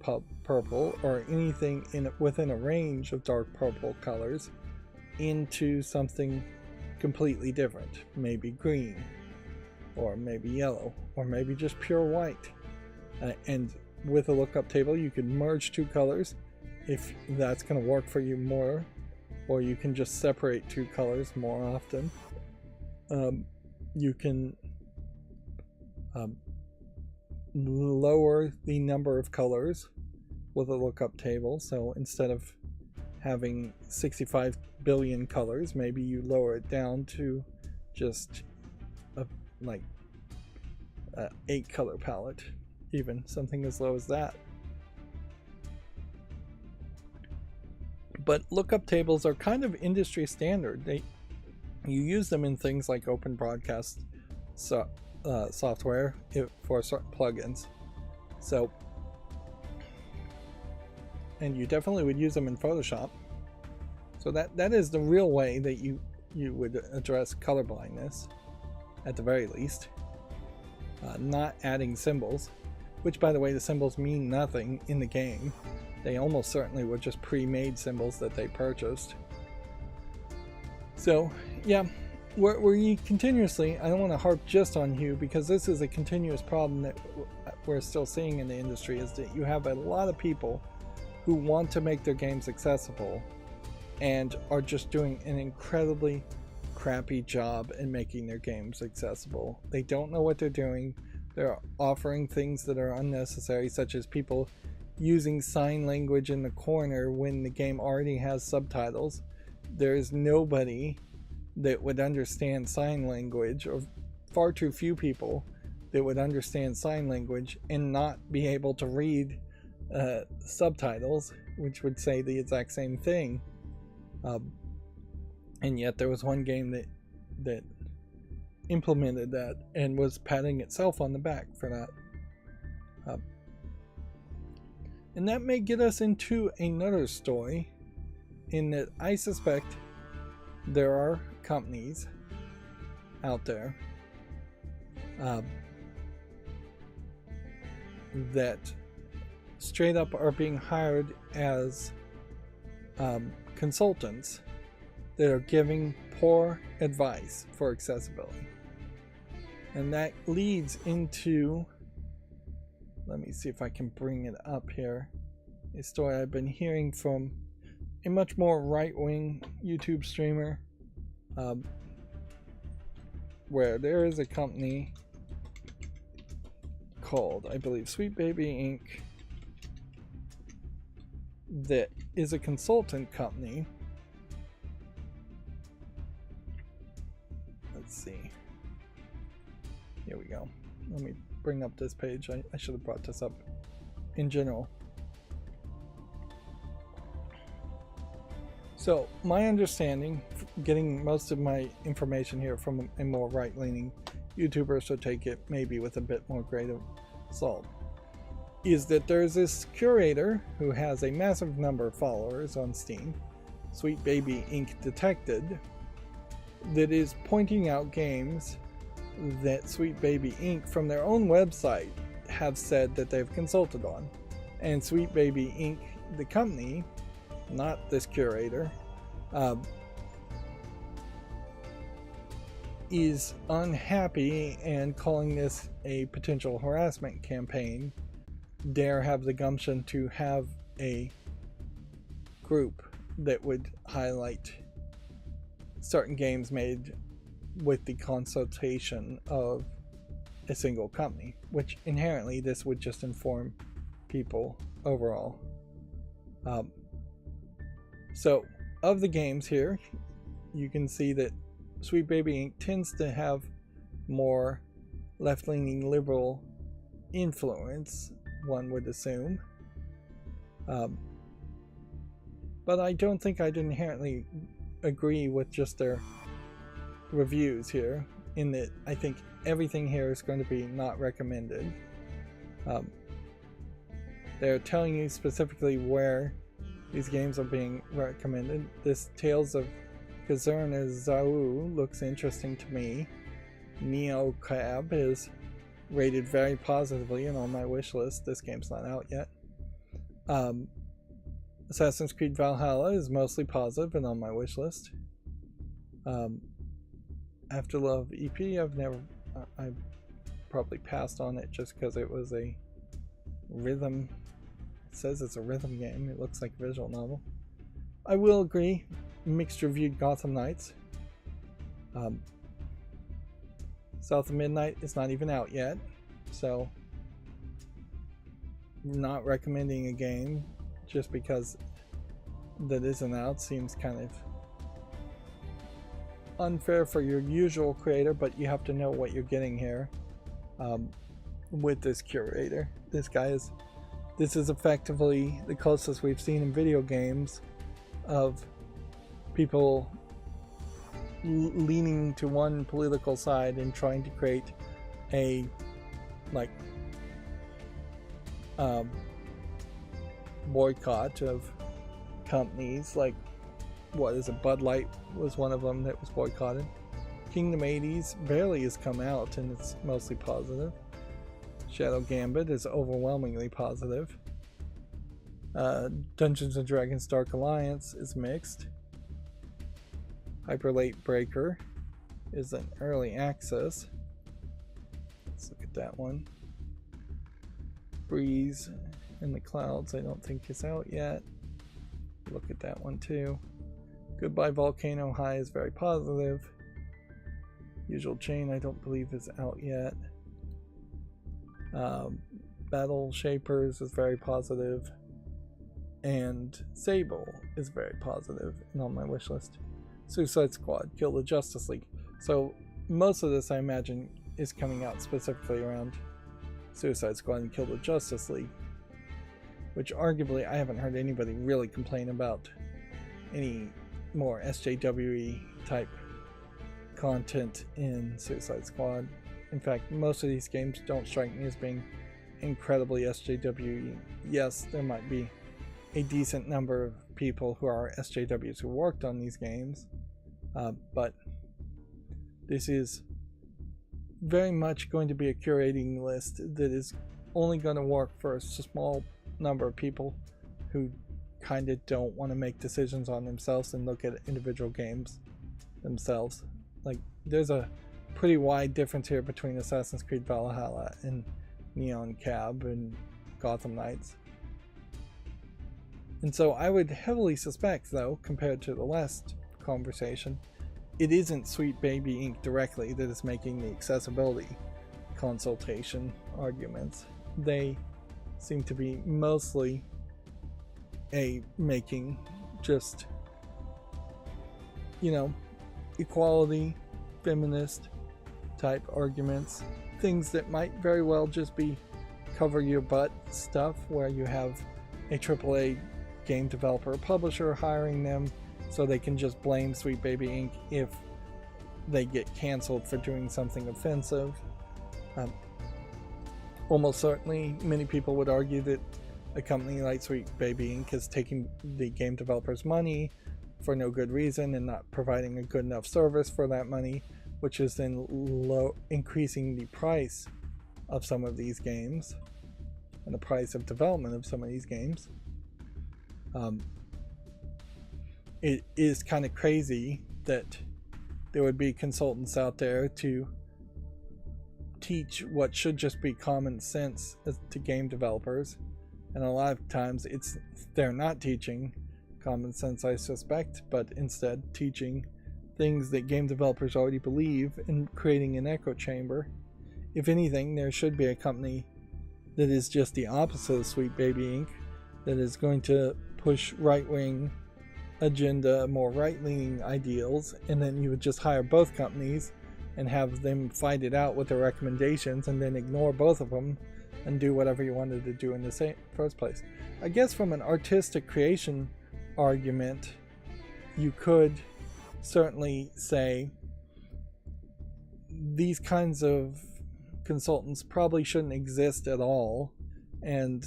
purple or anything within a range of dark purple colors into something completely different, maybe green, or maybe yellow, or maybe just pure white. And with a lookup table, you can merge two colors if that's going to work for you more, or you can just separate two colors more often. You can lower the number of colors with a lookup table, so instead of having 65 billion colors, maybe you lower it down to just a 8 color palette, even something as low as that. But lookup tables are kind of industry standard. You use them in things like open broadcast software for certain plugins. So, and you definitely would use them in Photoshop. So that is the real way that you would address color blindness, at the very least. Not adding symbols, which, by the way, the symbols mean nothing in the game. They almost certainly were just pre-made symbols that they purchased. So yeah, we continuously, I don't want to harp just on Hue, because this is a continuous problem that we're still seeing in the industry, is that you have a lot of people who want to make their games accessible and are just doing an incredibly crappy job in making their games accessible. They don't know what they're doing. They're offering things that are unnecessary, such as people using sign language in the corner when the game already has subtitles. There's nobody that would understand sign language, or far too few people that would understand sign language and not be able to read subtitles, which would say the exact same thing. And yet there was one game that implemented that and was patting itself on the back for that. And that may get us into another story, in that I suspect there are companies out there that straight up are being hired as consultants that are giving poor advice for accessibility. And that leads into, let me see if I can bring it up here, a story I've been hearing from a much more right-wing YouTube streamer, where there is a company called, I believe, Sweet Baby Inc., that is a consultant company. Let's see. Here we go. Let me bring up this page. I should have brought this up in general. So, my understanding, getting most of my information here from a more right-leaning YouTuber, so take it maybe with a bit more grain of salt, is that there's this curator who has a massive number of followers on Steam, Sweet Baby Inc. Detected, that is pointing out games that Sweet Baby Inc. from their own website have said that they've consulted on. And Sweet Baby Inc., the company, not this curator, is unhappy and calling this a potential harassment campaign. Dare have the gumption to have a group that would highlight certain games made with the consultation of a single company, which inherently this would just inform people overall. So, of the games here, you can see that Sweet Baby Inc. tends to have more left-leaning liberal influence, one would assume. But I don't think I'd inherently agree with just their reviews here, in that I think everything here is going to be not recommended. They're telling you specifically where these games are being recommended. This Tales of Kazurna Zau looks interesting to me. Neo Cab is rated very positively and on my wish list. This game's not out yet. Assassin's Creed Valhalla is mostly positive and on my wish list. Afterlove EP, I've probably passed on it just because it was a rhythm. It says it's a rhythm game. It looks like a visual novel. I will agree, mixed reviewed Gotham Knights. South of Midnight is not even out yet, so not recommending a game just because that isn't out seems kind of unfair for your usual creator, but you have to know what you're getting here with this curator. This is effectively the closest we've seen in video games of people leaning to one political side and trying to create a boycott of companies. Like, what is it, Bud Light was one of them that was boycotted. Kingdom 80s barely has come out and it's mostly positive. Shadow Gambit is overwhelmingly positive. Dungeons & Dragons Dark Alliance is mixed. Hyperlate Breaker is an early access. Let's look at that one. Breeze in the Clouds I don't think is out yet. Look at that one too. Goodbye Volcano High is very positive. Usual Chain I don't believe is out yet. Battle Shapers is very positive. And Sable is very positive and on my wish list. Suicide Squad, Kill the Justice League. So most of this I imagine is coming out specifically around Suicide Squad and Kill the Justice League, which arguably I haven't heard anybody really complain about any more SJWE type content in Suicide Squad. In fact, most of these games don't strike me as being incredibly SJWE. Yes, there might be a decent number of people who are SJWs who worked on these games, but this is very much going to be a curating list that is only going to work for a small number of people who kind of don't want to make decisions on themselves and look at individual games themselves. Like, there's a pretty wide difference here between Assassin's Creed Valhalla and Neon Cab and Gotham Knights. And so I would heavily suspect, though, compared to the last conversation, it isn't Sweet Baby Inc. directly that is making the accessibility consultation arguments. They seem to be mostly making just, you know, equality, feminist type arguments, things that might very well just be cover your butt stuff, where you have a AAA game developer or publisher hiring them so they can just blame Sweet Baby Inc. if they get canceled for doing something offensive. Almost certainly many people would argue that a company like Sweet Baby Inc. is taking the game developers' money for no good reason and not providing a good enough service for that money, which is then increasing the price of some of these games and the price of development of some of these games. It is kind of crazy that there would be consultants out there to teach what should just be common sense to game developers, and a lot of times they're not teaching common sense, I suspect, but instead teaching things that game developers already believe and creating an echo chamber. If anything, there should be a company that is just the opposite of Sweet Baby Inc., that is going to push right-wing agenda, more right-leaning ideals, and then you would just hire both companies and have them fight it out with their recommendations, and then ignore both of them and do whatever you wanted to do in the first place. I guess from an artistic creation argument, you could certainly say these kinds of consultants probably shouldn't exist at all, and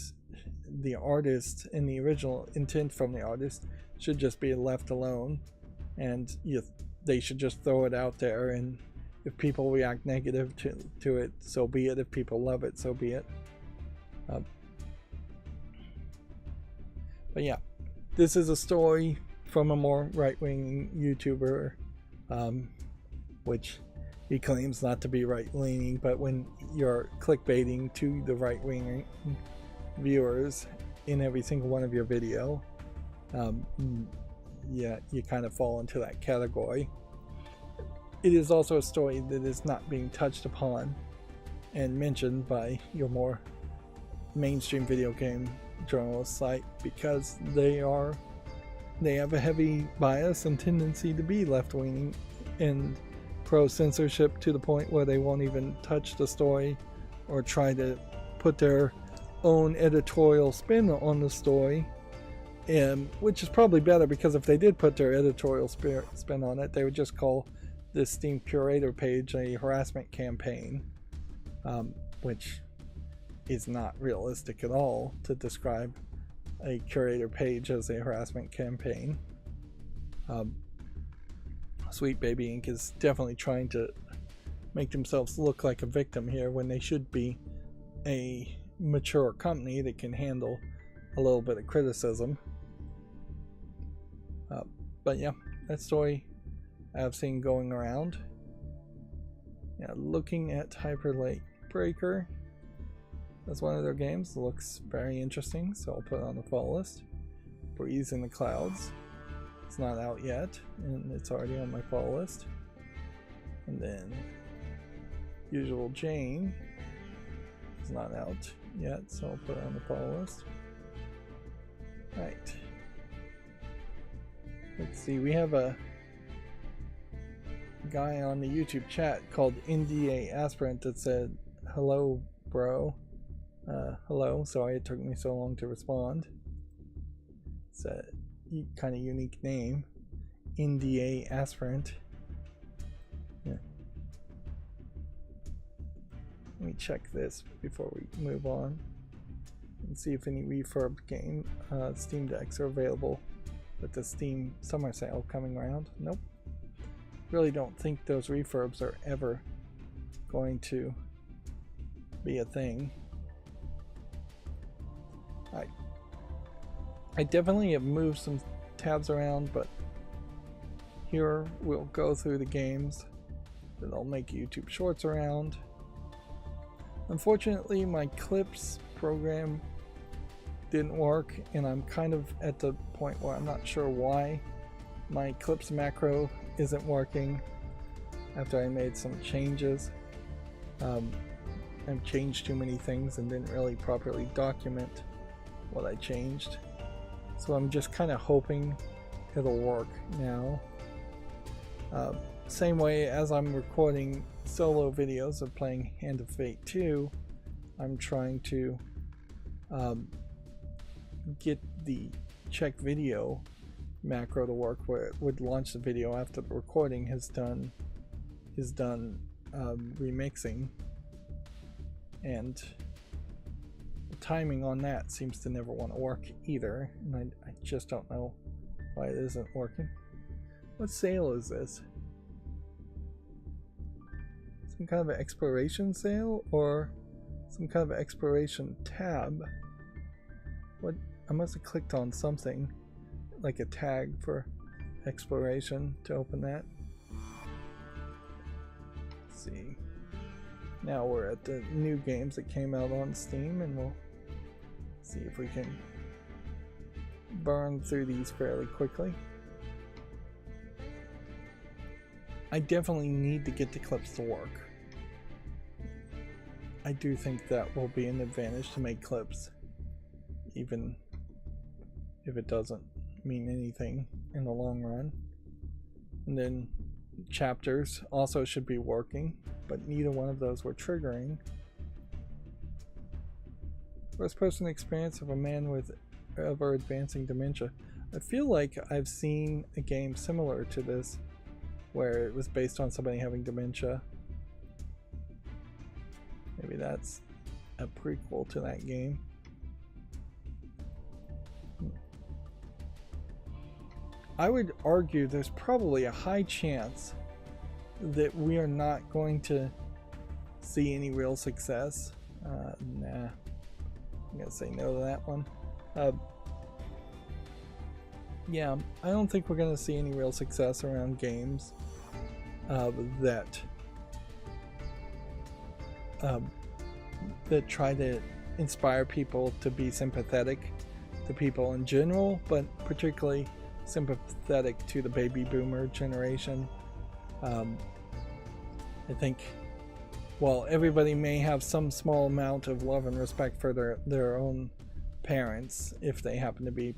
the artist and the original intent from the artist should just be left alone, and they should just throw it out there, and if people react negative to it, so be it. If people love it, so be it. But yeah, this is a story from a more right-wing YouTuber, which he claims not to be right-leaning, but when you're clickbaiting to the right-wing viewers in every single one of your video, yeah, you kind of fall into that category. It is also a story that is not being touched upon and mentioned by your more mainstream video game journalist site, because they have a heavy bias and tendency to be left-wing and pro-censorship, to the point where they won't even touch the story or try to put their own editorial spin on the story, which is probably better, because if they did put their editorial spin on it, they would just call this Steam curator page a harassment campaign, which is not realistic at all to describe a curator page as a harassment campaign. Sweet Baby Inc. is definitely trying to make themselves look like a victim here, when they should be a mature company that can handle a little bit of criticism. But yeah, that story I've seen going around. Yeah, looking at Hyper Light Breaker as one of their games. Looks very interesting, so I'll put it on the fall list. Breeze in the Clouds. It's not out yet, and it's already on my fall list. And then Usual Jane is not out yet, so I'll put it on the fall list. Right. Let's see, we have a guy on the YouTube chat called NDA Aspirant that said, "Hello, bro." Hello, sorry it took me so long to respond. It's a kind of unique name, NDA Aspirant. Yeah. Let me check this before we move on and see if any refurbed game Steam Decks are available with the Steam Summer Sale coming around. Nope. Really don't think those refurbs are ever going to be a thing. I definitely have moved some tabs around, but here we'll go through the games that I'll make YouTube shorts around. Unfortunately, my clips program didn't work, and I'm kind of at the point where I'm not sure why my clips macro isn't working after I made some changes. I've changed too many things and didn't really properly document what I changed. So I'm just kind of hoping it'll work now. Same way as I'm recording solo videos of playing Hand of Fate 2, I'm trying to get the check video macro to work, where it would launch the video after the recording is done remixing, and the timing on that seems to never want to work either, and I just don't know why it isn't working. What sale is this? Some kind of an exploration sale or some kind of an exploration tab? What? I must have clicked on something like a tag for exploration to open that. Let's see. Now we're at the new games that came out on Steam, and we'll see if we can burn through these fairly quickly. I definitely need to get the clips to work. I do think that will be an advantage to make clips, even if it doesn't mean anything in the long run. And then chapters also should be working, but neither one of those were triggering. First person experience of a man with ever advancing dementia. I feel like I've seen a game similar to this where it was based on somebody having dementia. Maybe that's a prequel to that game. I would argue there's probably a high chance that we are not going to see any real success. Nah, I'm gonna say no to that one. Yeah, I don't think we're gonna see any real success around games that try to inspire people to be sympathetic to people in general, but particularly sympathetic to the baby boomer generation. I think while everybody may have some small amount of love and respect for their own parents if they happen to be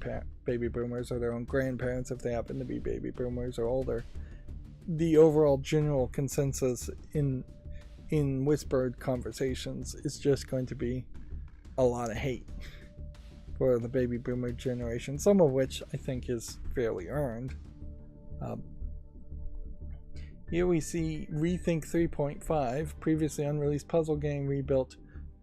baby boomers, or their own grandparents if they happen to be baby boomers or older, the overall general consensus in whispered conversations is just going to be a lot of hate for the baby boomer generation, some of which I think is fairly earned. Here we see Rethink 3.5, previously unreleased puzzle game rebuilt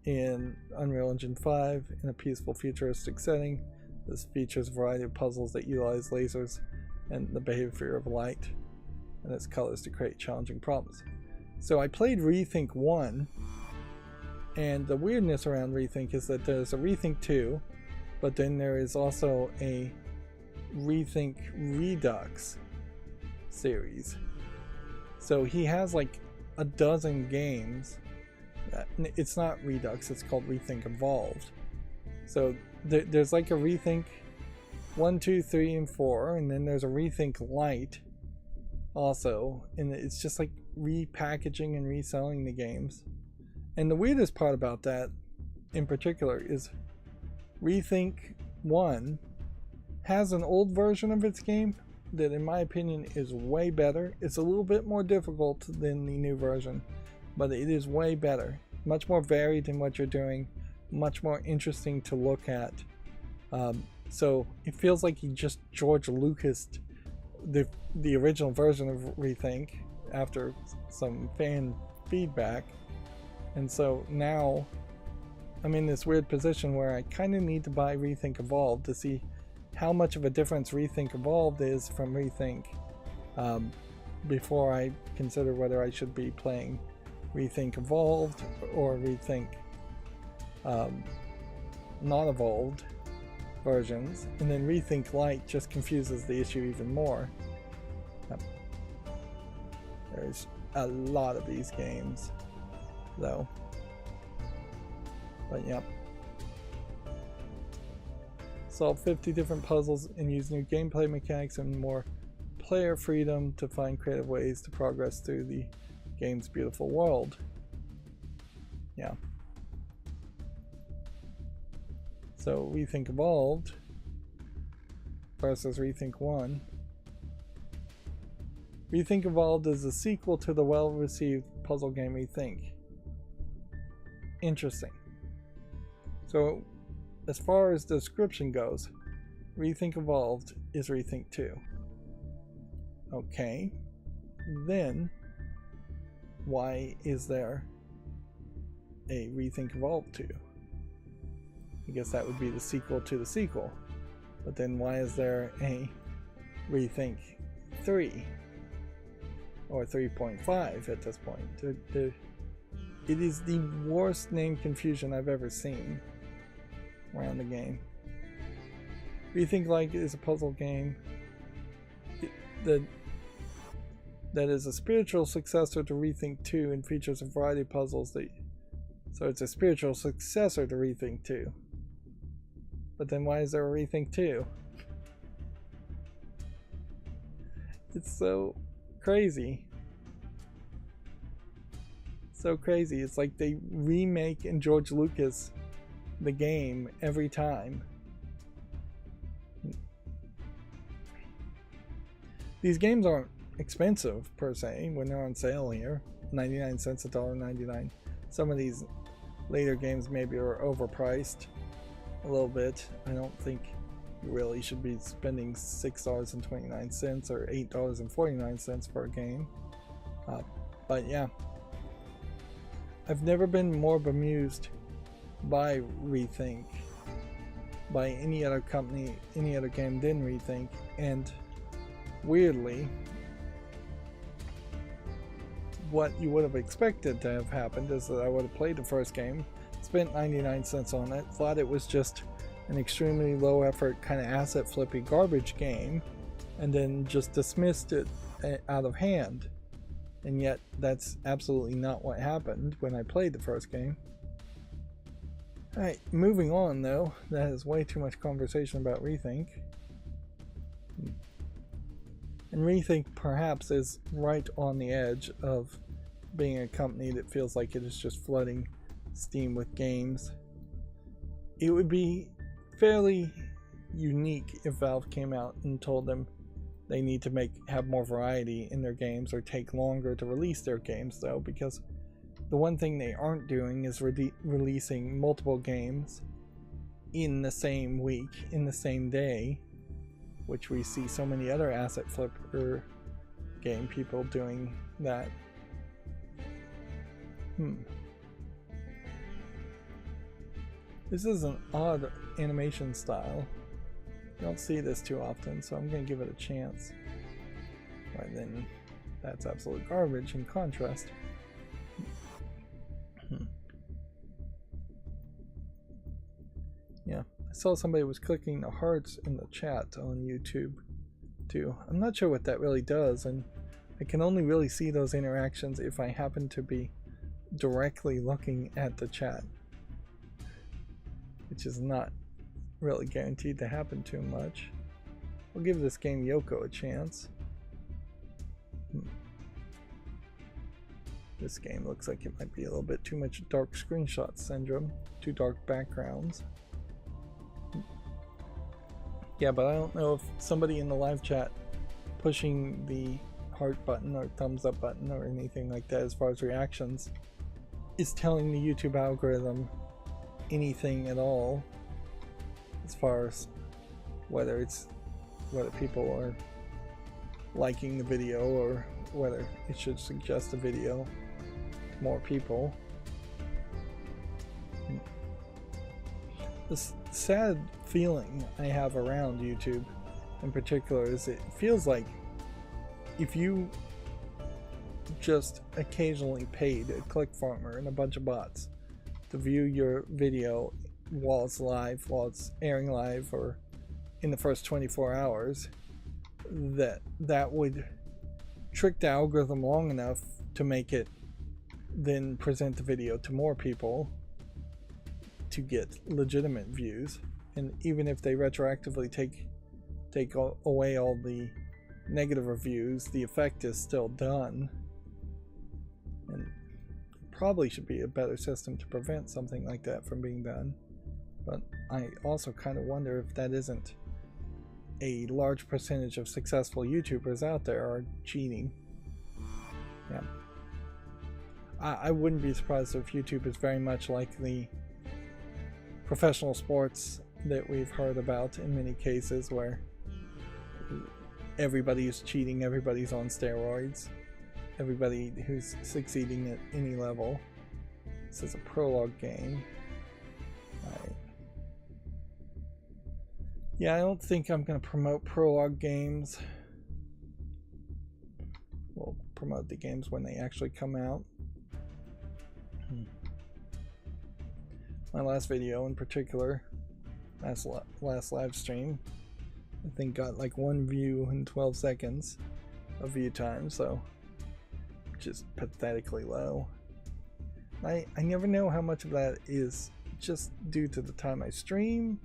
in Unreal Engine 5 in a peaceful futuristic setting. This features a variety of puzzles that utilize lasers and the behavior of light and its colors to create challenging problems. So I played Rethink 1, and the weirdness around Rethink is that there's a Rethink 2, but then there is also a Rethink Redux series. So he has like a dozen games. It's not Redux, it's called Rethink Evolved. So there's like a Rethink 1, 2, 3, and 4, and then there's a Rethink Lite also, and it's just like repackaging and reselling the games. And the weirdest part about that in particular is Rethink 1 has an old version of its game that in my opinion is way better. It's a little bit more difficult than the new version, but it is way better, much more varied in what you're doing, much more interesting to look at. So it feels like he just George Lucas'd the original version of Rethink after some fan feedback, and so now I'm in this weird position where I kind of need to buy Rethink Evolved to see how much of a difference Rethink Evolved is from Rethink before I consider whether I should be playing Rethink Evolved or Rethink not evolved versions. And then Rethink Lite just confuses the issue even more. There's a lot of these games though, but yep. Solve 50 different puzzles and use new gameplay mechanics and more player freedom to find creative ways to progress through the game's beautiful world. Yeah, So Rethink Evolved versus Rethink 1. Rethink Evolved is a sequel to the well-received puzzle game Rethink. Interesting. So, as far as the description goes, Rethink Evolved is Rethink 2. Okay. Then, why is there a Rethink Evolved 2? I guess that would be the sequel to the sequel. But then why is there a Rethink 3? Or 3.5 at this point? It is the worst name confusion I've ever seen around the game. Rethink Like is a puzzle game that is a spiritual successor to Rethink 2 and features a variety of puzzles so it's a spiritual successor to Rethink 2. But then why is there a Rethink 2? It's so crazy. So crazy. It's like they remake and George Lucas the game every time. These games aren't expensive per se when they're on sale here. 99 cents, $1.99. Some of these later games maybe are overpriced a little bit. I don't think you really should be spending $6.29 or $8.49 for a game. But yeah, I've never been more bemused by Rethink, by any other company, any other game than Rethink. And weirdly, what you would have expected to have happened is that I would have played the first game, spent 99 cents on it, thought it was just an extremely low effort kind of asset flippy garbage game, and then just dismissed it out of hand. And yet that's absolutely not what happened when I played the first game. Alright, moving on though. That is way too much conversation about Rethink. And Rethink perhaps is right on the edge of being a company that feels like it is just flooding Steam with games. It would be fairly unique if Valve came out and told them they need to have more variety in their games or take longer to release their games though, because the one thing they aren't doing is releasing multiple games in the same week, in the same day, which we see so many other asset flipper game people doing that. This is an odd animation style. You don't see this too often, so I'm going to give it a chance. Right then, that's absolute garbage in contrast. Yeah, I saw somebody was clicking the hearts in the chat on YouTube too. I'm not sure what that really does, and I can only really see those interactions if I happen to be directly looking at the chat, which is not really guaranteed to happen too much. We'll give this game Yoko a chance. This game looks like it might be a little bit too much dark screenshot syndrome, too dark backgrounds. Yeah, but I don't know if somebody in the live chat pushing the heart button or thumbs up button or anything like that as far as reactions is telling the YouTube algorithm anything at all as far as whether people are liking the video or whether it should suggest a video to more people. This sad feeling I have around YouTube in particular is it feels like if you just occasionally paid a click farmer and a bunch of bots to view your video while it's live, while it's airing live, or in the first 24 hours, that would trick the algorithm long enough to make it then present the video to more people to get legitimate views. And even if they retroactively take away all the negative reviews, the effect is still done. And probably should be a better system to prevent something like that from being done. But I also kind of wonder if that isn't a large percentage of successful YouTubers out there are cheating. Yeah. I wouldn't be surprised if YouTube is very much like the professional sports that we've heard about in many cases, where everybody's cheating, everybody's on steroids, everybody who's succeeding at any level. This is a prologue game. Right. Yeah, I don't think I'm going to promote prologue games. We'll promote the games when they actually come out. My last video in particular, last live stream, I think got like 1 view in 12 seconds of view time, so just pathetically low. I never know how much of that is just due to the time I stream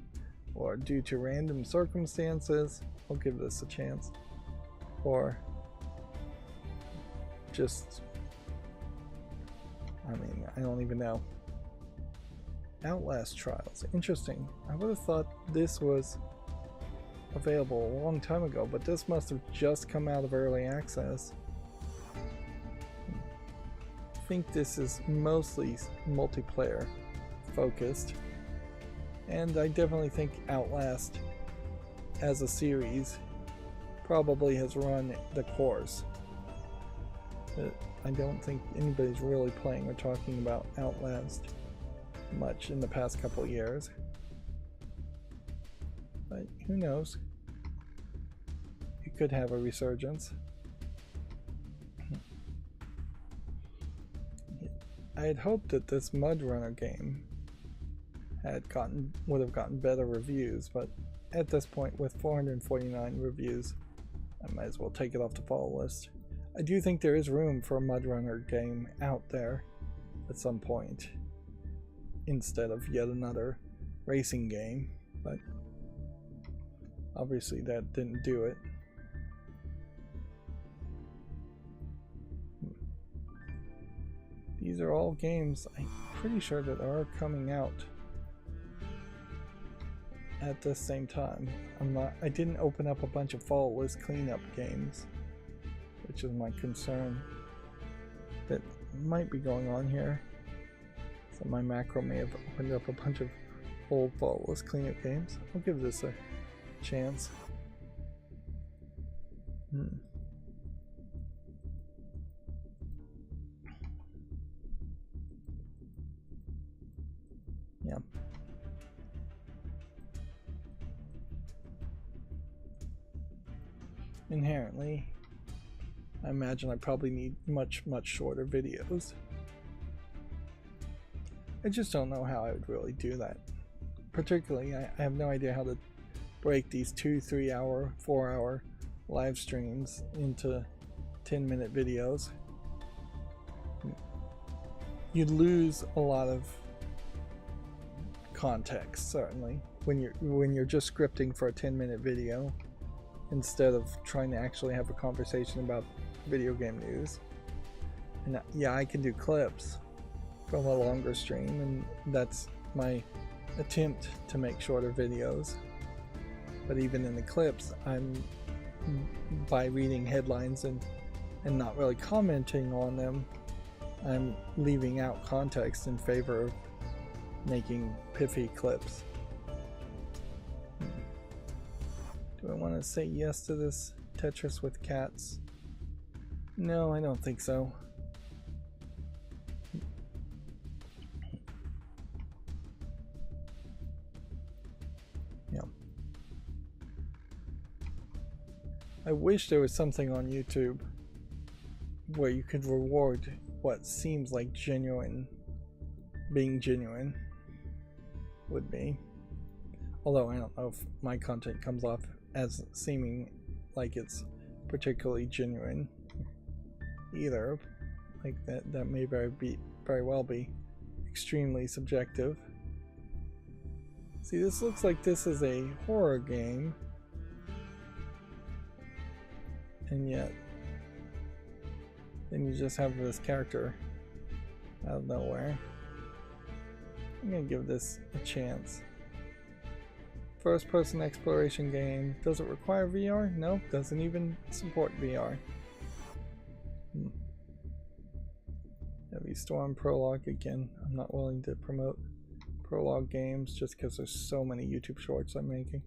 or due to random circumstances. I'll give this a chance. Or just, I mean, I don't even know. Outlast Trials. Interesting. I would have thought this was available a long time ago, but this must have just come out of early access. I think this is mostly multiplayer focused, and I definitely think Outlast as a series probably has run the course. I don't think anybody's really playing or talking about Outlast much in the past couple years, but who knows, it could have a resurgence. I had hoped that this Mud Runner game would have gotten better reviews, but at this point, with 449 reviews, I might as well take it off the follow list. I do think there is room for a Mud Runner game out there at some point, instead of yet another racing game, but obviously that didn't do it. These are all games I'm pretty sure that are coming out at the same time. I didn't open up a bunch of follow list cleanup games, which is my concern that might be going on here. So my macro may have opened up a bunch of old follow list cleanup games. I'll give this a chance. Yeah. Inherently, I imagine I probably need much shorter videos. I just don't know how I would really do that. Particularly, I have no idea how to break these 2, 3 hour, 4 hour live streams into 10-minute videos. You'd lose a lot of context, certainly, when you're just scripting for a 10-minute video instead of trying to actually have a conversation about video game news. And yeah, I can do clips from a longer stream, and that's my attempt to make shorter videos. But even in the clips, by reading headlines and not really commenting on them, I'm leaving out context in favor of making piffy clips. Do I want to say yes to this Tetris with cats? No, I don't think so. Yeah. I wish there was something on YouTube where you could reward what seems like being genuine would be. Although I don't know if my content comes off as seeming like it's particularly genuine either. Like that may very well be extremely subjective. See, this looks like this is a horror game, and yet then you just have this character out of nowhere. I'm gonna give this a chance. First person exploration game. Does it require VR? No, doesn't even support VR. Heavy Storm Prologue again. I'm not willing to promote Prologue games just because there's so many YouTube shorts I'm making.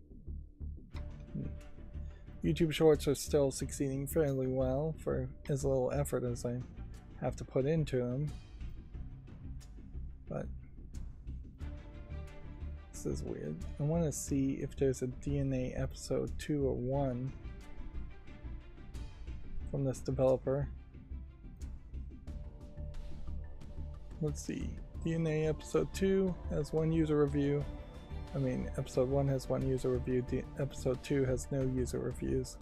YouTube shorts are still succeeding fairly well for as little effort as I have to put into them. But this is weird. I want to see if there's a DNA episode 2 or 1 from this developer. Let's see. DNA episode 2 has 1 user review. I mean, episode 1 has 1 user review. Episode 2 has no user reviews.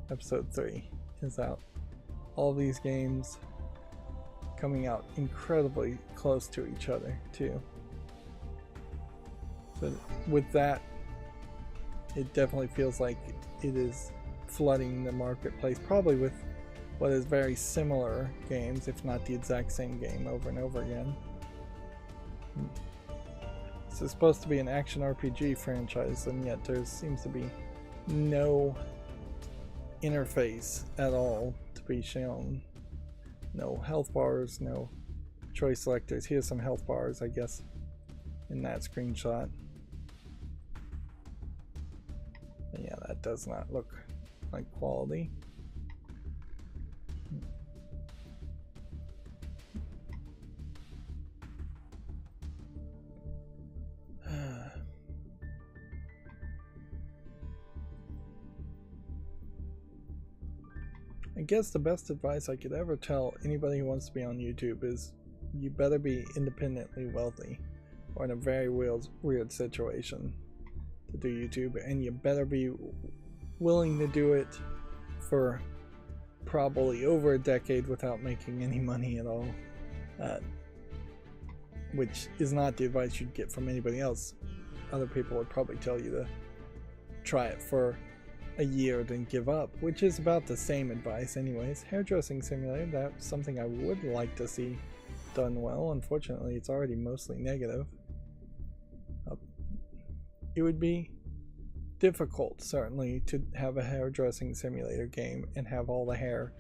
Episode 3 is out. All these games coming out incredibly close to each other, too. So with that, it definitely feels like it is flooding the marketplace, probably with what is very similar games, if not the exact same game over and over again. This is supposed to be an action RPG franchise, and yet there seems to be no interface at all to be shown. No health bars, no choice selectors. Here's some health bars, I guess, in that screenshot. But yeah, that does not look like quality. I guess the best advice I could ever tell anybody who wants to be on YouTube is you better be independently wealthy or in a very weird situation to do YouTube, and you better be willing to do it for probably over a decade without making any money at all, which is not the advice you'd get from anybody else. Other people would probably tell you to try it for a year then give up, which is about the same advice anyways. Hairdressing simulator, that's something I would like to see done well. Unfortunately, it's already mostly negative. It would be difficult, certainly, to have a hairdressing simulator game and have all the hair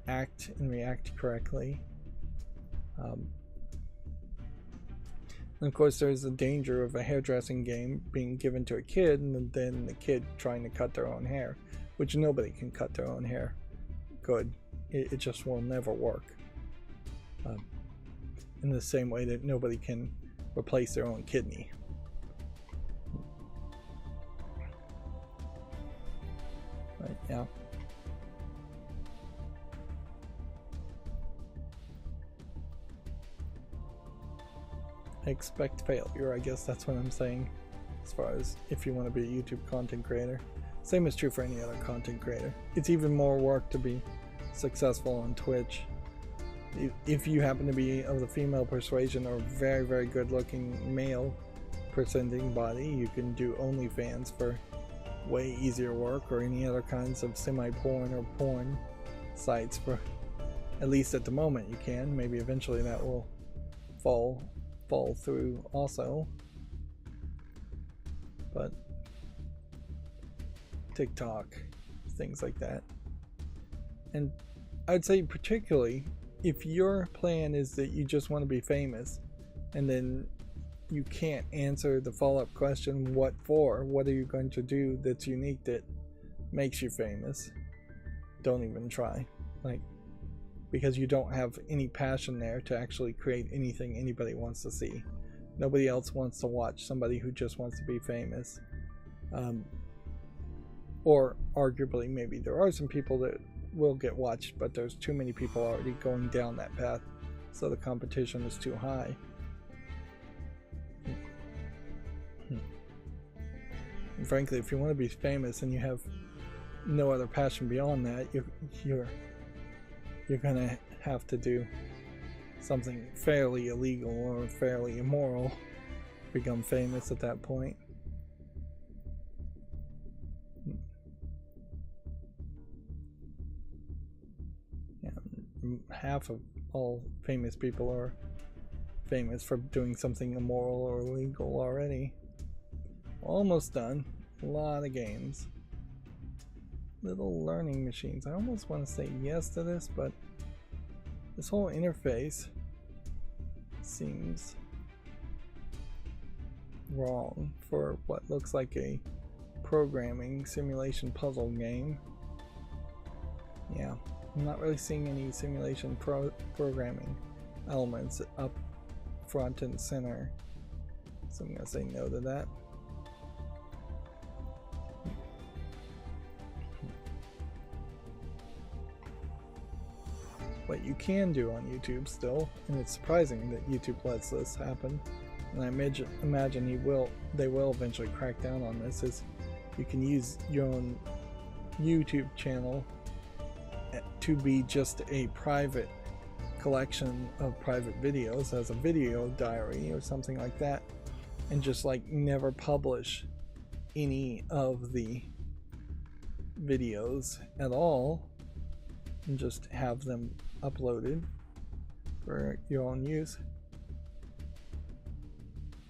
act and react correctly. And of course, there's the danger of a hairdressing game being given to a kid and then the kid trying to cut their own hair, which nobody can cut their own hair good. It just will never work. In the same way that nobody can replace their own kidney. Right, yeah. Expect failure, I guess that's what I'm saying, as far as if you want to be a YouTube content creator. Same is true for any other content creator. It's even more work to be successful on Twitch. If you happen to be of the female persuasion or very, very good looking male presenting body, you can do OnlyFans for way easier work, or any other kinds of semi-porn or porn sites for, at least at the moment you can. Maybe eventually that will fall through also, but TikTok, things like that. And I'd say particularly if your plan is that you just want to be famous and then you can't answer the follow-up question, what for? What are you going to do that's unique that makes you famous? Don't even try. Because you don't have any passion there to actually create anything anybody wants to see. Nobody else wants to watch somebody who just wants to be famous. Or arguably, maybe there are some people that will get watched, but there's too many people already going down that path, so the competition is too high. And frankly, if you want to be famous and you have no other passion beyond that, you're gonna have to do something fairly illegal or fairly immoral to become famous at that point. Yeah, half of all famous people are famous for doing something immoral or illegal already. Almost done. A lot of games. Little learning machines. I almost want to say yes to this, but this whole interface seems wrong for what looks like a programming simulation puzzle game. Yeah, I'm not really seeing any simulation programming elements up front and center, so I'm gonna say no to that. What you can do on YouTube still, and it's surprising that YouTube lets this happen, and I imagine they will eventually crack down on this, is you can use your own YouTube channel to be just a private collection of private videos as a video diary or something like that, and just like never publish any of the videos at all, and just have them uploaded for your own use.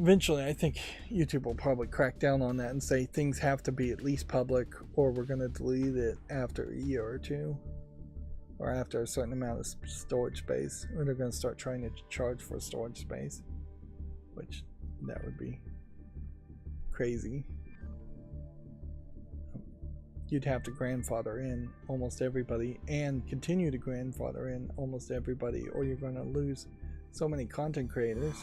Eventually, I think YouTube will probably crack down on that and say things have to be at least public, or we're going to delete it after a year or two, or after a certain amount of storage space, or they're going to start trying to charge for storage space, which that would be crazy. You'd have to grandfather in almost everybody and continue to grandfather in almost everybody, or you're going to lose so many content creators.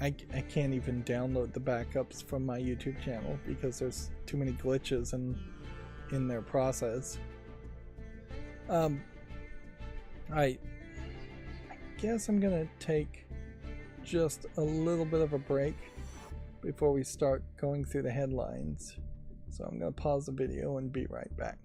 I can't even download the backups from my YouTube channel because there's too many glitches in their process. I guess I'm gonna take just a little bit of a break before we start going through the headlines. So I'm gonna pause the video and be right back.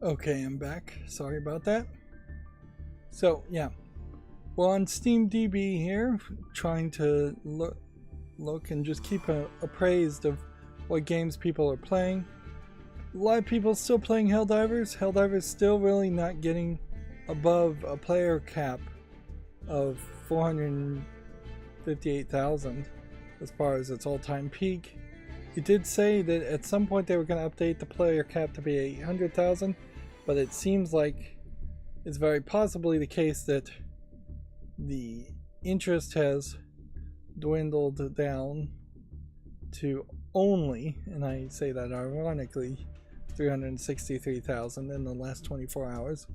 Okay, I'm back. Sorry about that. So, yeah. Well, on SteamDB here, trying to look and just keep appraised of what games people are playing. A lot of people still playing Helldivers. Helldivers still really not getting above a player cap of 458,000 as far as its all-time peak. It did say that at some point they were going to update the player cap to be 800,000, but it seems like it's very possibly the case that the interest has dwindled down to only, and I say that ironically, 363,000 in the last 24 hours.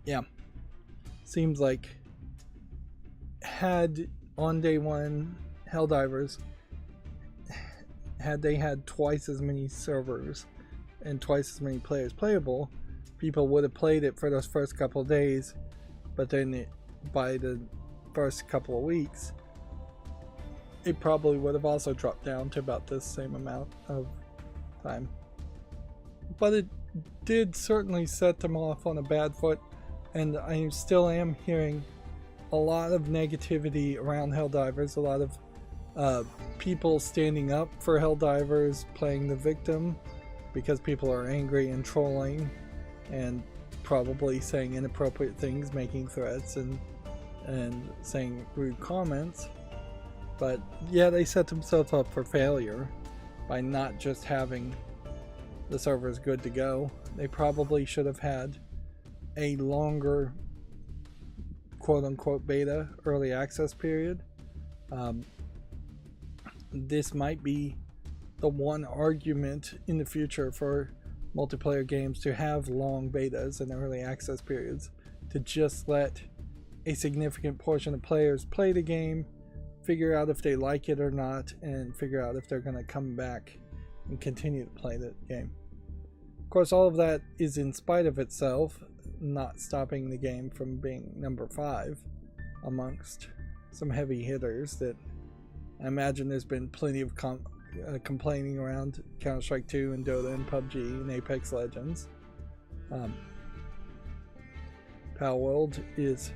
Yeah, seems like had on day one Helldivers, had they had twice as many servers and twice as many players playable, people would have played it for those first couple of days, but then by the first couple of weeks it probably would have also dropped down to about the same amount of time. But it did certainly set them off on a bad foot, and I still am hearing a lot of negativity around Helldivers, a lot of people standing up for Helldivers, playing the victim because people are angry and trolling and probably saying inappropriate things, making threats and saying rude comments. But yeah, they set themselves up for failure by not just having the servers good to go. They probably should have had a longer quote-unquote beta early access period. This might be the one argument in the future for multiplayer games to have long betas and early access periods, to just let a significant portion of players play the game, figure out if they like it or not, and figure out if they're going to come back and continue to play the game. Of course, all of that is in spite of itself, not stopping the game from being number 5 amongst some heavy hitters that I imagine there's been plenty of complaining around Counter-Strike 2 and Dota and PUBG and Apex Legends. Palworld is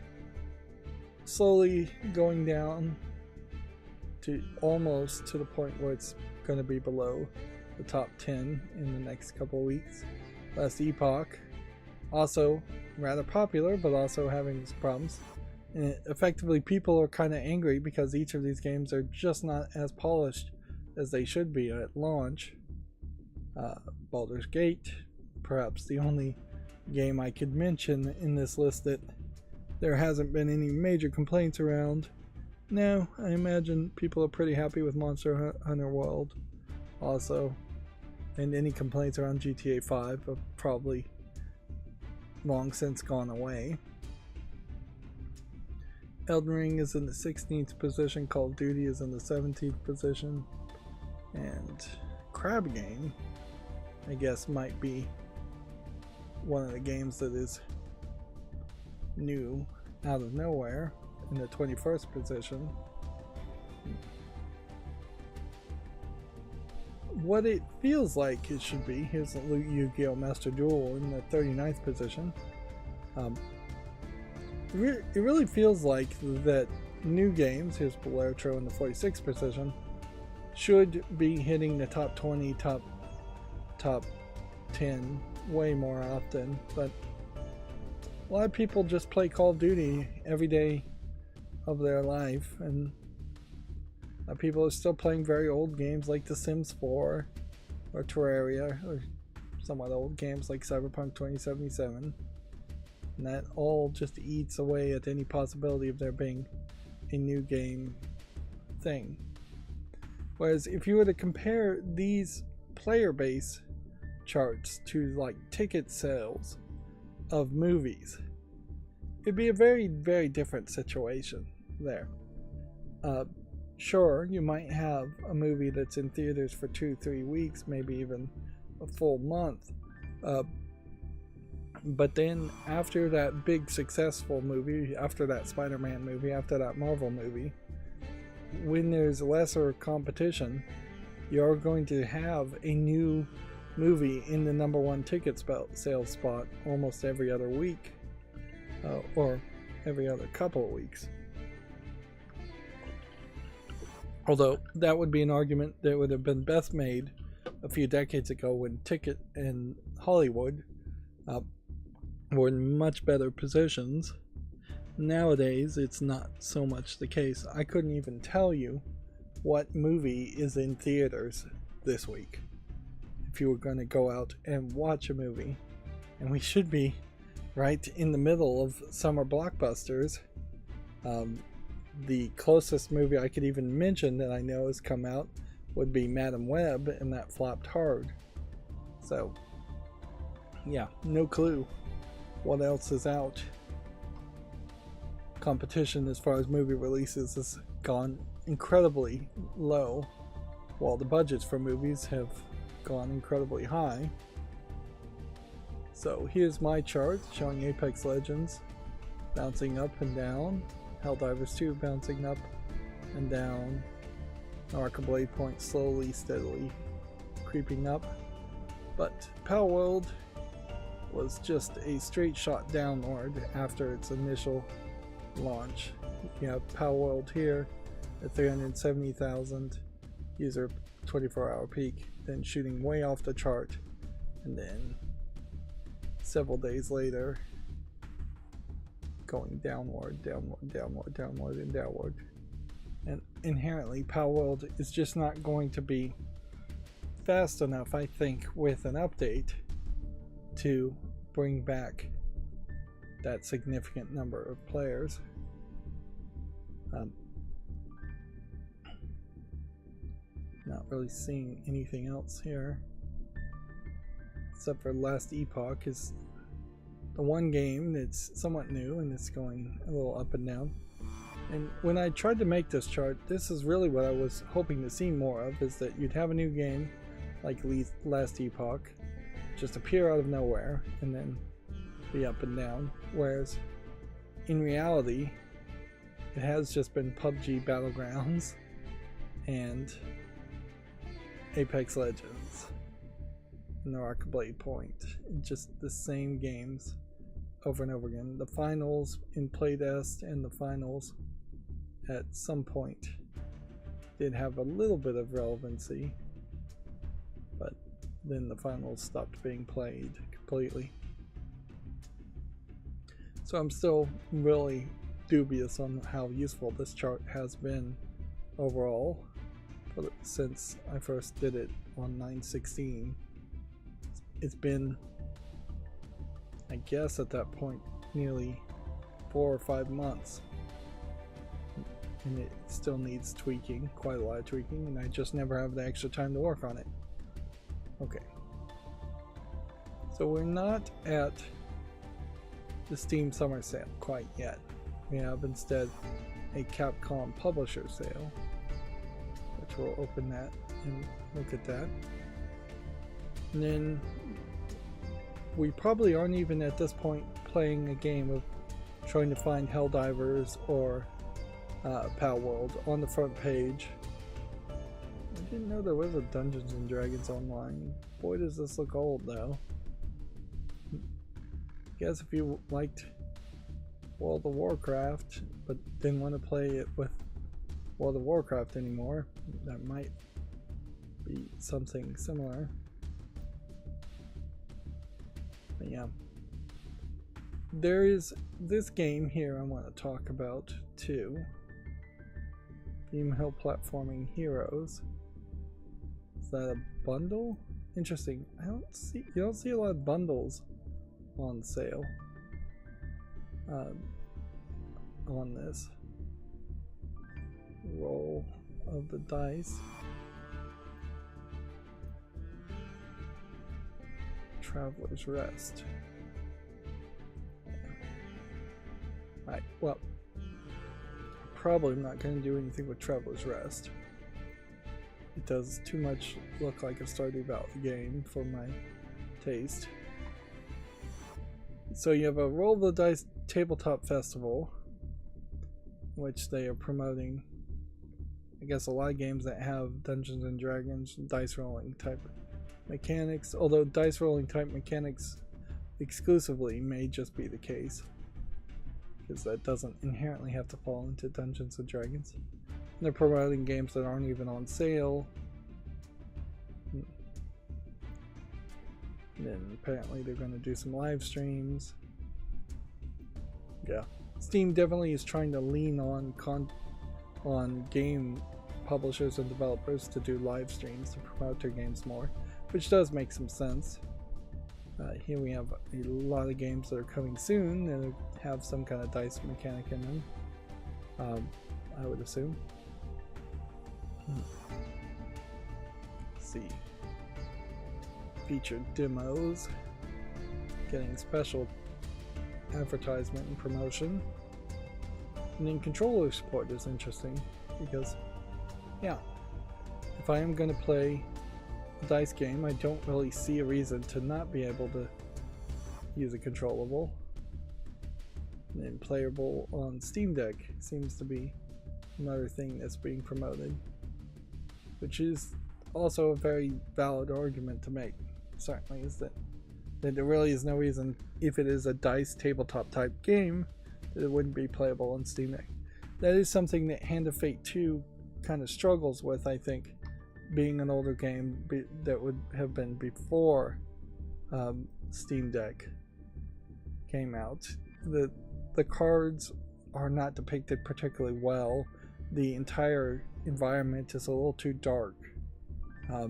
slowly going down to almost to the point where it's going to be below the top 10 in the next couple of weeks. Last Epoch, also rather popular, but also having some problems. And effectively, people are kind of angry because each of these games are just not as polished as they should be at launch. Baldur's Gate, perhaps the only game I could mention in this list that there hasn't been any major complaints around. No, I imagine people are pretty happy with Monster Hunter World also, and any complaints around GTA 5 have probably long since gone away. Elden Ring is in the 16th position, Call of Duty is in the 17th position, and Crab Game, I guess, might be one of the games that is new out of nowhere in the 21st position. What it feels like it should be, here's the Yu-Gi-Oh! Master Duel in the 39th position. It really feels like that new games, here's Bolero in the 46th position, should be hitting the top 20, top 10 way more often, but a lot of people just play Call of Duty every day of their life, and people are still playing very old games like The Sims 4 or Terraria, or somewhat old games like Cyberpunk 2077, and that all just eats away at any possibility of there being a new game thing. Whereas if you were to compare these player base charts to like ticket sales of movies, it'd be a very, very different situation there. Sure, you might have a movie that's in theaters for 2-3 weeks, maybe even a full month, but then after that big successful movie, after that Spider-Man movie, after that Marvel movie, when there's lesser competition, you're going to have a new movie in the #1 ticket sales spot almost every other week, or every other couple of weeks. Although that would be an argument that would have been best made a few decades ago when Ticket and Hollywood were in much better positions. Nowadays, it's not so much the case. I couldn't even tell you what movie is in theaters this week if you were going to go out and watch a movie. And we should be right in the middle of summer blockbusters. The closest movie I could even mention that I know has come out would be Madam Web, and that flopped hard. So, yeah, no clue what else is out. Competition as far as movie releases has gone incredibly low, while the budgets for movies have gone incredibly high. So here's my chart showing Apex Legends bouncing up and down, Helldivers 2 bouncing up and down, Arcablade Point slowly, steadily creeping up, but Palworld was just a straight shot downward after its initial launch. You have Palworld here at 370,000 user 24-hour peak, then shooting way off the chart, and then several days later going downward, and downward. And inherently, Palworld is just not going to be fast enough, I think, with an update to bring back that significant number of players. Not really seeing anything else here, except for Last Epoch is the one game that's somewhat new and it's going a little up and down. And when I tried to make this chart, this is really what I was hoping to see more of, is that you'd have a new game like Last Epoch just appear out of nowhere and then be up and down, whereas in reality it has just been PUBG Battlegrounds and Apex Legends and Arcablade Point, just the same games over and over again. The finals in playtest and the finals at some point did have a little bit of relevancy, but then the finals stopped being played completely. So I'm still really dubious on how useful this chart has been overall since I first did it on 9/16. It's been, I guess at that point, nearly 4 or 5 months, and it still needs tweaking, quite a lot of tweaking, and I just never have the extra time to work on it. Okay, so we're not at the Steam Summer Sale quite yet. We have instead a Capcom Publisher Sale, which we'll open that and look at that. And then we probably aren't even at this point playing a game of trying to find Helldivers or Palworld on the front page. I didn't know there was a Dungeons and Dragons Online. Boy, does this look old though. I guess if you liked World of Warcraft but didn't want to play it with World of Warcraft anymore, that might be something similar. But yeah, there is this game here I want to talk about too. Beam Hill Platforming Heroes. Is that a bundle? Interesting. You don't see a lot of bundles on sale on this. Roll of the dice. Traveler's Rest. Alright, well, probably not going to do anything with Traveler's Rest. It does too much look like a Stardew Valley game for my taste. So you have a Roll of the Dice Tabletop Festival, which they are promoting, I guess, a lot of games that have Dungeons and Dragons dice rolling type mechanics, although dice rolling type mechanics exclusively may just be the case, because that doesn't inherently have to fall into Dungeons and Dragons. And they're promoting games that aren't even on sale. And then apparently they're going to do some live streams. Yeah, Steam definitely is trying to lean on game publishers and developers to do live streams to promote their games more, which does make some sense. Here we have a lot of games that are coming soon that have some kind of dice mechanic in them, I would assume. Let's see. Featured demos, getting special advertisement and promotion. And then controller support is interesting because, yeah, if I am going to play a dice game, I don't really see a reason to not be able to use a controllable. And then playable on Steam Deck seems to be another thing that's being promoted, which is also a very valid argument to make. Certainly is that there really is no reason, if it is a dice tabletop type game, that it wouldn't be playable on Steam Deck. That is something that Hand of Fate 2 kind of struggles with, I think, being an older game that would have been before Steam Deck came out. The cards are not depicted particularly well. The entire environment is a little too dark. Yeah,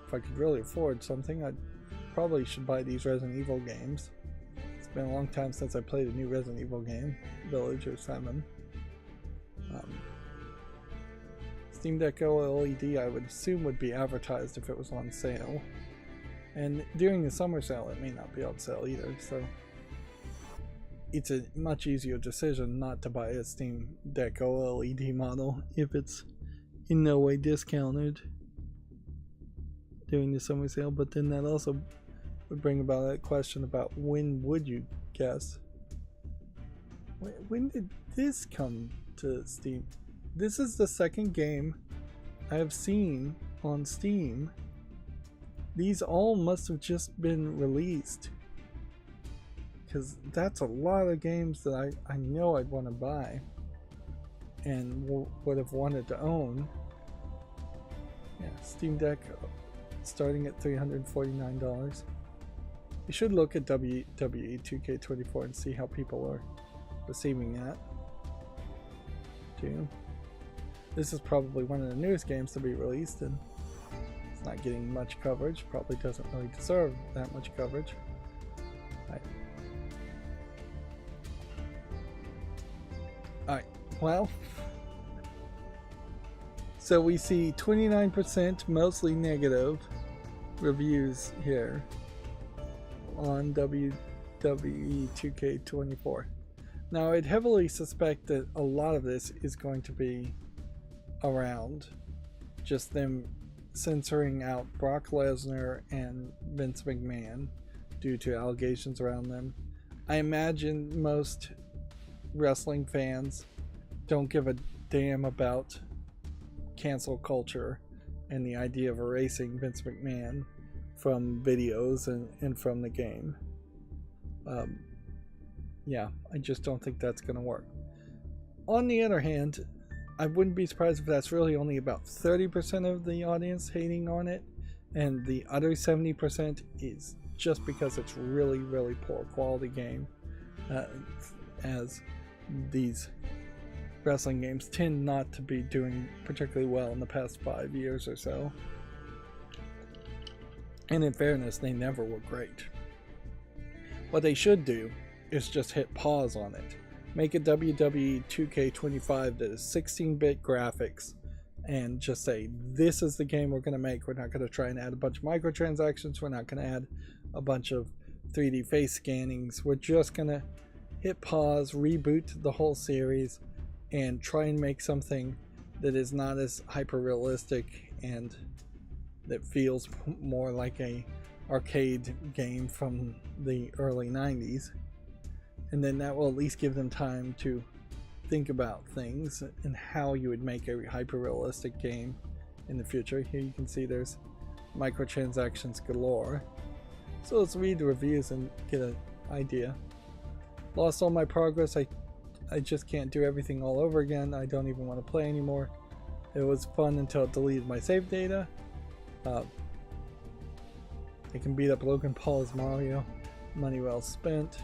if I could really afford something, I probably should buy these Resident Evil games. It's been a long time since I played a new Resident Evil game, Village or 7. Steam Deck OLED, I would assume, would be advertised if it was on sale. And during the summer sale, it may not be on sale either, so it's a much easier decision not to buy a Steam Deck OLED model if it's in no way discounted during the summer sale. But then that also would bring about a question about when would you guess? When did this come to Steam? This is the second game I have seen on Steam. These all must have just been released, because that's a lot of games that I know I'd want to buy and would have wanted to own. Yeah, Steam Deck starting at $349. You should look at WWE 2K24 and see how people are receiving that too. This is probably one of the newest games to be released, and it's not getting much coverage. Probably doesn't really deserve that much coverage. Alright, well, so we see 29% mostly negative reviews here on WWE 2K24. Now, I'd heavily suspect that a lot of this is going to be around just them censoring out Brock Lesnar and Vince McMahon due to allegations around them. I imagine most wrestling fans don't give a damn about cancel culture and the idea of erasing Vince McMahon from videos and from the game. Yeah, I just don't think that's going to work. On the other hand, I wouldn't be surprised if that's really only about 30% of the audience hating on it, and the other 70% is just because it's really, really poor quality game, as these wrestling games tend not to be doing particularly well in the past 5 years or so. And in fairness, they never were great. What they should do is just hit pause on it. Make a WWE 2K25 that is 16-bit graphics and just say, this is the game we're going to make. We're not going to try and add a bunch of microtransactions. We're not going to add a bunch of 3D face scannings. We're just going to hit pause, reboot the whole series, and try and make something that is not as hyper-realistic and that feels more like a arcade game from the early 90s. And then that will at least give them time to think about things and how you would make a hyper-realistic game in the future. Here you can see there's microtransactions galore. So let's read the reviews and get an idea. Lost all my progress. I just can't do everything all over again. I don't even want to play anymore. It was fun until it deleted my save data. I can beat up Logan Paul as Mario. Money well spent.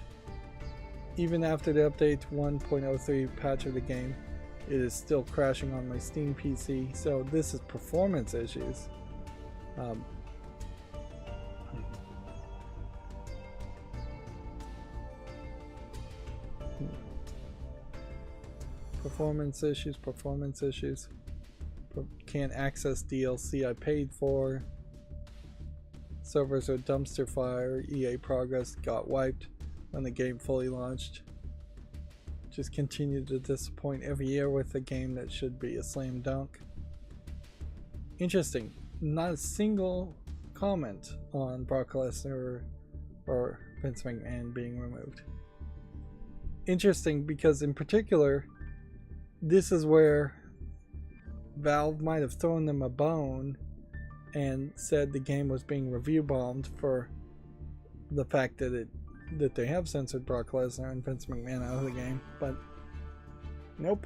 Even after the update 1.03 patch of the game, it is still crashing on my Steam PC. So this is performance issues. Performance issues. Can't access DLC I paid for. Servers are dumpster fire. EA progress got wiped when the game fully launched. Just continue to disappoint every year with a game that should be a slam dunk. Interesting. Not a single comment on Brock Lesnar or Vince McMahon being removed. Interesting because in particular, this is where Valve might have thrown them a bone and said the game was being review bombed for the fact that they have censored Brock Lesnar and Vince McMahon out of the game, but nope.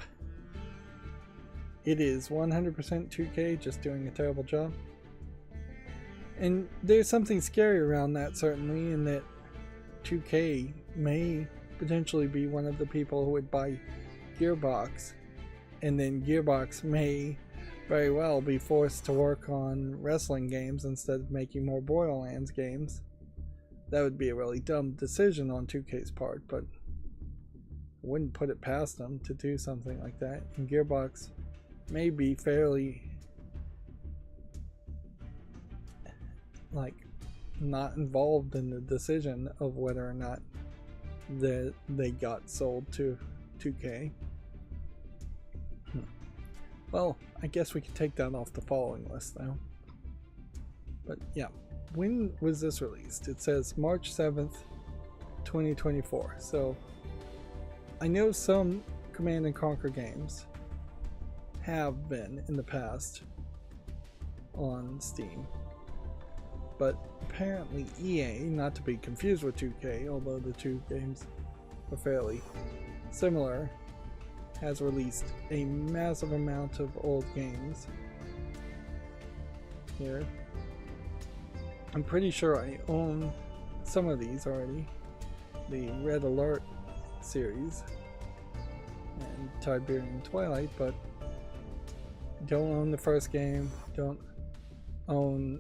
It is 100% 2K just doing a terrible job. And there's something scary around that, certainly, in that 2K may potentially be one of the people who would buy Gearbox, and then Gearbox may very well be forced to work on wrestling games instead of making more Borderlands games. That would be a really dumb decision on 2K's part, but I wouldn't put it past them to do something like that. And Gearbox may be fairly not involved in the decision of whether or not they got sold to 2K. Well, I guess we can take that off the following list now. But yeah, when was this released? It says March 7th, 2024. So I know some Command and Conquer games have been in the past on Steam, but apparently EA, not to be confused with 2K, although the two games are fairly similar, has released a massive amount of old games here. I'm pretty sure I own some of these already. The Red Alert series and Tiberian Twilight, but don't own the first game, don't own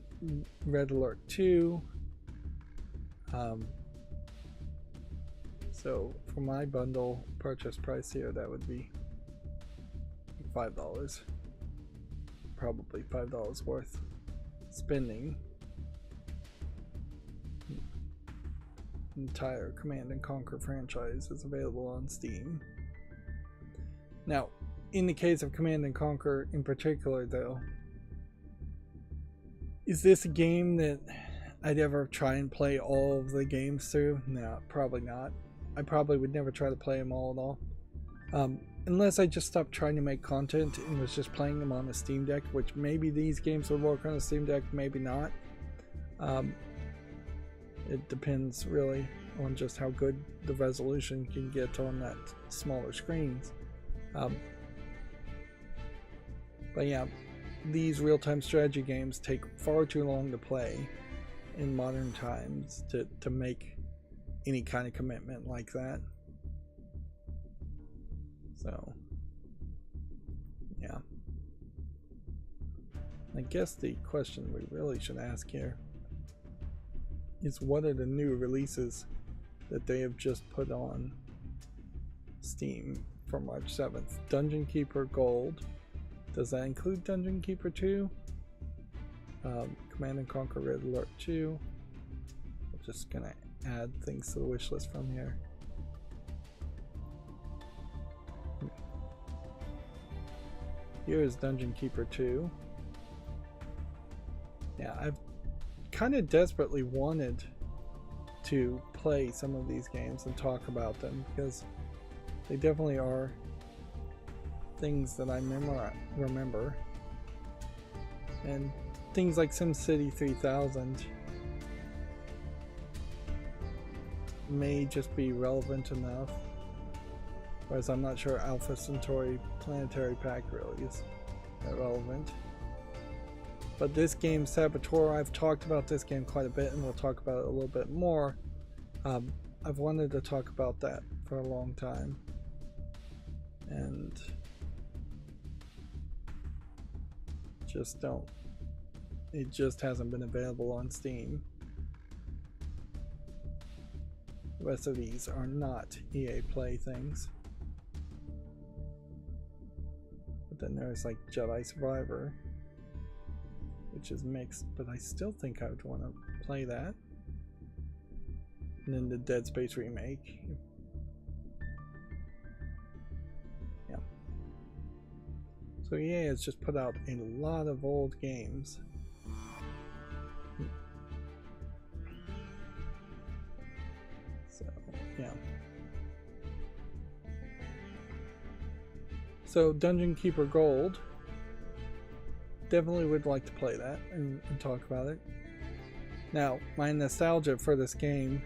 Red Alert 2. So for my bundle purchase price here, that would be $5. Probably $5 worth spending. Entire Command and Conquer franchise is available on Steam. Now, in the case of Command and Conquer in particular though, is this a game that I'd ever try and play all of the games through? No, probably not. I probably would never try to play them all at all. Unless I just stopped trying to make content and was just playing them on a Steam Deck, which maybe these games would work on a Steam Deck, maybe not. It depends really on just how good the resolution can get on that smaller screens. But yeah, these real-time strategy games take far too long to play in modern times to make any kind of commitment like that. So yeah, I guess the question we really should ask here is, what are the new releases that they have just put on Steam for March 7th? Dungeon Keeper Gold. Does that include Dungeon Keeper 2? Command and Conquer Red Alert 2. I'm just gonna add things to the wish list from here. Here is Dungeon Keeper 2. Yeah, I've kind of desperately wanted to play some of these games and talk about them because they definitely are things that I remember. And things like SimCity 3000 may just be relevant enough. Whereas I'm not sure Alpha Centauri Planetary Pack really is that relevant. But this game, Saboteur, I've talked about this game quite a bit, and we'll talk about it a little bit more. I've wanted to talk about that for a long time. And just don't. It just hasn't been available on Steam. The rest of these are not EA Play things. But then there's like Jedi Survivor, which is mixed, but I still think I would want to play that. And then the Dead Space remake. Yeah. So EA has just put out a lot of old games. So, yeah. So Dungeon Keeper Gold. Definitely would like to play that and talk about it. Now, my nostalgia for this game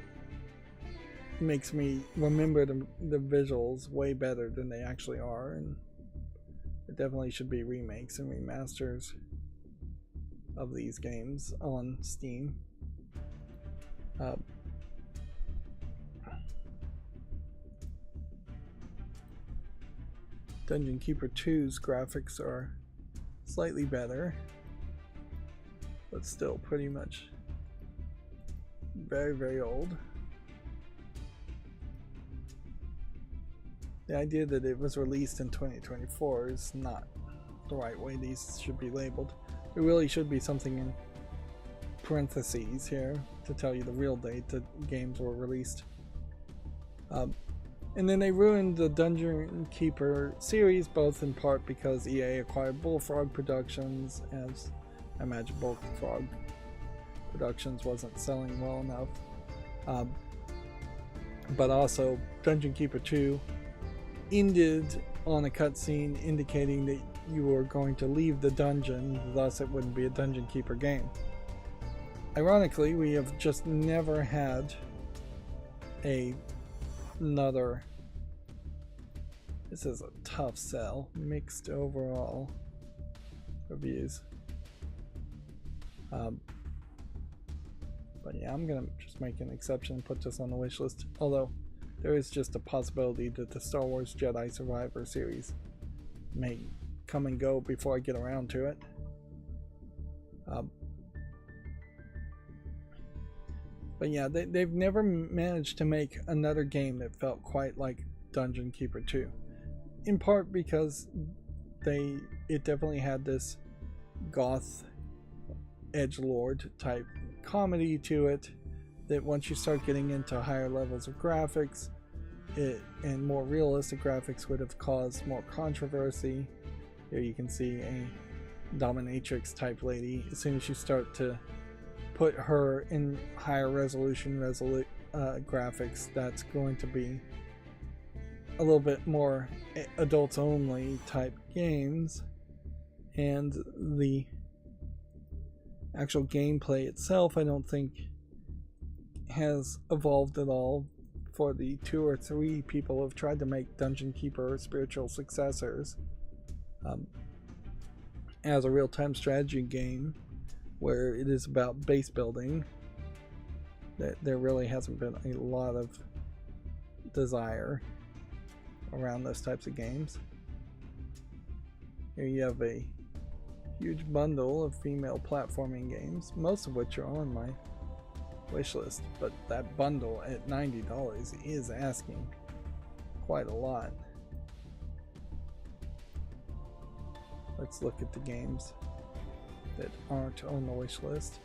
makes me remember the visuals way better than they actually are, and there definitely should be remakes and remasters of these games on Steam. Dungeon Keeper 2's graphics are slightly better, but still pretty much very, very old. The idea that it was released in 2024 is not the right way these should be labeled. It really should be something in parentheses here to tell you the real date that games were released. And then they ruined the Dungeon Keeper series, both in part because EA acquired Bullfrog Productions, as I imagine Bullfrog Productions wasn't selling well enough. But also, Dungeon Keeper 2 ended on a cutscene indicating that you were going to leave the dungeon, thus it wouldn't be a Dungeon Keeper game. Ironically, we have just never had another, this is a tough sell, mixed overall reviews. But yeah, I'm gonna just make an exception and put this on the wish list. Although there is just a possibility that the Star Wars Jedi Survivor series may come and go before I get around to it. But yeah, they've never managed to make another game that felt quite like Dungeon Keeper 2. In part because it definitely had this goth edgelord type comedy to it, that once you start getting into higher levels of graphics and more realistic graphics would have caused more controversy. Here you can see a dominatrix type lady. As soon as you start to put her in higher resolution graphics, that's going to be a little bit more adults only type games, and the actual gameplay itself I don't think has evolved at all for the 2 or 3 people who have tried to make Dungeon Keeper spiritual successors as a real-time strategy game where it is about base building. That there really hasn't been a lot of desire around those types of games. Here you have a huge bundle of female platforming games, most of which are on my wishlist, but that bundle at $90 is asking quite a lot. Let's look at the games that aren't on the wish list.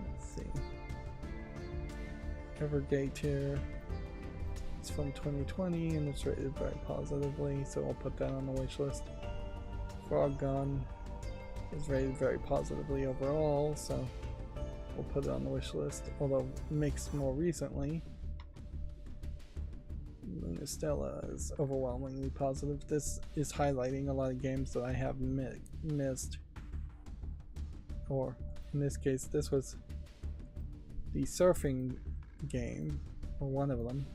Let's see. Evergate here. It's from 2020 and it's rated very positively, so I'll put that on the wish list. Frog Gun is rated very positively overall, so we'll put it on the wish list. Although mixed more recently, Luna Stella is overwhelmingly positive. This is highlighting a lot of games that I have missed. Or, in this case, this was the surfing game, or one of them,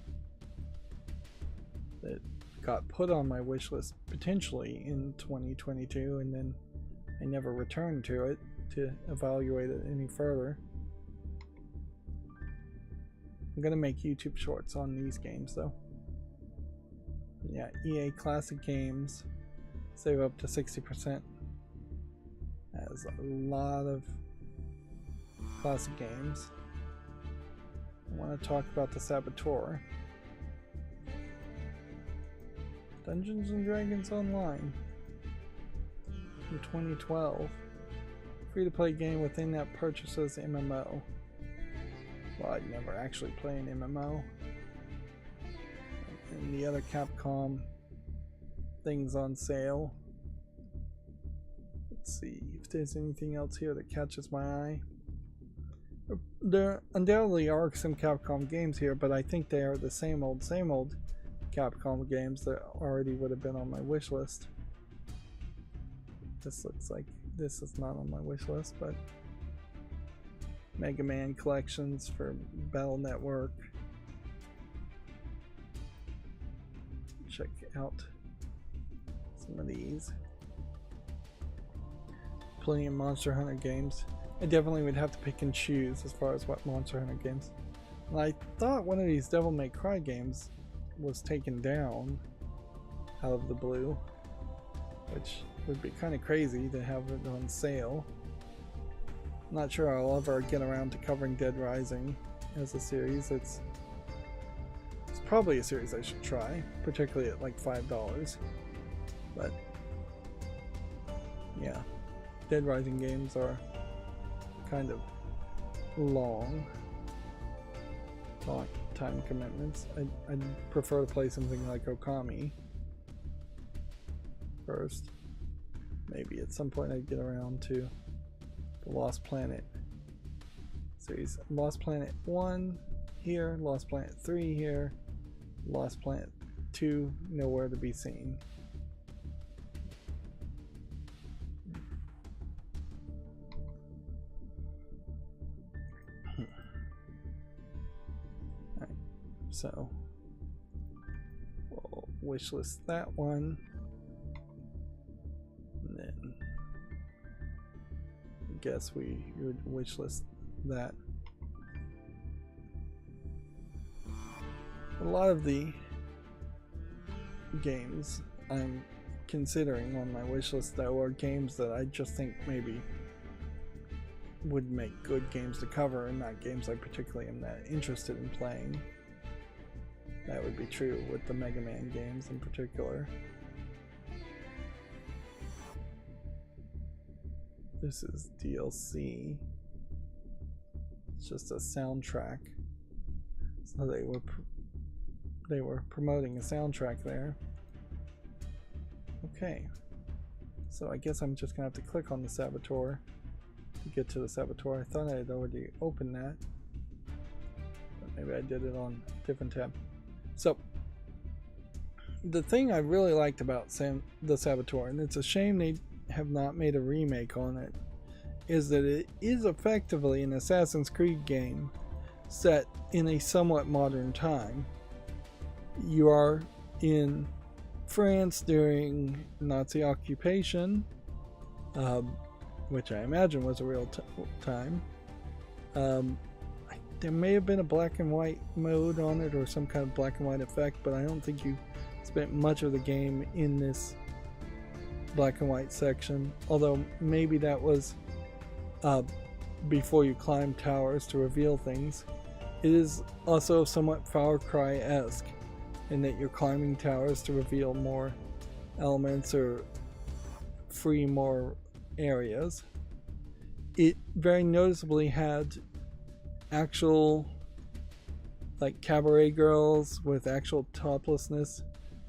that got put on my wish list potentially in 2022, and then I never returned to it to evaluate it any further. I'm gonna make YouTube shorts on these games though. Yeah, EA classic games save up to 60%. Has a lot of classic games. I want to talk about the Saboteur. Dungeons and Dragons Online from 2012. Free-to-play game with in-app purchases MMO. Well, I'd never actually play an MMO. And the other Capcom things on sale. Let's see if there's anything else here that catches my eye. There undoubtedly are some Capcom games here, but I think they are the same old Capcom games that already would have been on my wish list. This looks like this is not on my wish list, but Mega Man collections for Battle Network. Check out some of these. Plenty of Monster Hunter games. I definitely would have to pick and choose as far as what Monster Hunter games. And I thought one of these Devil May Cry games was taken down out of the blue, which would be kind of crazy to have it on sale. I'm not sure I'll ever get around to covering Dead Rising as a series. It's probably a series I should try, particularly at like $5. But yeah, Dead Rising games are kind of long time commitments. I'd prefer to play something like Okami first. Maybe at some point I'd get around to the Lost Planet series. Lost Planet 1 here, Lost Planet 3 here, Lost Planet 2 nowhere to be seen. So we'll wishlist that one, and then I guess we would wishlist that. A lot of the games I'm considering on my wishlist though are games that I just think maybe would make good games to cover, and not games I particularly am that interested in playing. That would be true with the Mega Man games in particular. This is DLC. It's just a soundtrack. So they were promoting a soundtrack there. Okay. So I guess I'm just gonna have to click on the Saboteur to get to the Saboteur. I thought I had already opened that, but maybe I did it on a different tab. So, the thing I really liked about the Saboteur, and it's a shame they have not made a remake on it, is that it is effectively an Assassin's Creed game set in a somewhat modern time. You are in France during Nazi occupation, which I imagine was a real time. There may have been a black and white mode on it or some kind of black and white effect, but I don't think you spent much of the game in this black and white section, although maybe that was before you climb towers to reveal things. It is also somewhat Far Cry-esque in that you're climbing towers to reveal more elements or free more areas. It very noticeably had actual like cabaret girls with actual toplessness,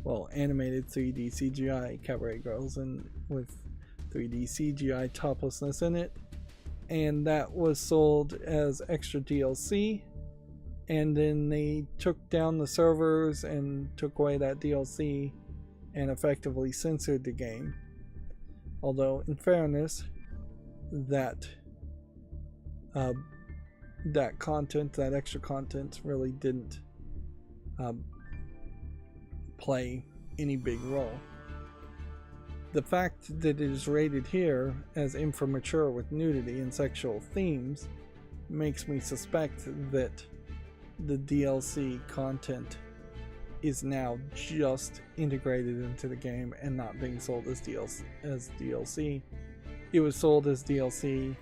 well, animated 3D CGI cabaret girls and with 3D CGI toplessness in it, and that was sold as extra DLC and then they took down the servers and took away that DLC and effectively censored the game. Although, in fairness, that content, that extra content, really didn't play any big role. The fact that it is rated here as immature with nudity and sexual themes makes me suspect that the DLC content is now just integrated into the game and not being sold as DLC. It was sold as DLC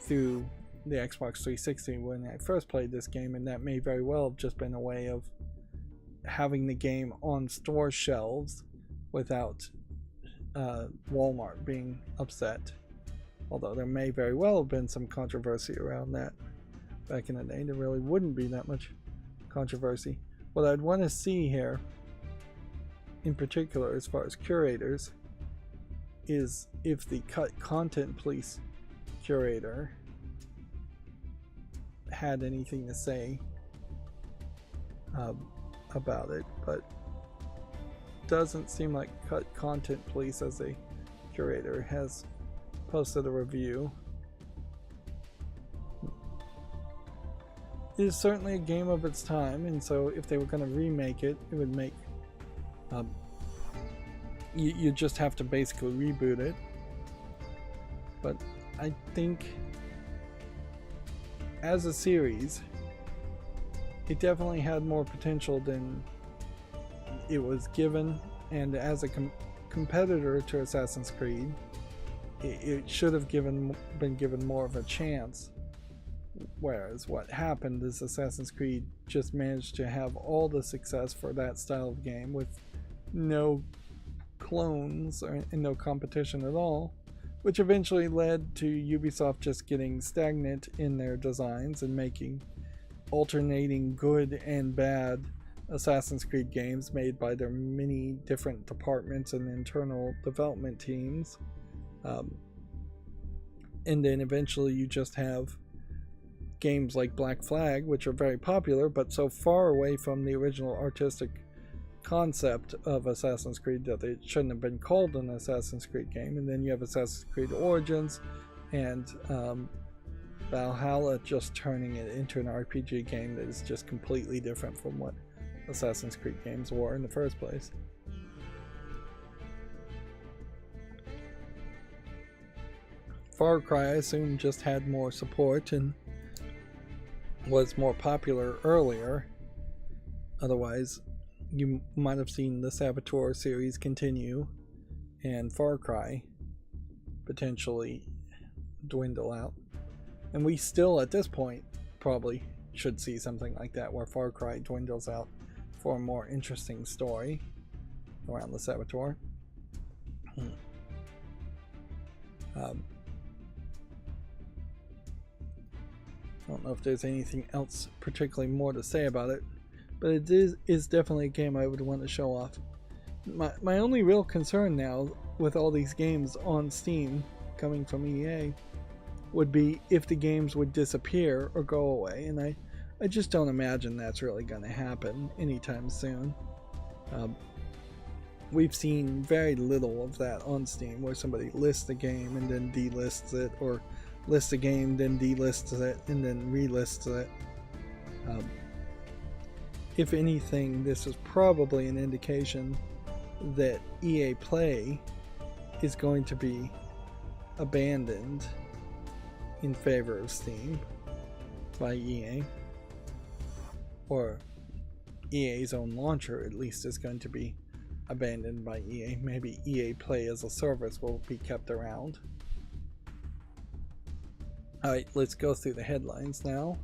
through the Xbox 360 when I first played this game, and that may very well have just been a way of having the game on store shelves without Walmart being upset. Although there may very well have been some controversy around that back in the day. There really wouldn't be that much controversy. What I'd want to see here, in particular as far as curators, is if the Cut Content Police curator had anything to say about it, but doesn't seem like Cut Content Police as a curator has posted a review. It is certainly a game of its time, and so if they were going to remake it, it would make you just have to basically reboot it. But I think as a series, it definitely had more potential than it was given, and as a competitor to Assassin's Creed, it should have been given more of a chance. Whereas what happened is Assassin's Creed just managed to have all the success for that style of game with no clones and no competition at all, which eventually led to Ubisoft just getting stagnant in their designs and making alternating good and bad Assassin's Creed games made by their many different departments and internal development teams. And then eventually you just have games like Black Flag, which are very popular but so far away from the original artistic concept of Assassin's Creed that it shouldn't have been called an Assassin's Creed game. And then you have Assassin's Creed Origins and Valhalla just turning it into an RPG game that is just completely different from what Assassin's Creed games were in the first place. Far Cry, I assume, just had more support and was more popular earlier. Otherwise, you might have seen the Saboteur series continue and Far Cry potentially dwindle out. And we still, at this point, probably should see something like that, where Far Cry dwindles out for a more interesting story around the Saboteur. I don't know if there's anything else particularly more to say about it, but it is definitely a game I would want to show off. My only real concern now with all these games on Steam coming from EA would be if the games would disappear or go away, and I just don't imagine that's really going to happen anytime soon. We've seen very little of that on Steam, where somebody lists a game and then delists it, or lists a game, then delists it, and then relists it. If anything, this is probably an indication that EA Play is going to be abandoned in favor of Steam by EA, or EA's own launcher at least is going to be abandoned by EA. Maybe EA Play as a service will be kept around. Alright, let's go through the headlines now.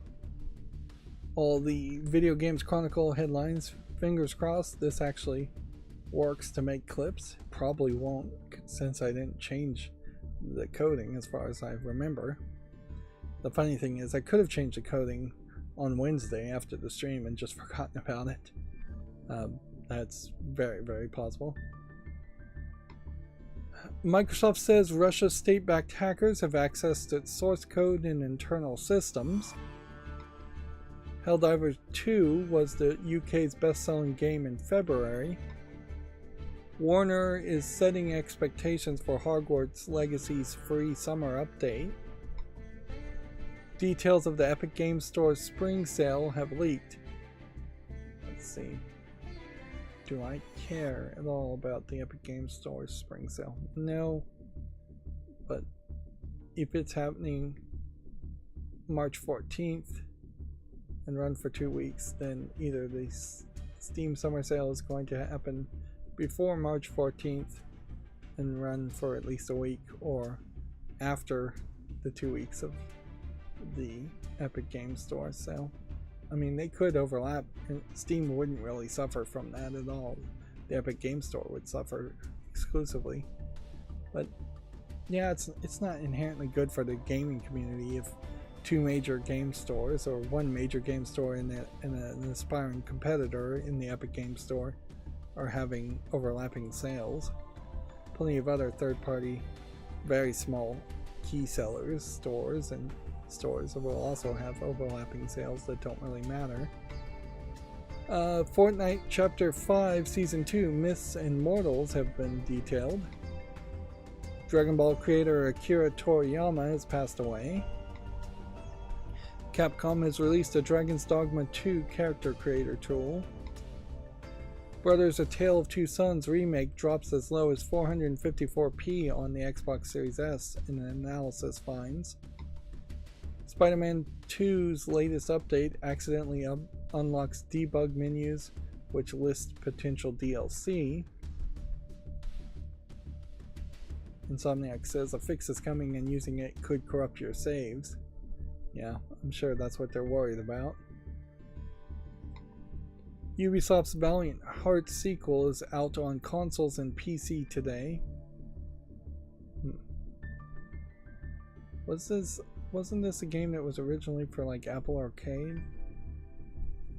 All the Video Games Chronicle headlines, fingers crossed this actually works to make clips. Probably won't, since I didn't change the coding as far as I remember. The funny thing is, I could have changed the coding on Wednesday after the stream and just forgotten about it. That's very, very possible. Microsoft says Russia's state-backed hackers have accessed its source code in internal systems. Helldivers 2 was the UK's best-selling game in February. Warner is setting expectations for Hogwarts Legacy's free summer update. Details of the Epic Games Store's spring sale have leaked. Let's see. Do I care at all about the Epic Games Store's spring sale? No. But if it's happening March 14th and run for 2 weeks, then either the Steam Summer Sale is going to happen before March 14th and run for at least a week, or after the 2 weeks of the Epic Games Store sale. I mean, they could overlap, and Steam wouldn't really suffer from that at all. The Epic Games Store would suffer exclusively. But yeah, it's not inherently good for the gaming community if two major game stores, or one major game store and an aspiring competitor in the Epic Games Store, are having overlapping sales. Plenty of other third-party, very small key sellers, stores, and stores that will also have overlapping sales that don't really matter. Fortnite Chapter 5 Season 2 Myths and Mortals have been detailed. Dragon Ball creator Akira Toriyama has passed away. Capcom has released a Dragon's Dogma 2 character creator tool. Brothers: A Tale of Two Sons remake drops as low as 454p on the Xbox Series S, an analysis finds. Spider-Man 2's latest update accidentally unlocks debug menus which list potential DLC. Insomniac says a fix is coming and using it could corrupt your saves. Yeah, I'm sure that's what they're worried about. Ubisoft's Valiant Hearts sequel is out on consoles and PC today. Wasn't this a game that was originally for like Apple Arcade?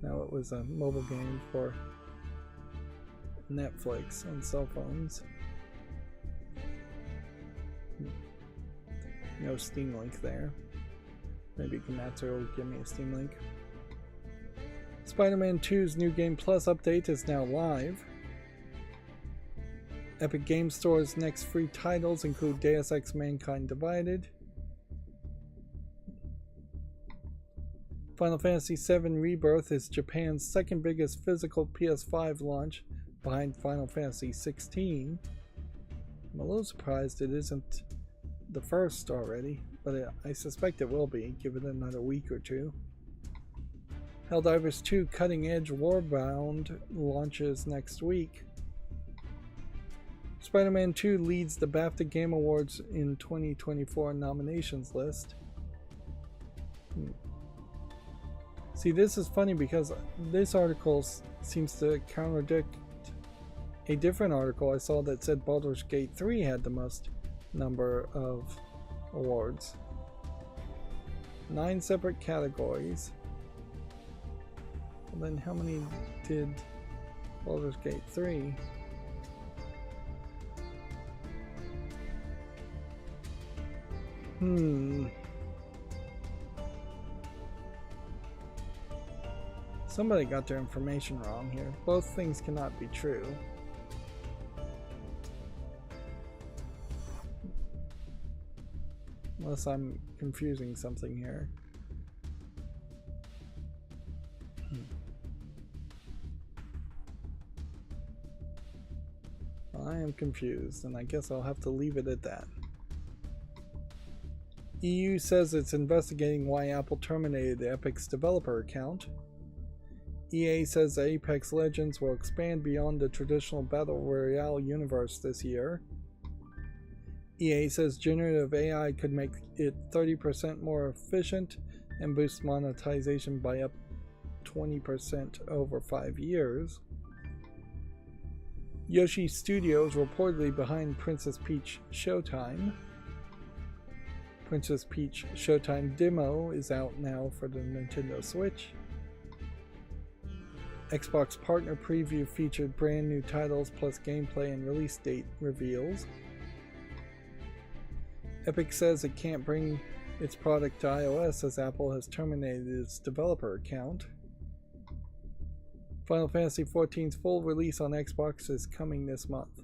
No, it was a mobile game for Netflix on cell phones. No Steam link there. Maybe Komatsu will give me a Steam link. Spider-Man 2's New Game Plus update is now live. Epic Games Store's next free titles include Deus Ex Mankind Divided, Final Fantasy VII Rebirth is Japan's second biggest physical PS5 launch, behind Final Fantasy XVI. I'm a little surprised it isn't the first already, but I suspect it will be. Give it another week or two. Helldivers 2 Cutting Edge Warbound launches next week. Spider-Man 2 leads the BAFTA Game Awards in 2024 nominations list. See, this is funny because this article seems to contradict a different article I saw that said Baldur's Gate 3 had the most number of awards. 9 separate categories. Well, then how many did Baldur's Gate 3? Somebody got their information wrong here. Both things cannot be true. Unless I'm confusing something here. Well, I am confused, and I guess I'll have to leave it at that. EU says it's investigating why Apple terminated Epic's developer account. EA says Apex Legends will expand beyond the traditional Battle Royale universe this year. EA says generative AI could make it 30% more efficient and boost monetization by up 20% over 5 years. Yoshi Studios reportedly behind Princess Peach Showtime. Princess Peach Showtime demo is out now for the Nintendo Switch. Xbox Partner Preview featured brand new titles plus gameplay and release date reveals. Epic says it can't bring its product to iOS as Apple has terminated its developer account. Final Fantasy XIV's full release on Xbox is coming this month.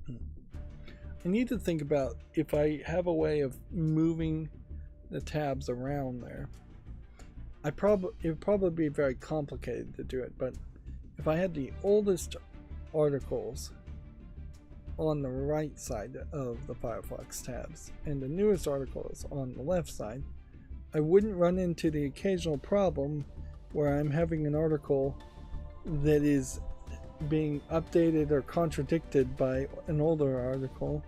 I need to think about if I have a way of moving the tabs around there. It would probably be very complicated to do it, but if I had the oldest articles on the right side of the Firefox tabs and the newest articles on the left side, I wouldn't run into the occasional problem where I'm having an article that is being updated or contradicted by an older article.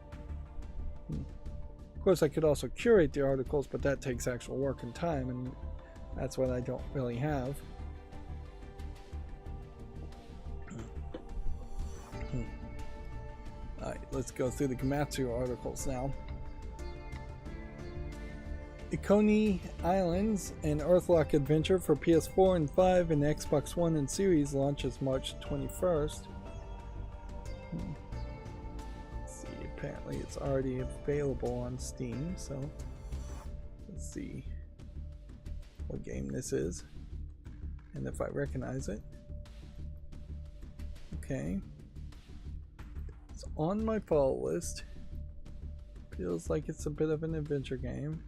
Of course, I could also curate the articles, but that takes actual work and time, and that's what I don't really have. Alright, let's go through the Gematsu articles now. Coney Islands, an Earthlock adventure for PS4 and 5 and Xbox One and Series, launches March 21st. Let's see, apparently it's already available on Steam, so let's see what game this is and if I recognize it. Okay. It's on my follow list. Feels like it's a bit of an adventure game.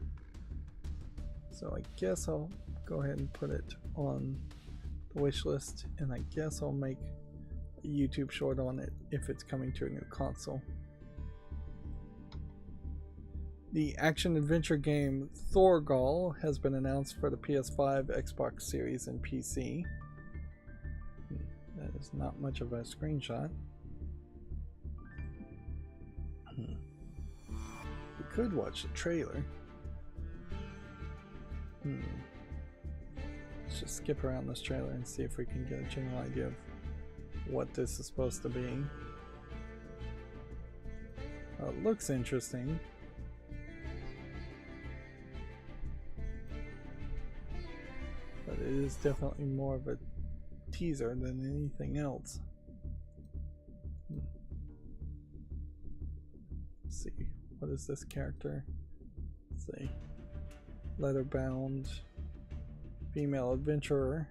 So I guess I'll go ahead and put it on the wish list, and I guess I'll make a YouTube short on it if it's coming to a new console. The action-adventure game Thorgal has been announced for the PS5, Xbox Series, and PC. That is not much of a screenshot. We could watch the trailer. Let's just skip around this trailer and see if we can get a general idea of what this is supposed to be. It looks interesting. But it is definitely more of a teaser than anything else. Let's see, what is this character? Let's see. Leather-bound female adventurer.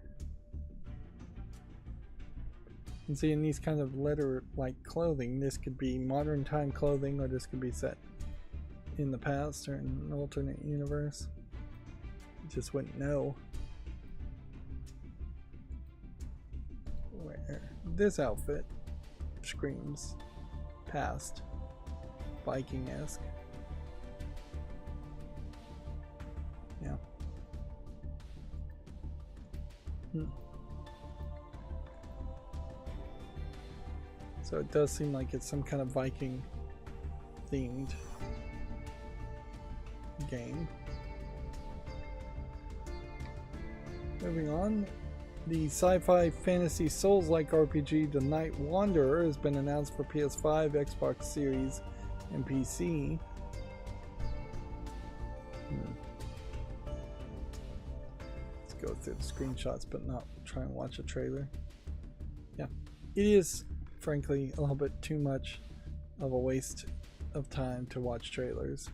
And see, in these kind of leather-like clothing, this could be modern time clothing, or this could be set in the past or in an alternate universe. You just wouldn't know. Where this outfit screams past Viking-esque. Yeah. So it does seem like it's some kind of Viking themed game. Moving on, the sci-fi fantasy Souls-like RPG The Night Wanderer has been announced for PS5, Xbox Series, and PC. Go through the screenshots but not try and watch a trailer. Yeah, it is frankly a little bit too much of a waste of time to watch trailers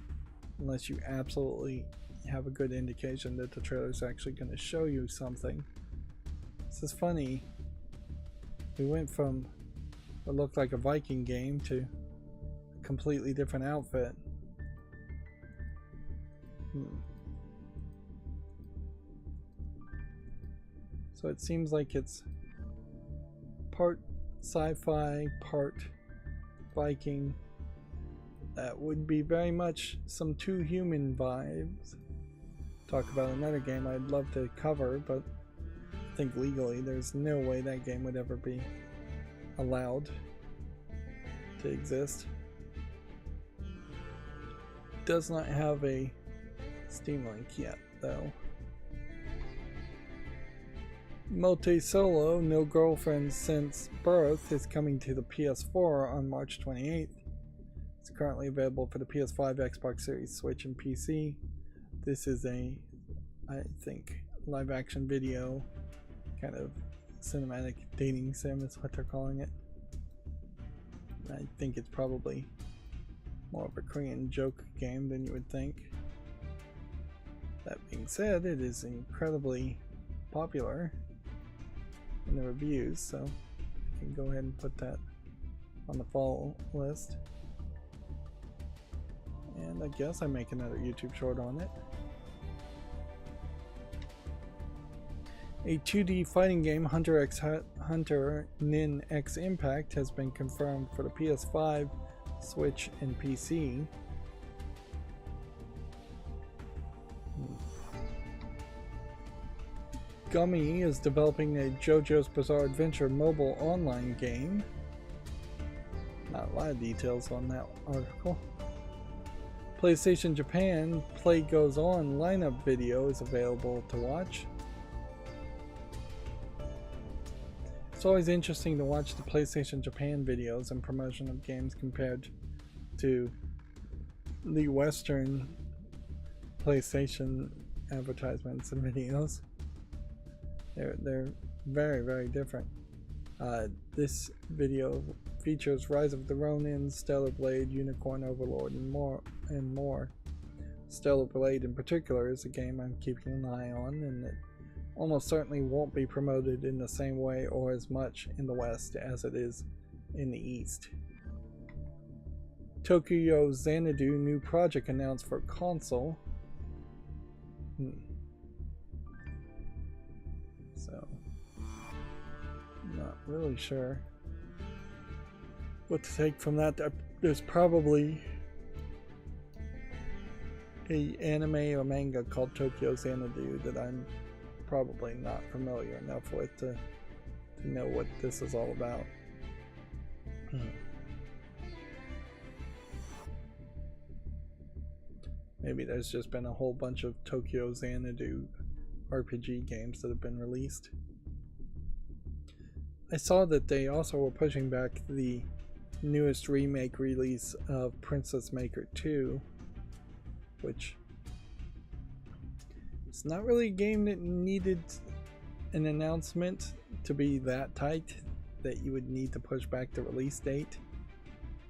unless you absolutely have a good indication that the trailer is actually going to show you something. This is funny. We went from what looked like a Viking game to a completely different outfit. So it seems like it's part sci-fi, part Viking. That would be very much some Too Human vibes. Talk about another game I'd love to cover, but I think legally there's no way that game would ever be allowed to exist. Does not have a Steam link yet, though. Mote Solo, No Girlfriend Since Birth, is coming to the PS4 on March 28th. It's currently available for the PS5, Xbox Series, Switch, and PC. This is a, I think, live action video, kind of cinematic dating sim is what they're calling it. I think it's probably more of a Korean joke game than you would think. That being said, it is incredibly popular. in the reviews, so I can go ahead and put that on the fall list. And I guess I make another YouTube short on it. A 2D fighting game, Hunter x Hunter Nin X Impact, has been confirmed for the PS5, Switch, and PC. Gummy is developing a JoJo's Bizarre Adventure mobile online game. Not a lot of details on that article. PlayStation Japan Play Goes On lineup video is available to watch. It's always interesting to watch the PlayStation Japan videos and promotion of games compared to the Western PlayStation advertisements and videos. They're very, very different. This video features Rise of the Ronin, Stellar Blade, Unicorn Overlord, and more. Stellar Blade in particular is a game I'm keeping an eye on, and it almost certainly won't be promoted in the same way or as much in the West as it is in the East. Tokyo Xanadu new project announced for console. So, not really sure what to take from that. There's probably an anime or manga called Tokyo Xanadu that I'm probably not familiar enough with to know what this is all about. Maybe there's just been a whole bunch of Tokyo Xanadu RPG games that have been released. I saw that they also were pushing back the newest remake release of Princess Maker 2, which it's not really a game that needed an announcement to be that tight that you would need to push back the release date.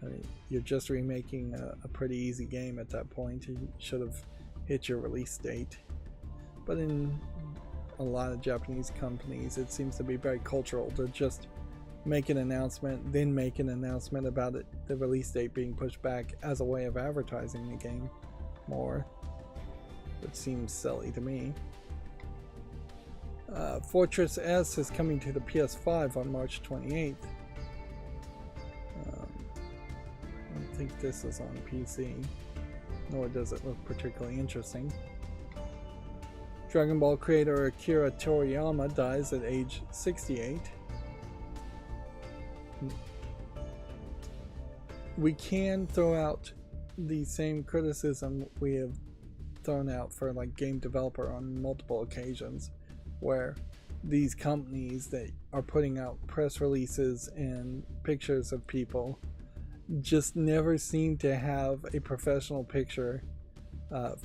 I mean, you're just remaking a pretty easy game at that point. You should have hit your release date. But in a lot of Japanese companies, it seems to be very cultural to just make an announcement, then make an announcement about it, the release date being pushed back as a way of advertising the game more. Which seems silly to me. Fortress S is coming to the PS5 on March 28th. I don't think this is on PC, nor does it look particularly interesting. Dragon Ball creator Akira Toriyama dies at age 68. We can throw out the same criticism we have thrown out for like game developer on multiple occasions, where these companies that are putting out press releases and pictures of people just never seem to have a professional picture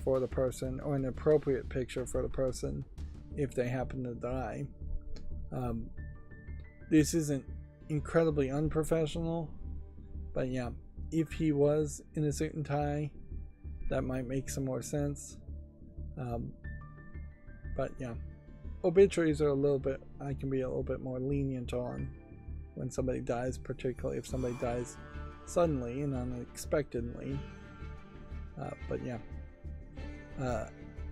for the person, or an appropriate picture for the person if they happen to die. This isn't incredibly unprofessional, but yeah, if he was in a suit and tie, that might make some more sense. But yeah, obituaries are a little bit, I can be a little bit more lenient on when somebody dies, particularly if somebody dies suddenly and unexpectedly. But yeah,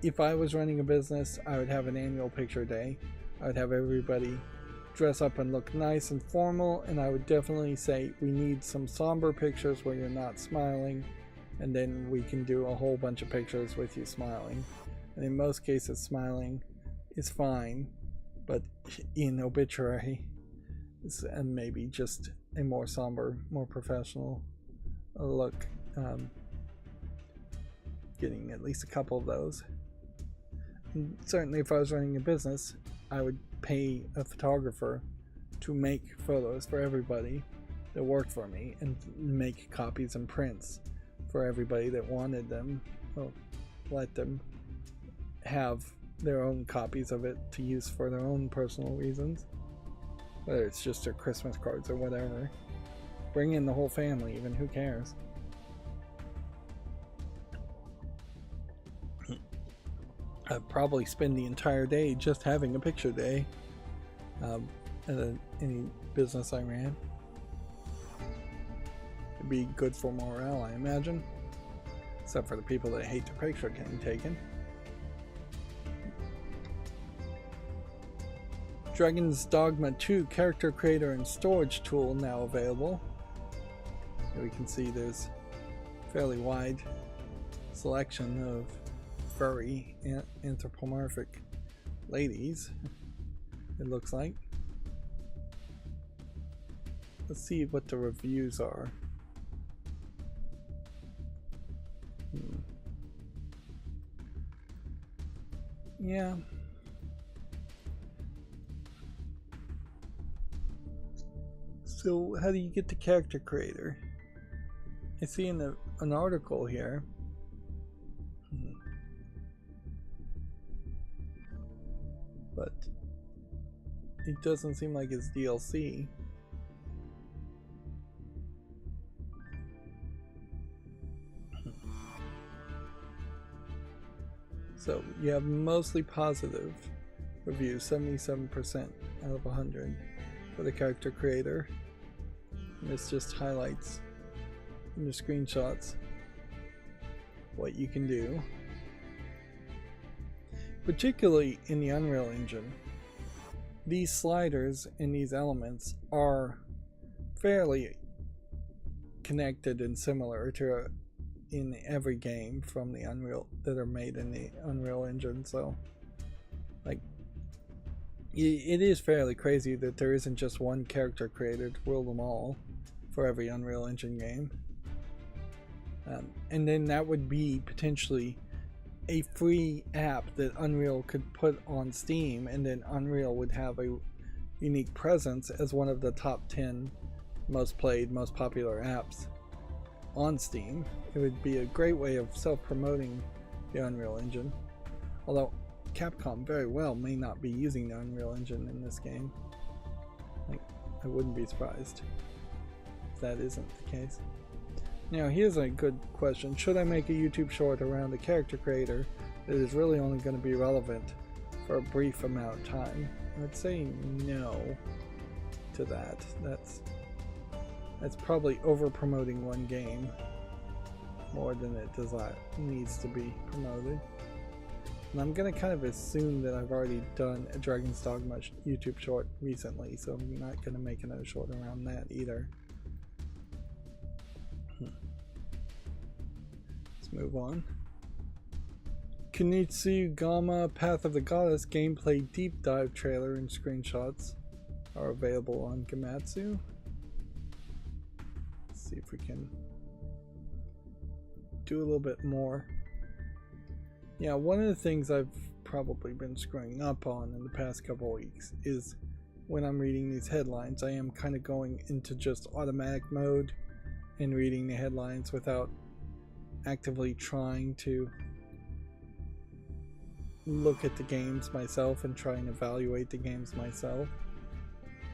if I was running a business, I would have an annual picture day. I would have everybody dress up and look nice and formal, and I would definitely say we need some somber pictures where you're not smiling, and then we can do a whole bunch of pictures with you smiling. And in most cases, smiling is fine, but in obituary, and maybe just a more somber, more professional look. Getting at least a couple of those. And certainly if I was running a business, I would pay a photographer to make photos for everybody that worked for me, and make copies and prints for everybody that wanted them. Well, let them have their own copies of it to use for their own personal reasons, whether it's just their Christmas cards or whatever. Bring in the whole family even, who cares? I'd probably spend the entire day just having a picture day. any business I ran. It'd be good for morale, I imagine. Except for the people that hate their picture getting taken. Dragon's Dogma 2 character creator and storage tool now available. Here we can see there's a fairly wide selection of furry anthropomorphic ladies, it looks like. Let's see what the reviews are. Yeah. So how do you get the character creator? I see in an article here. But it doesn't seem like it's DLC. So you have mostly positive reviews, 77% out of 100 for the character creator. And this just highlights in the screenshots what you can do. Particularly in the Unreal Engine, these sliders and these elements are fairly connected and similar to in every game from the Unreal that are made in the Unreal Engine. So like it is fairly crazy that there isn't just one character creator to rule them all for every Unreal Engine game. And then that would be potentially a free app that Unreal could put on Steam, and then Unreal would have a unique presence as one of the top 10 most played, most popular apps on Steam. It would be a great way of self-promoting the Unreal Engine, although Capcom very well may not be using the Unreal Engine in this game. Like, I wouldn't be surprised if that isn't the case. Now here's a good question. Should I make a YouTube short around a character creator that is really only going to be relevant for a brief amount of time? I'd say no to that. That's probably over promoting one game more than it needs to be promoted. And I'm going to kind of assume that I've already done a Dragon's Dogma YouTube short recently, so I'm not going to make another short around that either. Let's move on. Kunitsu Gama Path of the Goddess gameplay deep dive trailer and screenshots are available on Gamatsu. Let's see if we can do a little bit more. Yeah, one of the things I've probably been screwing up on in the past couple weeks is when I'm reading these headlines, I am kind of going into just automatic mode and reading the headlines without actively trying to look at the games myself and try and evaluate the games myself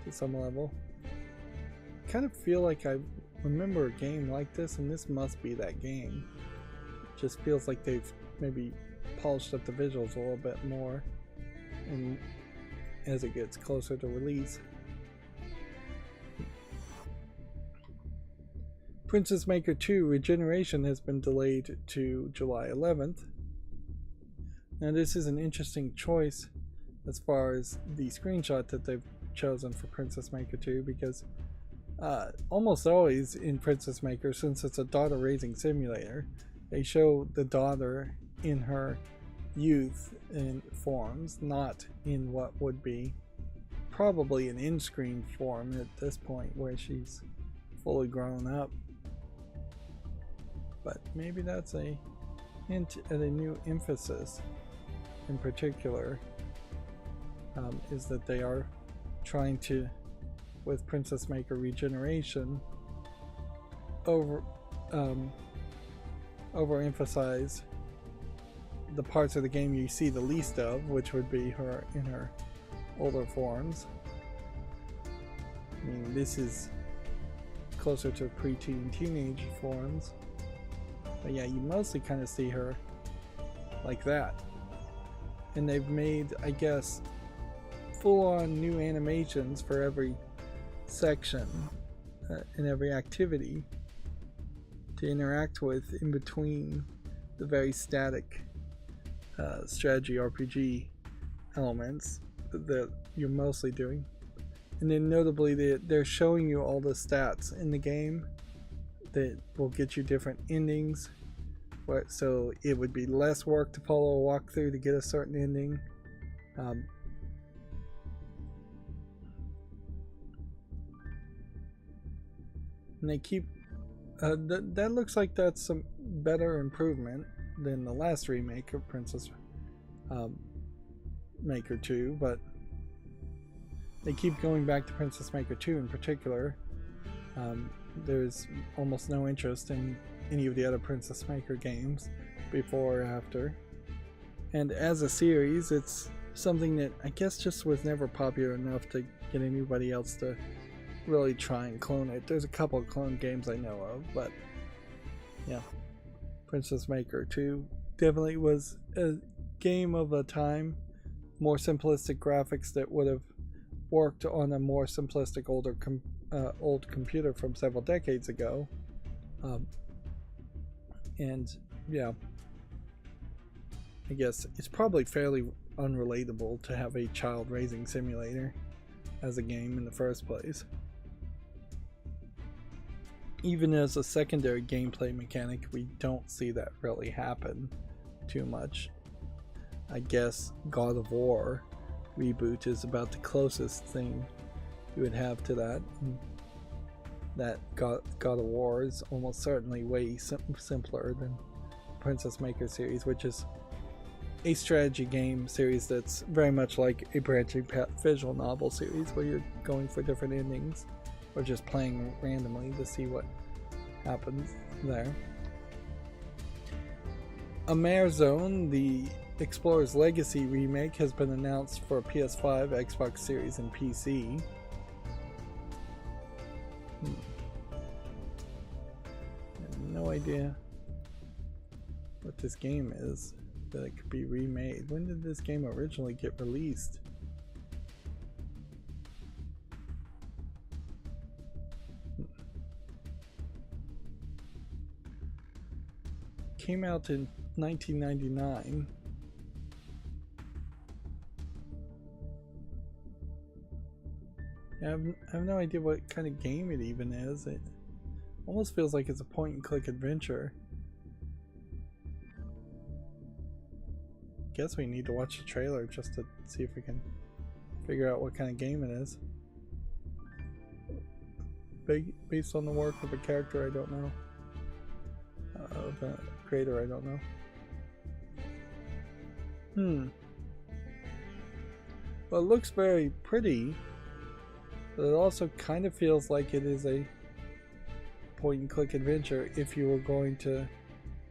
to some level. I kind of feel like I remember a game like this, and this must be that game. It just feels like they've maybe polished up the visuals a little bit more and as it gets closer to release. Princess Maker 2 Regeneration has been delayed to July 11th. Now this is an interesting choice as far as the screenshot that they've chosen for Princess Maker 2, because almost always in Princess Maker, since it's a daughter raising simulator, they show the daughter in her youth in forms, not in what would be probably an in-screen form at this point where she's fully grown up. But maybe that's a hint at a new emphasis in particular, is that they are trying to, with Princess Maker Regeneration, overemphasize the parts of the game you see the least of, which would be her in her older forms. I mean, this is closer to preteen teenage forms. But yeah, you mostly kind of see her like that. And they've made, I guess, full-on new animations for every section and every activity to interact with in between the very static strategy RPG elements that you're mostly doing. And then notably they're showing you all the stats in the game that will get you different endings, so it would be less work to follow a walkthrough to get a certain ending. And they keep that looks like that's some better improvement than the last remake of Princess Maker 2, but they keep going back to Princess Maker 2 in particular. There's almost no interest in any of the other Princess Maker games before or after. And as a series, it's something that I guess just was never popular enough to get anybody else to really try and clone it. There's a couple of clone games I know of, but yeah, Princess Maker 2 definitely was a game of a time. More simplistic graphics that would have worked on a more simplistic old computer from several decades ago. And yeah, I guess it's probably fairly unrelatable to have a child raising simulator as a game in the first place. Even as a secondary gameplay mechanic, we don't see that really happen too much. I guess God of War reboot is about the closest thing you would have to that. And that God of War is almost certainly way simpler than Princess Maker series, which is a strategy game series that's very much like a branching path visual novel series where you're going for different endings or just playing randomly to see what happens there. A Mare Zone, the Explorer's Legacy remake, has been announced for PS5, Xbox Series, and PC. I have no idea what this game is that it could be remade. When did this game originally get released? Came out in 1999. I have no idea what kind of game it even is. It almost feels like it's a point and click adventure. Guess we need to watch the trailer just to see if we can figure out what kind of game it is. Based on the work of a character I don't know. Of a creator I don't know. Well, it looks very pretty, but it also kind of feels like it is a point and click adventure if you were going to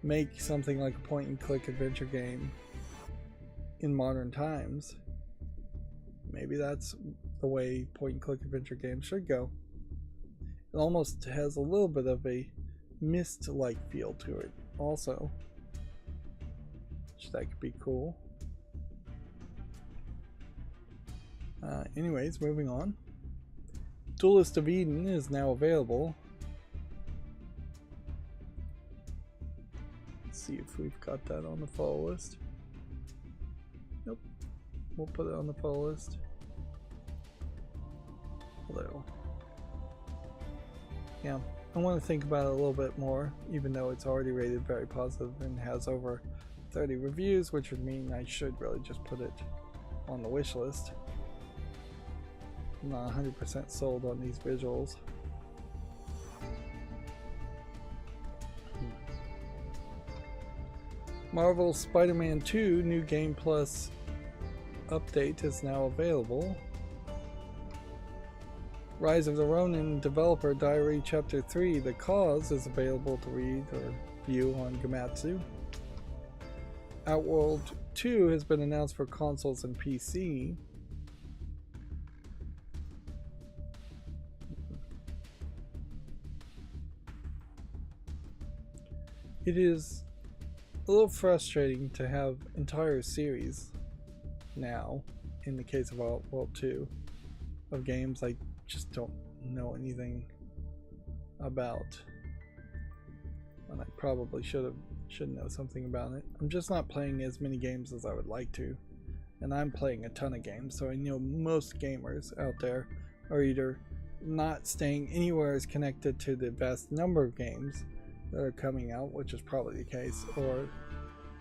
make something like a point and click adventure game in modern times. Maybe that's the way point and click adventure games should go. It almost has a little bit of a Myst-like feel to it also, which that could be cool. Anyways, moving on. Duelist of Eden is now available. Let's see if we've got that on the follow list. Nope. We'll put it on the follow list. Hello. Yeah, I want to think about it a little bit more, even though it's already rated very positive and has over 30 reviews, which would mean I should really just put it on the wish list. I'm not 100% sold on these visuals. Marvel's Spider-Man 2 New Game Plus update is now available. Rise of the Ronin Developer Diary Chapter 3 The Cause is available to read or view on Gamatsu. Outworld 2 has been announced for consoles and PC. It is a little frustrating to have entire series now in the case of World 2 of games I just don't know anything about, and I probably should know something about it. I'm just not playing as many games as I would like to, and I'm playing a ton of games, so I know most gamers out there are either not staying anywhere as connected to the vast number of games that are coming out, which is probably the case, or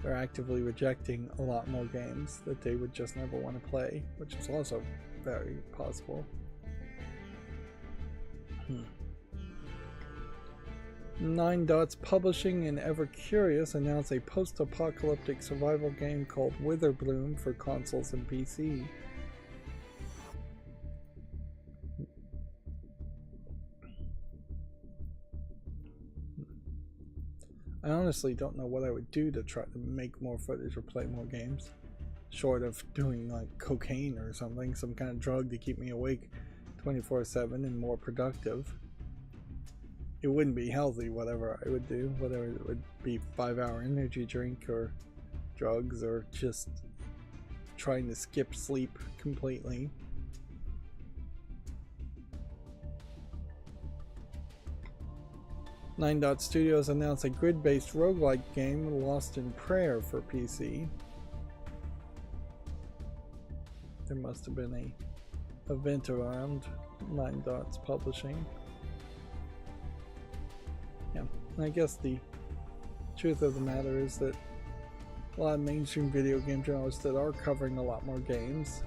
they're actively rejecting a lot more games that they would just never want to play, which is also very possible. 9 Dots Publishing and Ever Curious announced a post-apocalyptic survival game called Witherbloom for consoles and PC. I honestly don't know what I would do to try to make more footage or play more games, short of doing like cocaine or something, some kind of drug to keep me awake 24/7 and more productive. It wouldn't be healthy, whatever I would do, whether it would be 5-hour energy drink or drugs or just trying to skip sleep completely. Nine Dot Studios announced a grid-based roguelike game, Lost in Prayer, for PC. There must have been an event around 9 Dots Publishing. Yeah, and I guess the truth of the matter is that a lot of mainstream video game journalists that are covering a lot more games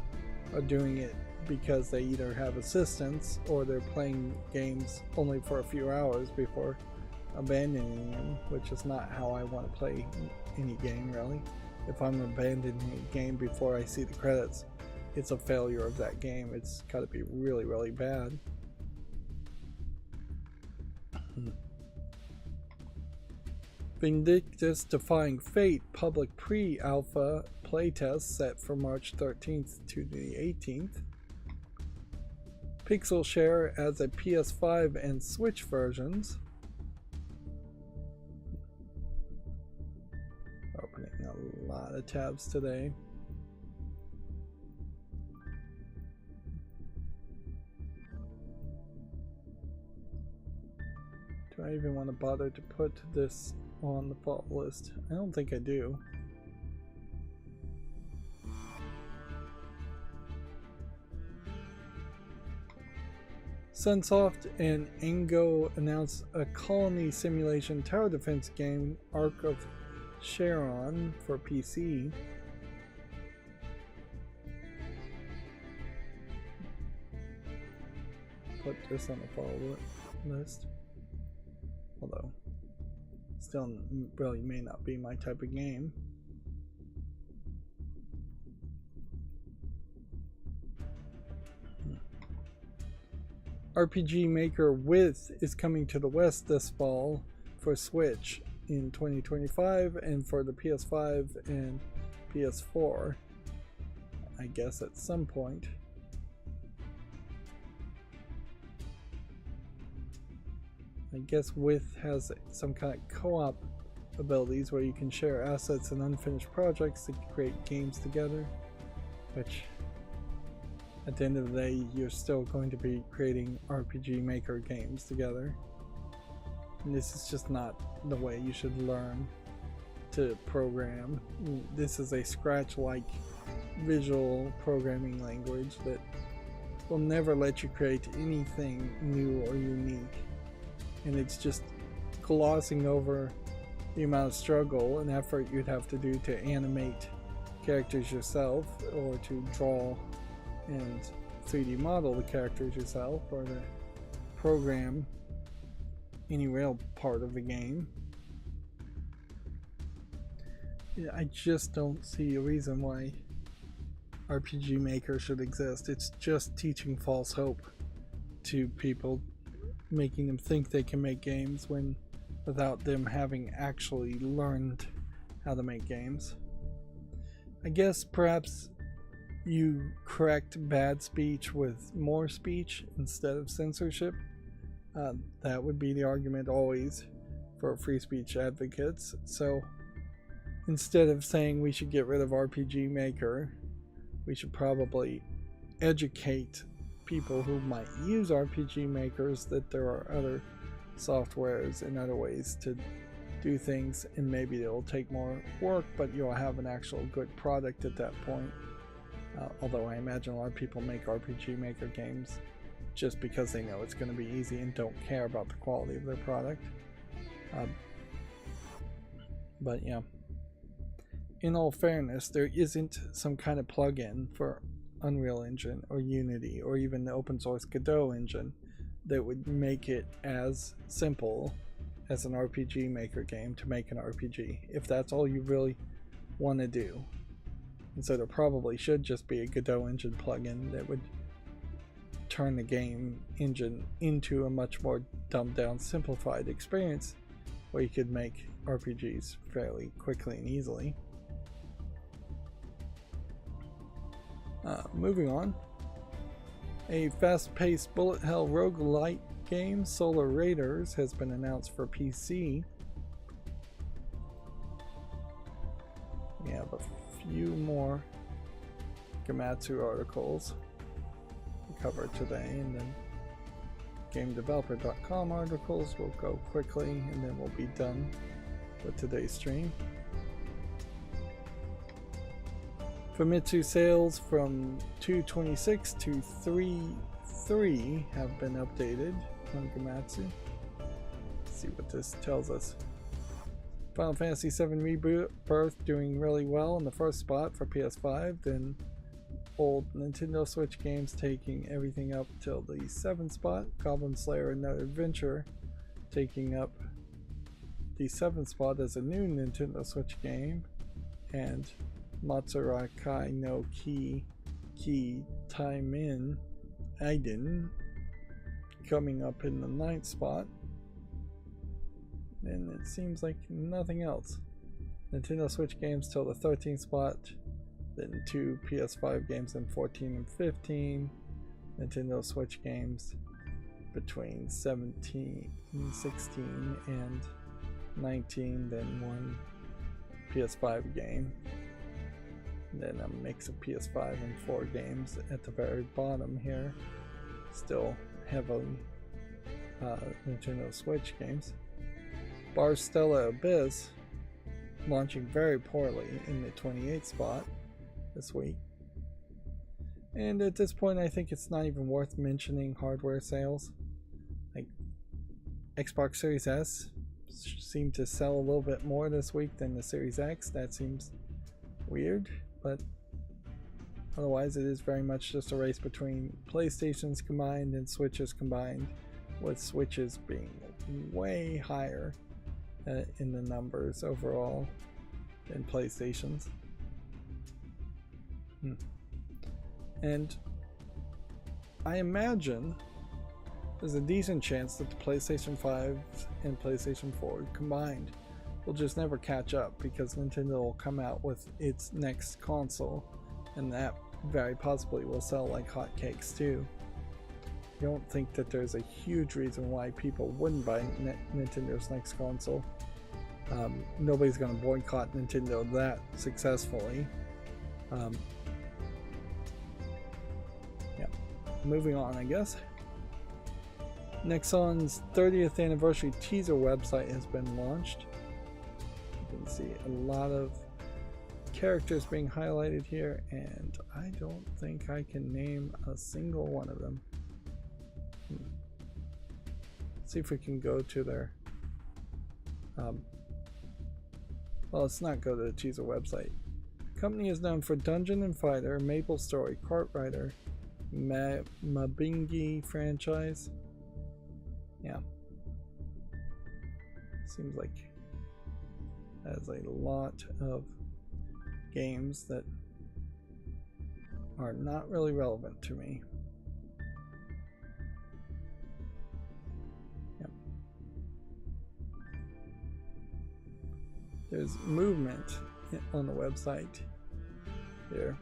are doing it because they either have assistants or they're playing games only for a few hours before abandoning them, which is not how I want to play any game, really. If I'm abandoning a game before I see the credits, it's a failure of that game. It's got to be really, really bad. Vindictus Defying Fate public pre-alpha playtest set for March 13th to the 18th. Pixel Share adds a PS5 and Switch versions. Opening a lot of tabs today. Do I even want to bother to put this on the fault list? I don't think I do. Sunsoft and Engo announced a colony simulation tower defense game, Ark of Sharon, for PC. Put this on the follow list. Although, still really may not be my type of game. RPG Maker With is coming to the West this fall for Switch in 2025 and for the PS5 and PS4, I guess at some point. I guess With has some kind of co-op abilities where you can share assets and unfinished projects to create games together, which at the end of the day you're still going to be creating RPG Maker games together. And this is just not the way you should learn to program. This is a Scratch-like visual programming language that will never let you create anything new or unique. And it's just glossing over the amount of struggle and effort you'd have to do to animate characters yourself, or to draw and 3D model the characters yourself, or to program any real part of the game. I just don't see a reason why RPG Maker should exist. It's just teaching false hope to people, making them think they can make games when without them having actually learned how to make games. I guess perhaps you correct bad speech with more speech instead of censorship. That would be the argument always for free speech advocates. So instead of saying we should get rid of RPG Maker, we should probably educate people who might use RPG makers that there are other softwares and other ways to do things, and maybe it'll take more work, but you'll have an actual good product at that point. Although I imagine a lot of people make RPG maker games just because they know it's going to be easy and don't care about the quality of their product. But yeah, in all fairness, there isn't some kind of plugin for Unreal Engine or Unity or even the open source Godot engine that would make it as simple as an RPG maker game to make an RPG, if that's all you really want to do. And so there probably should just be a Godot engine plugin that would turn the game engine into a much more dumbed down, simplified experience where you could make RPGs fairly quickly and easily. Moving on, a fast-paced bullet hell roguelite game, Solar Raiders, has been announced for PC. We have a few more Gamatsu articles to cover today, and then GameDeveloper.com articles will go quickly, and then we'll be done with today's stream. Famitsu sales from 226 to 33 have been updated on Gamatsu. Let's see what this tells us. Final Fantasy VII Rebirth doing really well in the first spot for PS5, then old Nintendo Switch games taking everything up till the 7th spot. Goblin Slayer Another Adventure taking up the 7th spot as a new Nintendo Switch game, and Matsurakai no Ki Taimin Aiden coming up in the 9th spot. And it seems like nothing else. Nintendo Switch games till the 13th spot, then 2 PS5 games in 14 and 15, Nintendo Switch games between 17, 16 and 19, then 1 PS5 game, and then a mix of PS5 and 4 games at the very bottom here, still heavily Nintendo Switch games. Barstella Abyss launching very poorly in the 28th spot this week. And at this point, I think it's not even worth mentioning hardware sales. Like, Xbox Series S seemed to sell a little bit more this week than the Series X. That seems weird, but otherwise it is very much just a race between PlayStations combined and Switches combined, with Switches being way higher in the numbers overall than PlayStations. And I imagine there's a decent chance that the PlayStation 5 and PlayStation 4 combined will just never catch up, because Nintendo will come out with its next console, and that very possibly will sell like hotcakes too. I don't think that there's a huge reason why people wouldn't buy Nintendo's next console. Nobody's going to boycott Nintendo that successfully. Yeah, moving on, I guess. Nexon's 30th anniversary teaser website has been launched. You can see a lot of characters being highlighted here, and I don't think I can name a single one of them. See if we can go to their well, let's not go to the teaser website. The company is known for Dungeon and Fighter, Maple Story, Kart Rider, Mabingi franchise. Yeah, seems like it has a lot of games that are not really relevant to me. There's movement on the website here.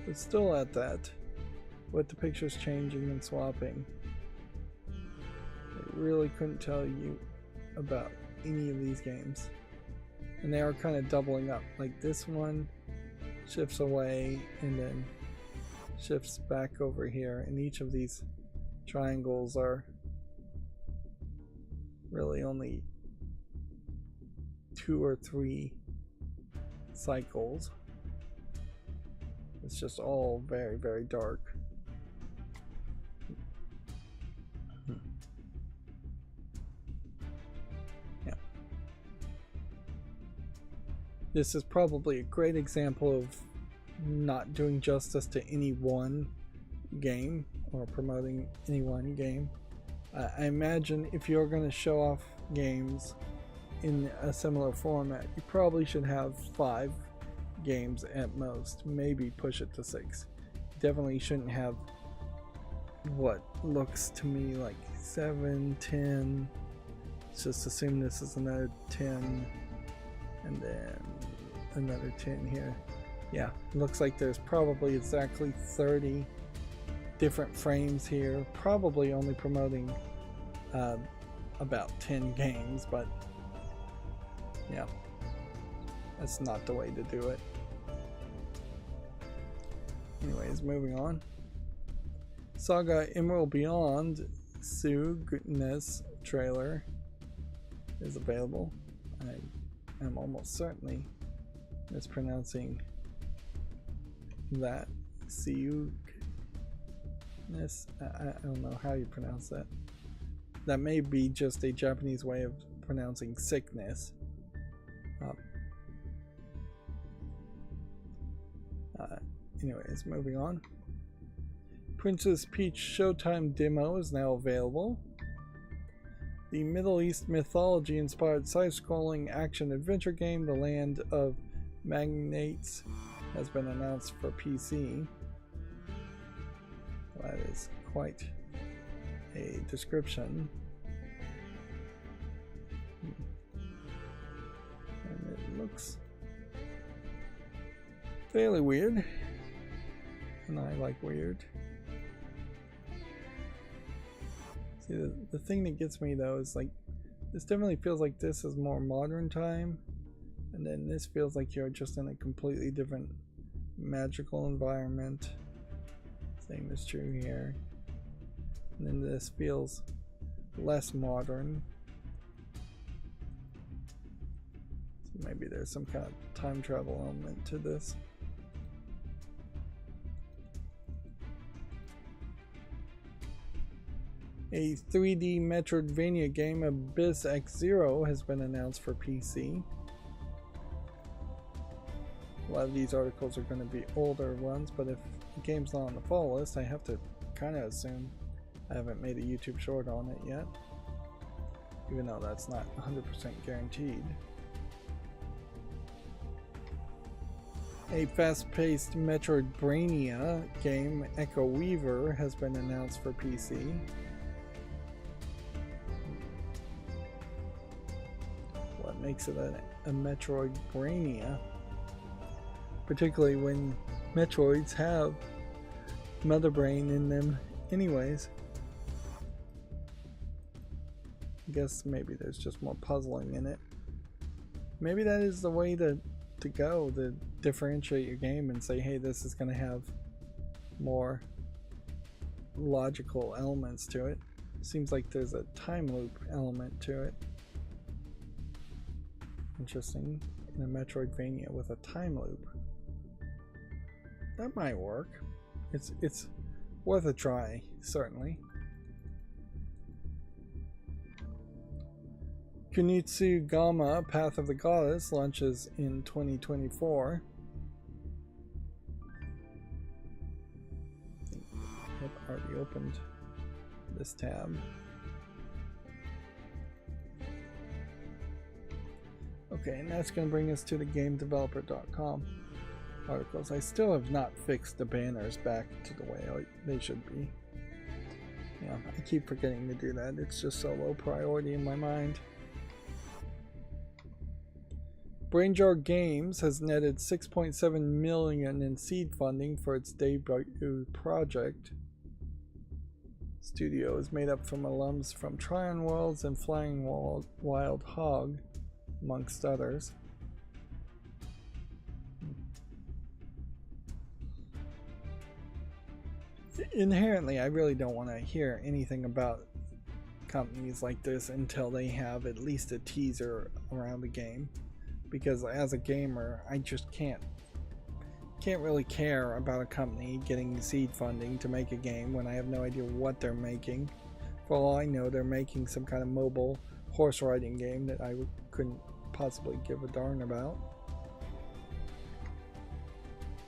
It's still at that, with the pictures changing and swapping. I really couldn't tell you about any of these games. And they are kind of doubling up. Like this one shifts away and then shifts back over here, and each of these triangles are really only 2 or 3 cycles. It's just all very, very dark. Yeah. This is probably a great example of not doing justice to any one game or promoting any one game. I imagine if you're going to show off games in a similar format, you probably should have 5 games at most, maybe push it to 6. Definitely shouldn't have what looks to me like 7, 10. Let's just assume this is another 10 and then another 10 here. Yeah, looks like there's probably exactly 30 different frames here, probably only promoting about 10 games, but yeah, that's not the way to do it. Anyways, moving on. Saga Emerald Beyond Sue Goodness trailer is available. I am almost certainly mispronouncing that. Sue Goodness. I don't know how you pronounce that. That may be just a Japanese way of pronouncing sickness. Anyways, moving on. Princess Peach Showtime demo is now available. The Middle East mythology inspired side-scrolling action-adventure game, The Land of Magnates, has been announced for PC. That is quite a description. And it looks fairly weird. And I like weird. See, the thing that gets me though is like, this definitely feels like this is more modern time, and then this feels like you're just in a completely different magical environment. Same is true here. And then this feels less modern. So maybe there's some kind of time travel element to this. A 3D Metroidvania game, Abyss X-Zero, has been announced for PC. A lot of these articles are going to be older ones, but if the game's not on the fall list, I have to kind of assume. I haven't made a YouTube short on it yet, even though that's not 100% guaranteed. A fast-paced Metroidvania game, Echo Weaver, has been announced for PC. What makes it a Metroidvania? Particularly when Metroids have Mother Brain in them anyways. I guess maybe there's just more puzzling in it. Maybe that is the way to go, to differentiate your game and say, hey, this is going to have more logical elements to it. Seems like there's a time loop element to it. Interesting, in a Metroidvania with a time loop. That might work. It's worth a try, certainly. Kunitsu Gama Path of the Goddess launches in 2024. Yep, already opened this tab. Okay, and that's going to bring us to the GameDeveloper.com articles. I still have not fixed the banners back to the way they should be. Yeah, I keep forgetting to do that. It's just so low priority in my mind. Brainjar Games has netted $6.7 million in seed funding for its debut project. Studio is made up from alums from Tryon Worlds and Flying Wild Hog, amongst others. inherently, I really don't want to hear anything about companies like this until they have at least a teaser around the game, because as a gamer, I just can't really care about a company getting seed funding to make a game when I have no idea what they're making. For all I know, they're making some kind of mobile horse riding game that I couldn't possibly give a darn about.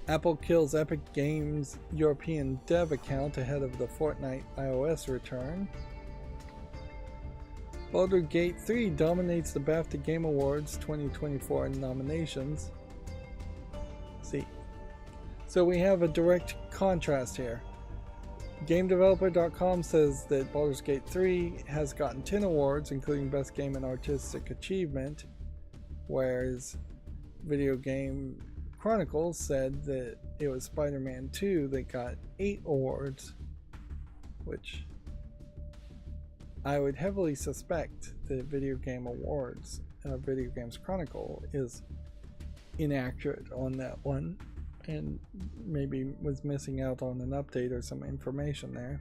Apple kills Epic Games' European dev account ahead of the Fortnite iOS return. Baldur's Gate 3 dominates the BAFTA Game Awards 2024 nominations. See, so we have a direct contrast here. GameDeveloper.com says that Baldur's Gate 3 has gotten 10 awards, including Best Game and Artistic Achievement, whereas Video Game Chronicles said that it was Spider-Man 2 that got 8 awards, which I would heavily suspect that Video Game Awards, Video Games Chronicle, is inaccurate on that one, and maybe was missing out on an update or some information there.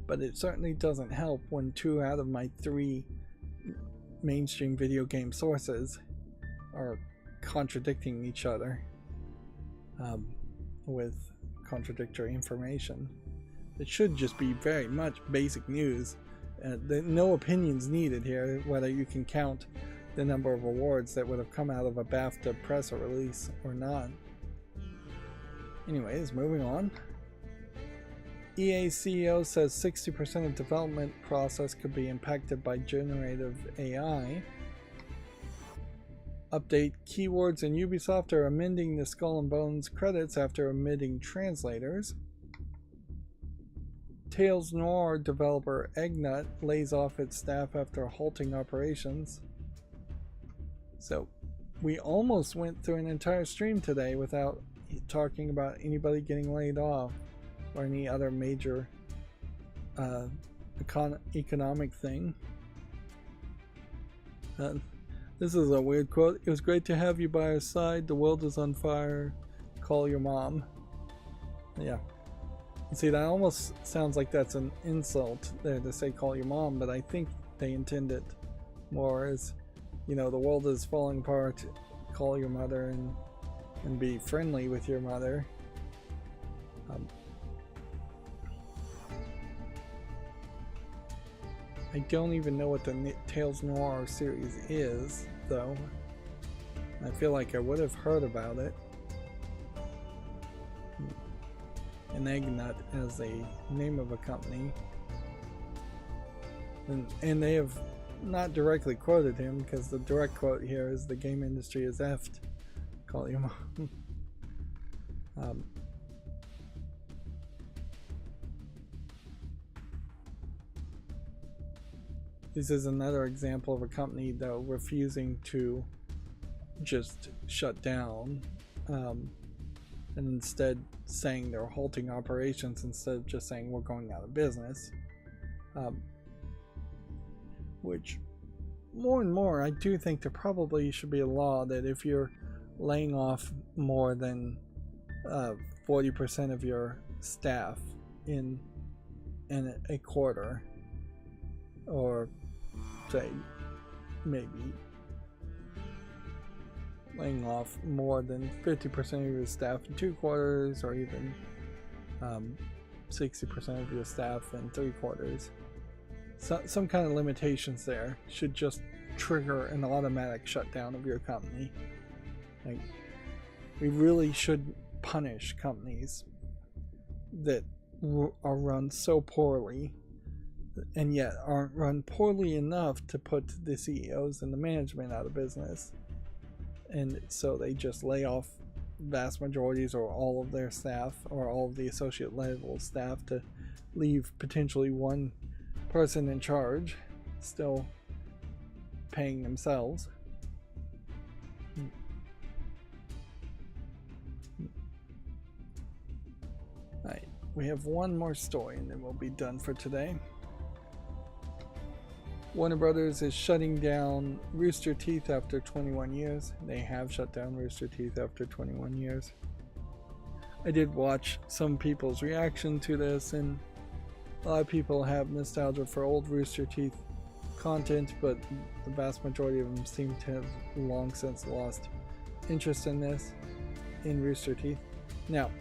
But it certainly doesn't help when 2 out of my 3 mainstream video game sources are contradicting each other with contradictory information. It should just be very much basic news. No opinions needed here, whether you can count the number of awards that would have come out of a BAFTA press release or not. Anyways, moving on. EA CEO says 60% of development process could be impacted by generative AI. Update: keywords and Ubisoft are amending the Skull and Bones credits after omitting translators. Tales Noir developer Eggnut lays off its staff after halting operations. So, we almost went through an entire stream today without talking about anybody getting laid off or any other major economic thing. This is a weird quote. It was great to have you by our side. The world is on fire. Call your mom. Yeah. See, that almost sounds like that's an insult there to say call your mom, but I think they intend it more as, you know, the world is falling apart. Call your mother and be friendly with your mother. I don't even know what the Tales Noir series is, though. I feel like I would have heard about it. An Eggnut as a name of a company. And they have not directly quoted him, because the direct quote here is the game industry is effed. Call your mom. This is another example of a company, though, refusing to just shut down, and instead saying they're halting operations instead of just saying we're going out of business. Which, more and more, I do think there probably should be a law that if you're laying off more than 40% of your staff in a quarter, or say maybe laying off more than 50% of your staff in 2 quarters, or even 60% of your staff in 3 quarters. So, some kind of limitations there should just trigger an automatic shutdown of your company. Like, we really should punish companies that are run so poorly, and yet aren't run poorly enough to put the CEOs and the management out of business. And so they just lay off vast majorities or all of their staff, or all of the associate level staff, to leave potentially one person in charge, still paying themselves. Alright, we have one more story and then we'll be done for today. Warner Brothers is shutting down Rooster Teeth after 21 years. They have shut down Rooster Teeth after 21 years. I did watch some people's reaction to this, and a lot of people have nostalgia for old Rooster Teeth content, but the vast majority of them seem to have long since lost interest in this, in Rooster Teeth. Now,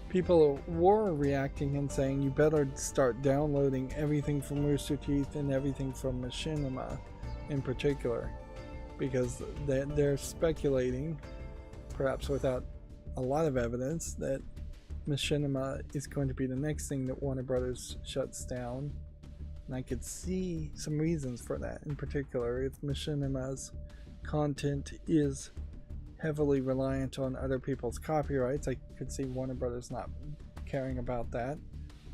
people were reacting and saying you better start downloading everything from Rooster Teeth and everything from Machinima in particular, because they're speculating, perhaps without a lot of evidence, that Machinima is going to be the next thing that Warner Brothers shuts down. And I could see some reasons for that. In particular, if Machinima's content is heavily reliant on other people's copyrights, I could see Warner Brothers not caring about that,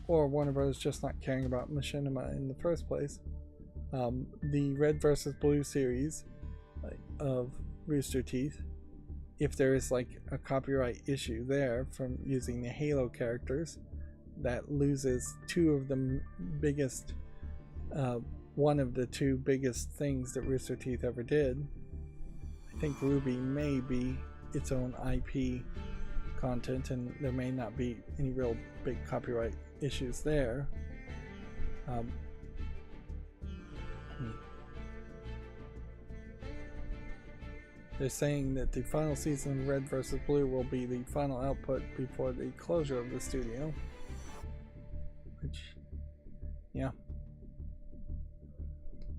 or Warner Brothers just not caring about Machinima in the first place. The Red vs. Blue series of Rooster Teeth, if there is like a copyright issue there from using the Halo characters, that loses two of the biggest, one of the two biggest things that Rooster Teeth ever did. I think Ruby may be its own IP content, and there may not be any real big copyright issues there. They're saying that the final season of Red vs. Blue will be the final output before the closure of the studio. Which, yeah.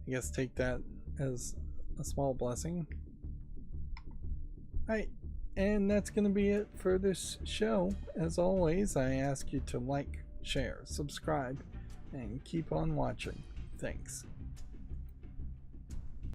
I guess take that as a small blessing. Alright, and that's going to be it for this show. As always, I ask you to like, share, subscribe, and keep on watching. Thanks.